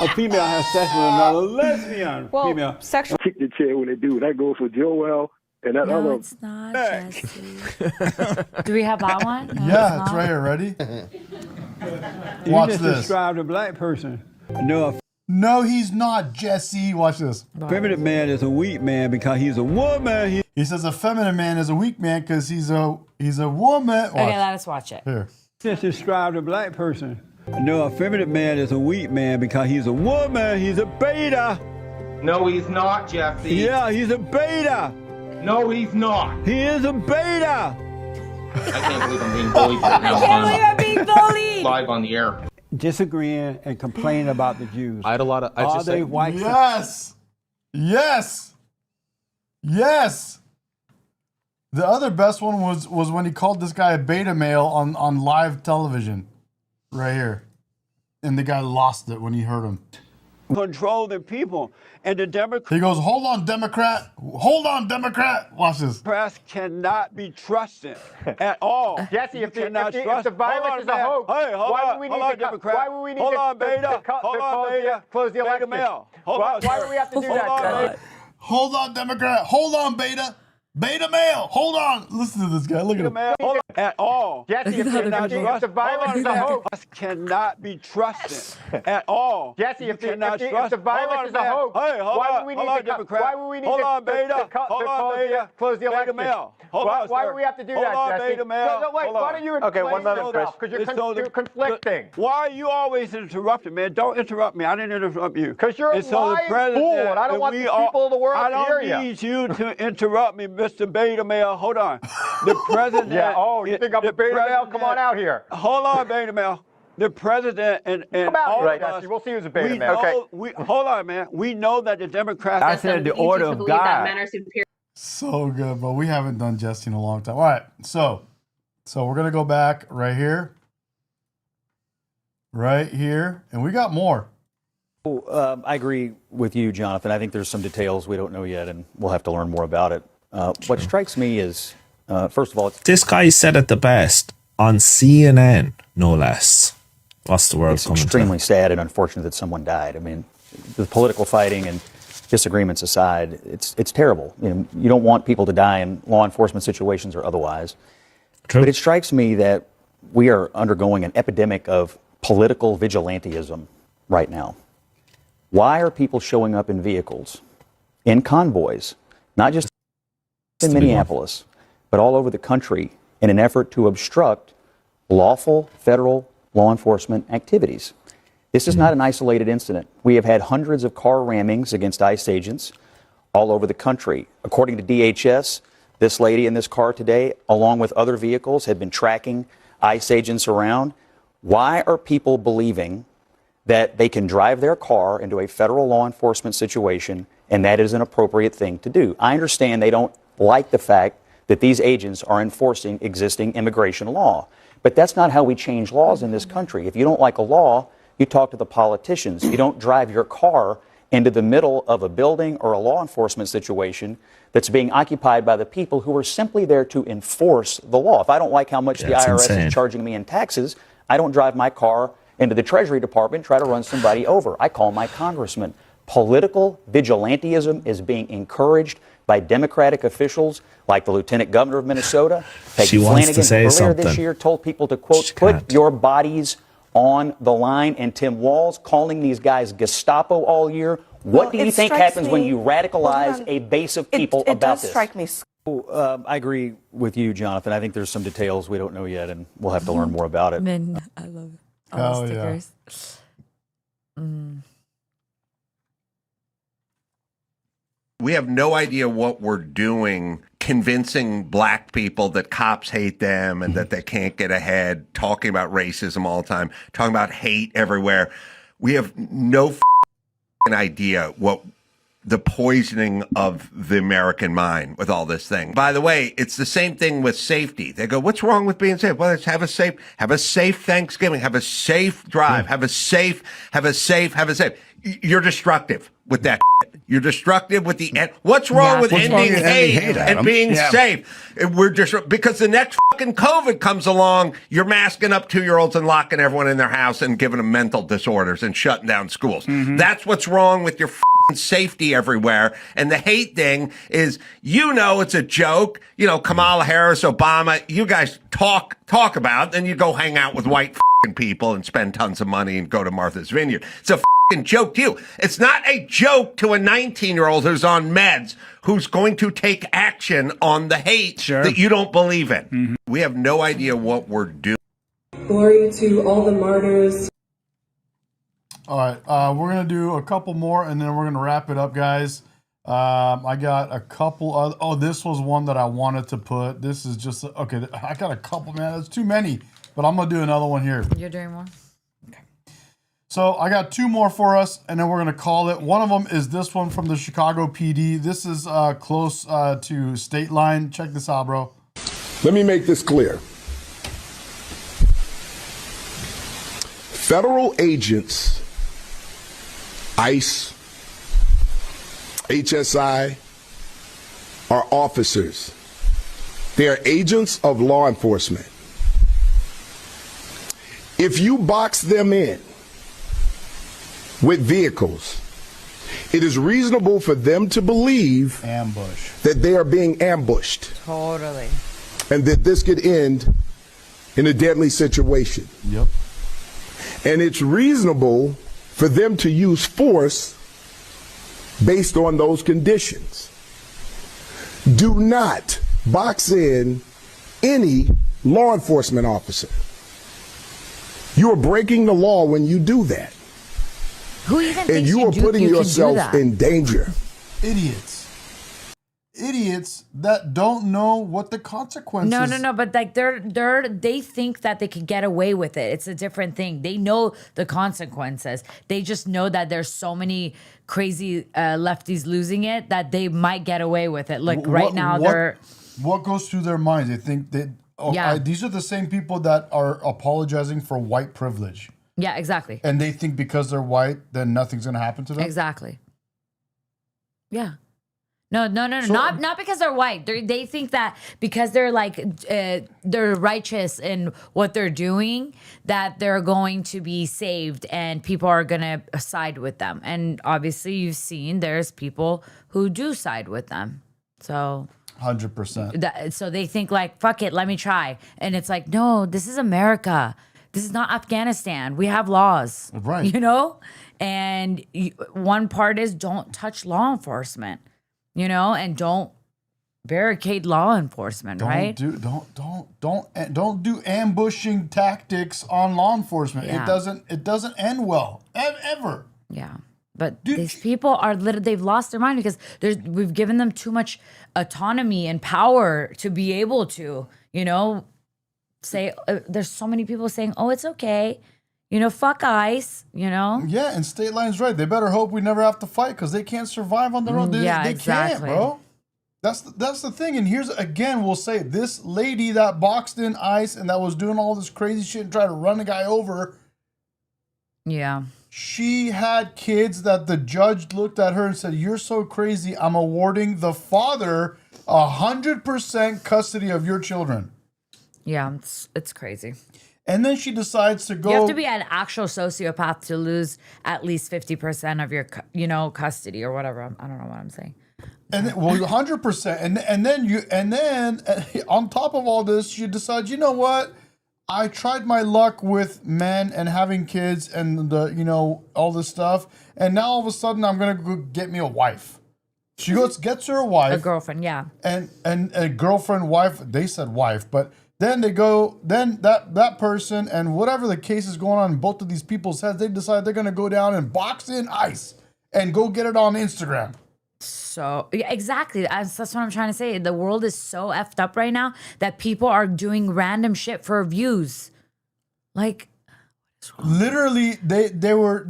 a female has sex with another lesbian female. Sexual. Kick the chair when they do. That goes for Joel and that No, other. it's not Jesse. Do we have that one? No, Yeah, it's right here. Ready? Watch You just this. described a black person. No, he's not, Jesse. Watch this. A feminine man is a weak man because he's a woman. He says a feminine man is a weak man because he's a woman. Okay, Watch. let us watch it. Here. Just described a black person. No, a feminine man is a weak man because he's a woman. He's a beta. No, he's not, Jesse. Yeah, he's a beta. No, he's not. He is a beta. I can't believe I'm being bullied right now I'm being bullied. live on the air. Disagreeing and complaining about the Jews. I had a lot of. Are they white? Yes. Yes. Yes. The other best one was when he called this guy a beta male on live television. Right here. And the guy lost it when he heard him. Control the people. And the Democrats He goes, hold on, Democrat. Hold on, Democrat. Watch this. cannot be trusted at all. Jesse, if the Hold virus on, is a man. hoax, Hey, hold why on, would we hold need on, to Democrat. why would we need Hold to, on, beta. hold on, beta. close the Beta election? male. Hold Why, on, why would we have to do hold that? on, Jesse? Hold on, Democrat. Hold on, beta. Beta male. Hold on. Listen to this guy. Look at him. Hold on, at all. Jesse, if the virus is a hoax, cannot be trusted at all. Jesse, if the Hold virus on, is a man. hoax, Hey, hold why on, would we hold need on, to Democrat. why would we need Hold to, on, beta. close the Beta election? male. Hold on, Why sir. would we have to do Hold that, on, Jesse? beta male. No, wait, Hold why on. don't you Okay, one explain moment, yourself? Because you're conflicting. Why are you always interrupting, man? Don't interrupt me. I didn't interrupt you. Because you're a lying fool, and I don't want the people of the world to hear you. I don't need you to interrupt me, Mr. Beta Male. Hold on. The president. Yeah, oh, you think I'm a beta male? Come on out here. Hold on, Beta Male. The president and Come out all here, of us, Jesse. We'll see who's a beta we male. know, hold on, man. We know that the Democrats. I said the order of God. So good, but we haven't done Jesse in a long time. All right, so we're gonna go back right here, and we got more. I agree with you, Jonathan. I think there's some details we don't know yet, and we'll have to learn more about it. What strikes me is, first of all, this guy said it the best on CNN, no less. What's the word? It's extremely sad and unfortunate that someone died. I mean, the political fighting and disagreements aside, it's terrible. You don't want people to die in law enforcement situations or otherwise. True. But it strikes me that we are undergoing an epidemic of political vigilantism right now. Why are people showing up in vehicles, in convoys, not just in Minneapolis, but all over the country in an effort to obstruct lawful federal law enforcement activities? This is not an isolated incident. We have had hundreds of car rammings against ICE agents all over the country. According to DHS, this lady in this car today, along with other vehicles, had been tracking ICE agents around. Why are people believing that they can drive their car into a federal law enforcement situation and that is an appropriate thing to do? I understand they don't like the fact that these agents are enforcing existing immigration law, but that's not how we change laws in this country. If you don't like a law, you talk to the politicians. You don't drive your car into the middle of a building or a law enforcement situation that's being occupied by the people who are simply there to enforce the law. If I don't like how much the IRS is charging me in taxes, I don't drive my car into the Treasury Department, try to run somebody over. I call my congressman. Political vigilantism is being encouraged by Democratic officials like the Lieutenant Governor of Minnesota. Peggy Flanagan earlier this year told people to, quote, put your bodies on the line. And Tim Walz calling these guys Gestapo all year. What do you think happens when you radicalize a base of people about this? Strike me. I agree with you, Jonathan. I think there's some details we don't know yet, and we'll have to learn more about it. Men, I love all the stickers. We have no idea what we're doing convincing black people that cops hate them and that they can't get ahead, talking about racism all the time, talking about hate everywhere. We have no idea what the poisoning of the American mind with all this thing. By the way, it's the same thing with safety. They go, what's wrong with being safe? Well, let's have a safe Thanksgiving, have a safe drive, have a safe. You're destructive with that. You're destructive with the end. What's wrong with ending hate and being safe? We're just because the next fucking COVID comes along, you're masking up 2-year-olds and locking everyone in their house and giving them mental disorders and shutting down schools. That's what's wrong with your safety everywhere. And the hate thing is, it's a joke. Kamala Harris, Obama, you guys talk about, then you go hang out with white people and spend tons of money and go to Martha's Vineyard. It's a joke to you. It's not a joke to a 19-year-old who's on meds, who's going to take action on the hate that you don't believe in. We have no idea what we're doing. Glory to all the martyrs. All right, we're going to do a couple more, and then we're going to wrap it up, guys. I got a couple this was one that I wanted to put. This is just, okay, I got a couple, man. That's too many, but I'm going to do another one here. You're doing more? So I got 2 more for us, and then we're going to call it. One of them is this one from the Chicago PD. This is close to state line. Check this out, bro. Let me make this clear. Federal agents, ICE, HSI, are officers. They are agents of law enforcement. If you box them in with vehicles, it is reasonable for them to believe that they are being ambushed. Totally. And that this could end in a deadly situation. Yep. And it's reasonable for them to use force based on those conditions. Do not box in any law enforcement officer. You are breaking the law when you do that. Who even and you are putting yourself in danger. Idiots. idiots that don't know what the consequences. No. But like they think that they could get away with it. It's a different thing. They know the consequences. They just know that there's so many crazy lefties losing it that they might get away with it. Like right now, what goes through their minds? They think that these are the same people that are apologizing for white privilege. Yeah, exactly. And they think because they're white, then nothing's gonna happen to them. Exactly. Yeah. No. Not because they're white. They think that because they're like they're righteous in what they're doing, that they're going to be saved and people are gonna side with them. And obviously, you've seen there's people who do side with them. So 100%. So they think like, fuck it, let me try. And it's like, no, this is America. This is not Afghanistan. We have laws, right? You know, and one part is don't touch law enforcement, you know, and don't barricade law enforcement, right? Don't do ambushing tactics on law enforcement. Yeah. It doesn't end well ever. Yeah. But these people are they've lost their mind because we've given them too much autonomy and power to be able to, you know, say there's so many people saying, oh, it's okay, you know, fuck ICE, you know. Yeah, and state line's right. They better hope we never have to fight because they can't survive on their own. They can't, bro. That's the thing. And here's again, we'll say this lady that boxed in ICE and that was doing all this crazy shit and tried to run a guy over. Yeah. She had kids that the judge looked at her and said, "You're so crazy. I'm awarding the father 100% custody of your children." Yeah, it's crazy. And then she decides to go. You have to be an actual sociopath to lose at least 50% of your, you know, custody or whatever. I don't know what I'm saying. And then, 100%. And then on top of all this, she decides, you know what? I tried my luck with men and having kids and all this stuff, and now all of a sudden I'm gonna go get me a wife. She gets her a wife, a girlfriend, yeah, and a girlfriend, wife. They said wife, but. Then that person and whatever the case is going on in both of these people's heads, they decide they're going to go down and box in ICE and go get it on Instagram. So, yeah, exactly. That's what I'm trying to say. The world is so effed up right now that people are doing random shit for views. Like, literally, they were,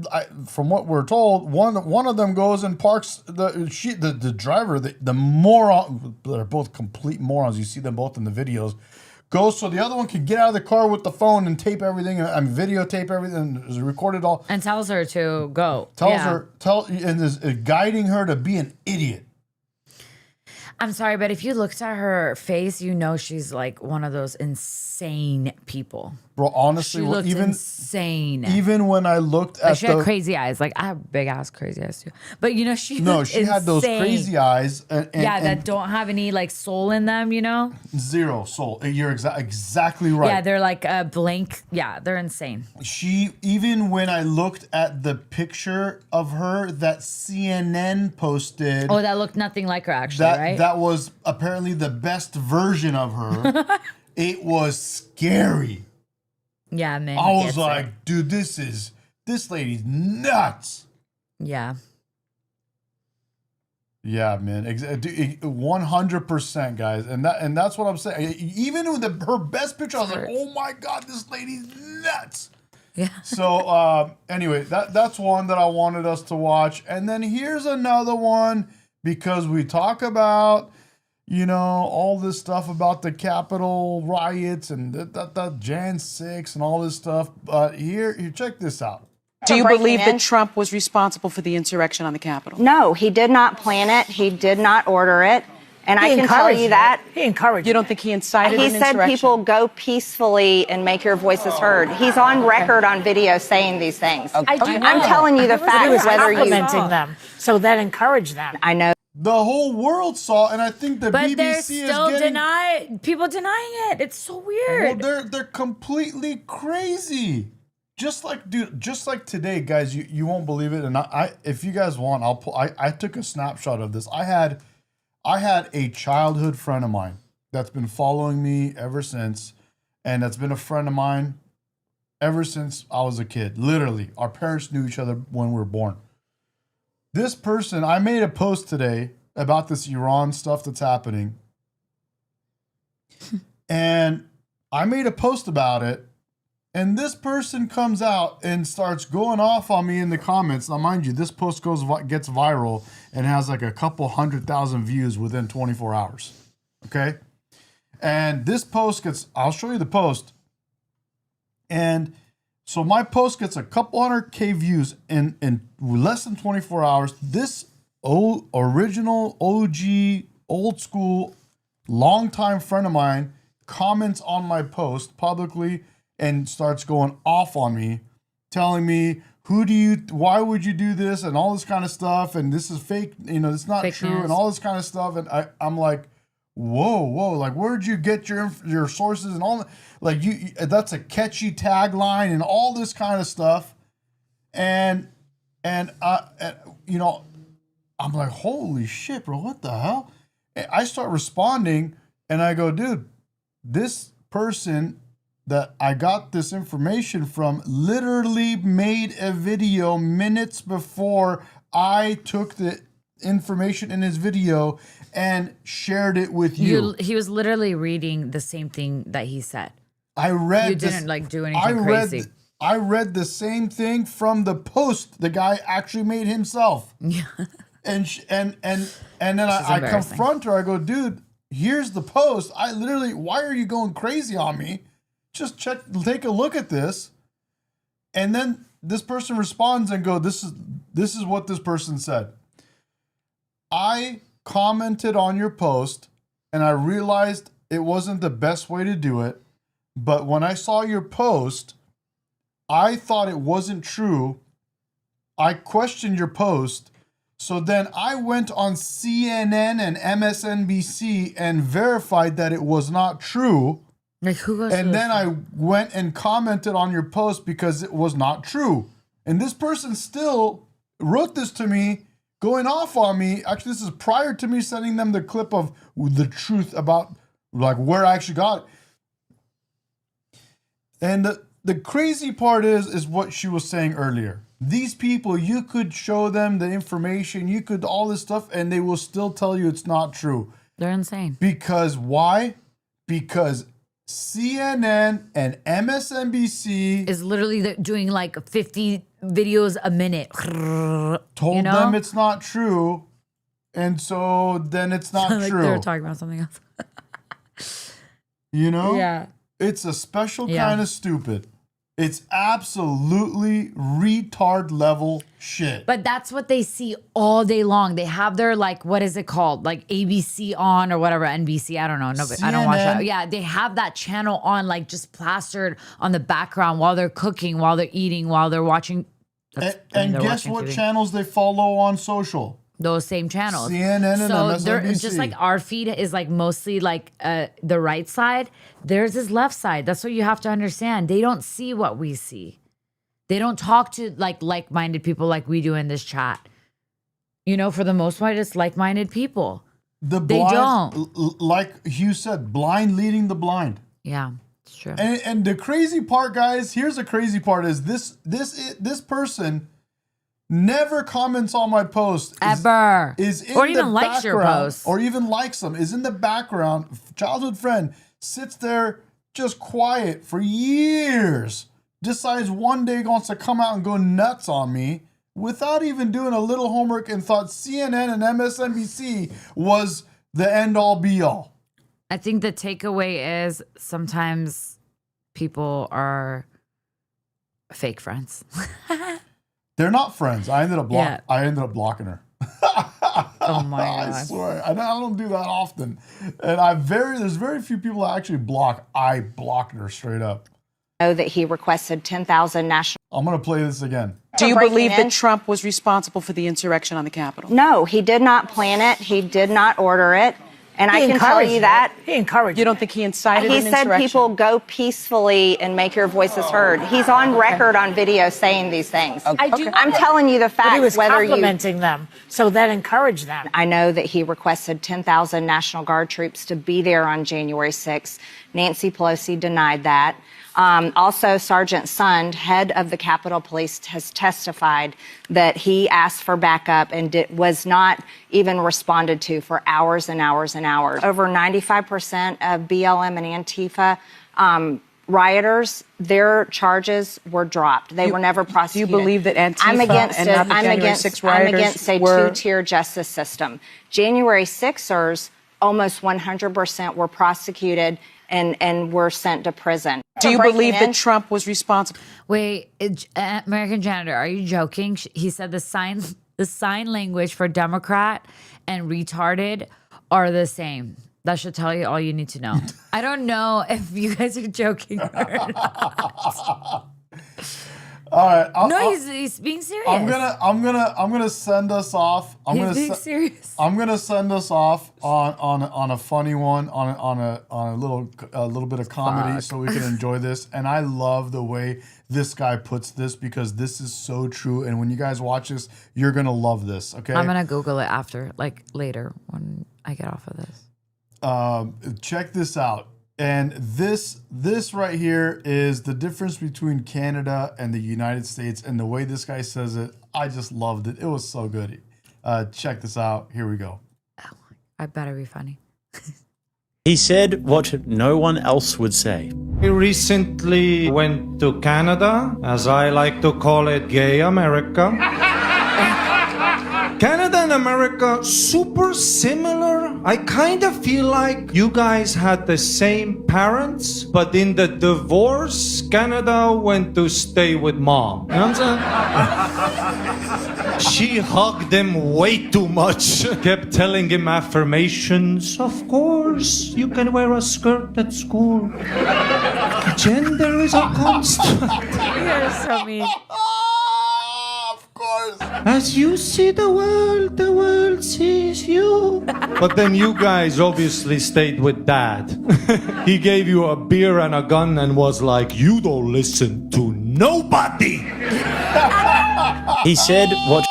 from what we're told, one of them goes and parks the driver, the moron. They're both complete morons. You see them both in the videos. Goes so the other one can get out of the car with the phone and tape everything and videotape everything and record it all. And tells her to go. And is guiding her to be an idiot. I'm sorry, but if you looked at her face, you know she's like one of those insane people. Bro, honestly, she looked insane. Even when I looked at she had crazy eyes. Like I have big ass crazy eyes too. But you know, she had those crazy eyes. That don't have any like soul in them, you know? Zero soul. You're exactly right. Yeah, they're like a blank. Yeah, they're insane. Even when I looked at the picture of her that CNN posted. Oh, that looked nothing like her actually, right? That was apparently the best version of her. It was scary. Yeah, man. I was like, dude, this lady's nuts. Yeah. Yeah, man. 100%, guys. And that's what I'm saying. Even with her best picture, I was like, oh my God, this lady's nuts. Yeah. So anyway, that's one that I wanted us to watch. And then here's another one, because we talk about, all this stuff about the Capitol riots and the Jan 6 and all this stuff. But here, check this out. Do you believe that Trump was responsible for the insurrection on the Capitol? No, he did not plan it. He did not order it. And I can tell you that. He encouraged it. You don't think he incited an insurrection? He said people go peacefully and make your voices heard. He's on record on video saying these things. I'm telling you the facts. He was complimenting them, so that encouraged them. I know. The whole world saw, and I think the BBC they're is still getting... people denying it. It's so weird. Well, they're completely crazy. Just like today, guys, you won't believe it. And I if you guys want, I took a snapshot of this. I had a childhood friend of mine that's been following me ever since, and that's been a friend of mine ever since I was a kid. Literally, our parents knew each other when we were born. This person, I made a post today about this Iran stuff that's happening. And I made a post about it. And this person comes out and starts going off on me in the comments. Now, mind you, this post gets viral and has like a couple 100,000 views within 24 hours. Okay? And this post I'll show you the post. And so my post gets a couple 100K views in less than 24 hours. This original OG, old school, longtime friend of mine comments on my post publicly and starts going off on me, telling me, why would you do this and all this kind of stuff, and this is fake, it's not true, and all this kind of stuff. And I'm like, whoa, like, where'd you get your sources and all that? Like, that's a catchy tagline and all this kind of stuff. And I'm like, holy shit, bro, what the hell? And I start responding and I go, dude, this person that I got this information from literally made a video minutes before I took the information in his video and shared it with you. He was literally reading the same thing that he said. I read. You didn't like do anything crazy. I read the same thing from the post the guy actually made himself. Yeah. And then I confront her. I go, dude, here's the post. Why are you going crazy on me? Just take a look at this. And then this person responds and go, this is what this person said. I commented on your post and I realized it wasn't the best way to do it. But when I saw your post, I thought it wasn't true. I questioned your post. So then I went on CNN and MSNBC and verified that it was not true. Like, who goes? And then I went and commented on your post because it was not true. And this person still wrote this to me, going off on me. Actually, this is prior to me sending them the clip of the truth about like where I actually got it. And the crazy part is what she was saying earlier. These people, you could show them the information, you could all this stuff, and they will still tell you it's not true. They're insane. Because why? Because CNN and MSNBC is literally doing like 50 videos a minute. Told them it's not true, and so then it's not like true. They're talking about something else. Yeah. It's a special kind of stupid. It's absolutely retard level shit. But that's what they see all day long. They have their, like, what is it called? Like ABC on or whatever, NBC. I don't know. No, I don't watch that. Yeah, they have that channel on, like, just plastered on the background while they're cooking, while they're eating, while they're watching. And guess what TV. Channels they follow on social? Those same channels. CNN and MSNBC. They're just like our feed is like mostly like the right side. Theirs is left side. That's what you have to understand. They don't see what we see. They don't talk to like-minded people like we do in this chat. For the most part, it's like-minded people. They don't. Like Hugh said, blind leading the blind. Yeah, it's true. And the crazy part, guys, here's the crazy part is this person never comments on my post. Ever. Is in or even the likes your post. Or even likes them. Is in the background. Childhood friend. Sits there just quiet for years. Decides one day wants to come out and go nuts on me without even doing a little homework and thought CNN and MSNBC was the end all be all. I think the takeaway is sometimes people are fake friends. They're not friends. I ended up blocking her. Oh my God. I swear. I don't do that often. And there's very few people I actually block. I blocked her straight up. Know that he requested 10,000 national. I'm going to play this again. Do you believe that Trump was responsible for the insurrection on the Capitol? No, he did not plan it. He did not order it. And I can tell you that. He encouraged it. You don't think he incited an insurrection? He said people go peacefully and make your voices heard. He's on record on video saying these things. I'm telling you the facts. But he was complimenting them, so that encouraged them. I know that he requested 10,000 National Guard troops to be there on January 6th. Nancy Pelosi denied that. Also, Sergeant Sund, head of the Capitol Police, has testified that he asked for backup and was not even responded to for hours and hours and hours. Over 95% of BLM and Antifa rioters, their charges were dropped. They were never prosecuted. Do you believe that Antifa and not the January 6 rioters I'm against a two-tier justice system. January 6ers, almost 100% were prosecuted and were sent to prison. Do you believe that Trump was responsible? Wait, American Janitor, are you joking? He said the sign language for Democrat and retarded are the same. That should tell you all you need to know. I don't know if you guys are joking or not. All right. He's being serious. I'm gonna send us off. He's being serious. I'm gonna send us off on a funny one, on a little bit of comedy, so we can enjoy this. And I love the way this guy puts this, because this is so true. And when you guys watch this, you're gonna love this. Okay. I'm gonna Google it after, like later when I get off of this. Check this out. And this right here is the difference between Canada and the United States. And the way this guy says it, I just loved it. It was so good. Check this out. Here we go. I better be funny. He said what no one else would say. We recently went to Canada, as I like to call it, gay America. Canada and America, super similar. I kind of feel like you guys had the same parents, but in the divorce, Canada went to stay with mom. You know what I'm saying? She hugged him way too much. Kept telling him affirmations. Of course, you can wear a skirt at school. Gender is a construct. You are so mean. As you see the world sees you. But then you guys obviously stayed with dad. He gave you a beer and a gun and was like, you don't listen to nobody. He said what...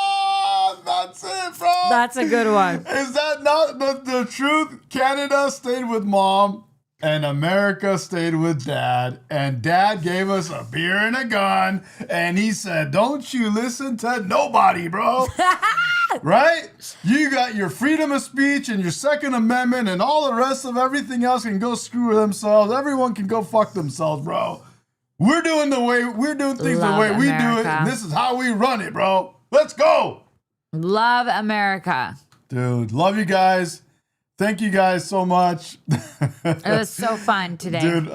That's it, bro. That's a good one. Is that not the truth? Canada stayed with mom and America stayed with dad, and dad gave us a beer and a gun, and he said, don't you listen to nobody, bro. Right? You got your freedom of speech and your Second Amendment, and all the rest of everything else can go screw themselves. Everyone can go fuck themselves, bro. We're doing things the way we do it, and this is how we run it, bro. Let's go. Love America. Dude, love you guys. Thank you guys so much. It was so fun today. Dude,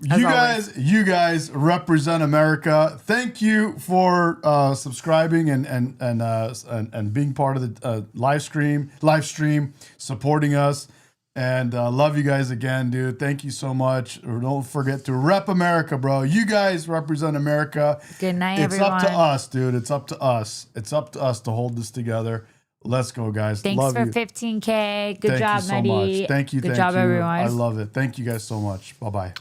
you guys represent America. Thank you for subscribing and being part of the live stream, supporting us. And love you guys again, dude. Thank you so much. Don't forget to rep America, bro. You guys represent America. Good night, everyone. It's up to us, dude. It's up to us. It's up to us to hold this together. Let's go, guys. Thanks love for you. 15K. Good Thank job, you so Maddie. much. Thank you. Good job, everyone. I love it. Thank you guys so much. Bye-bye.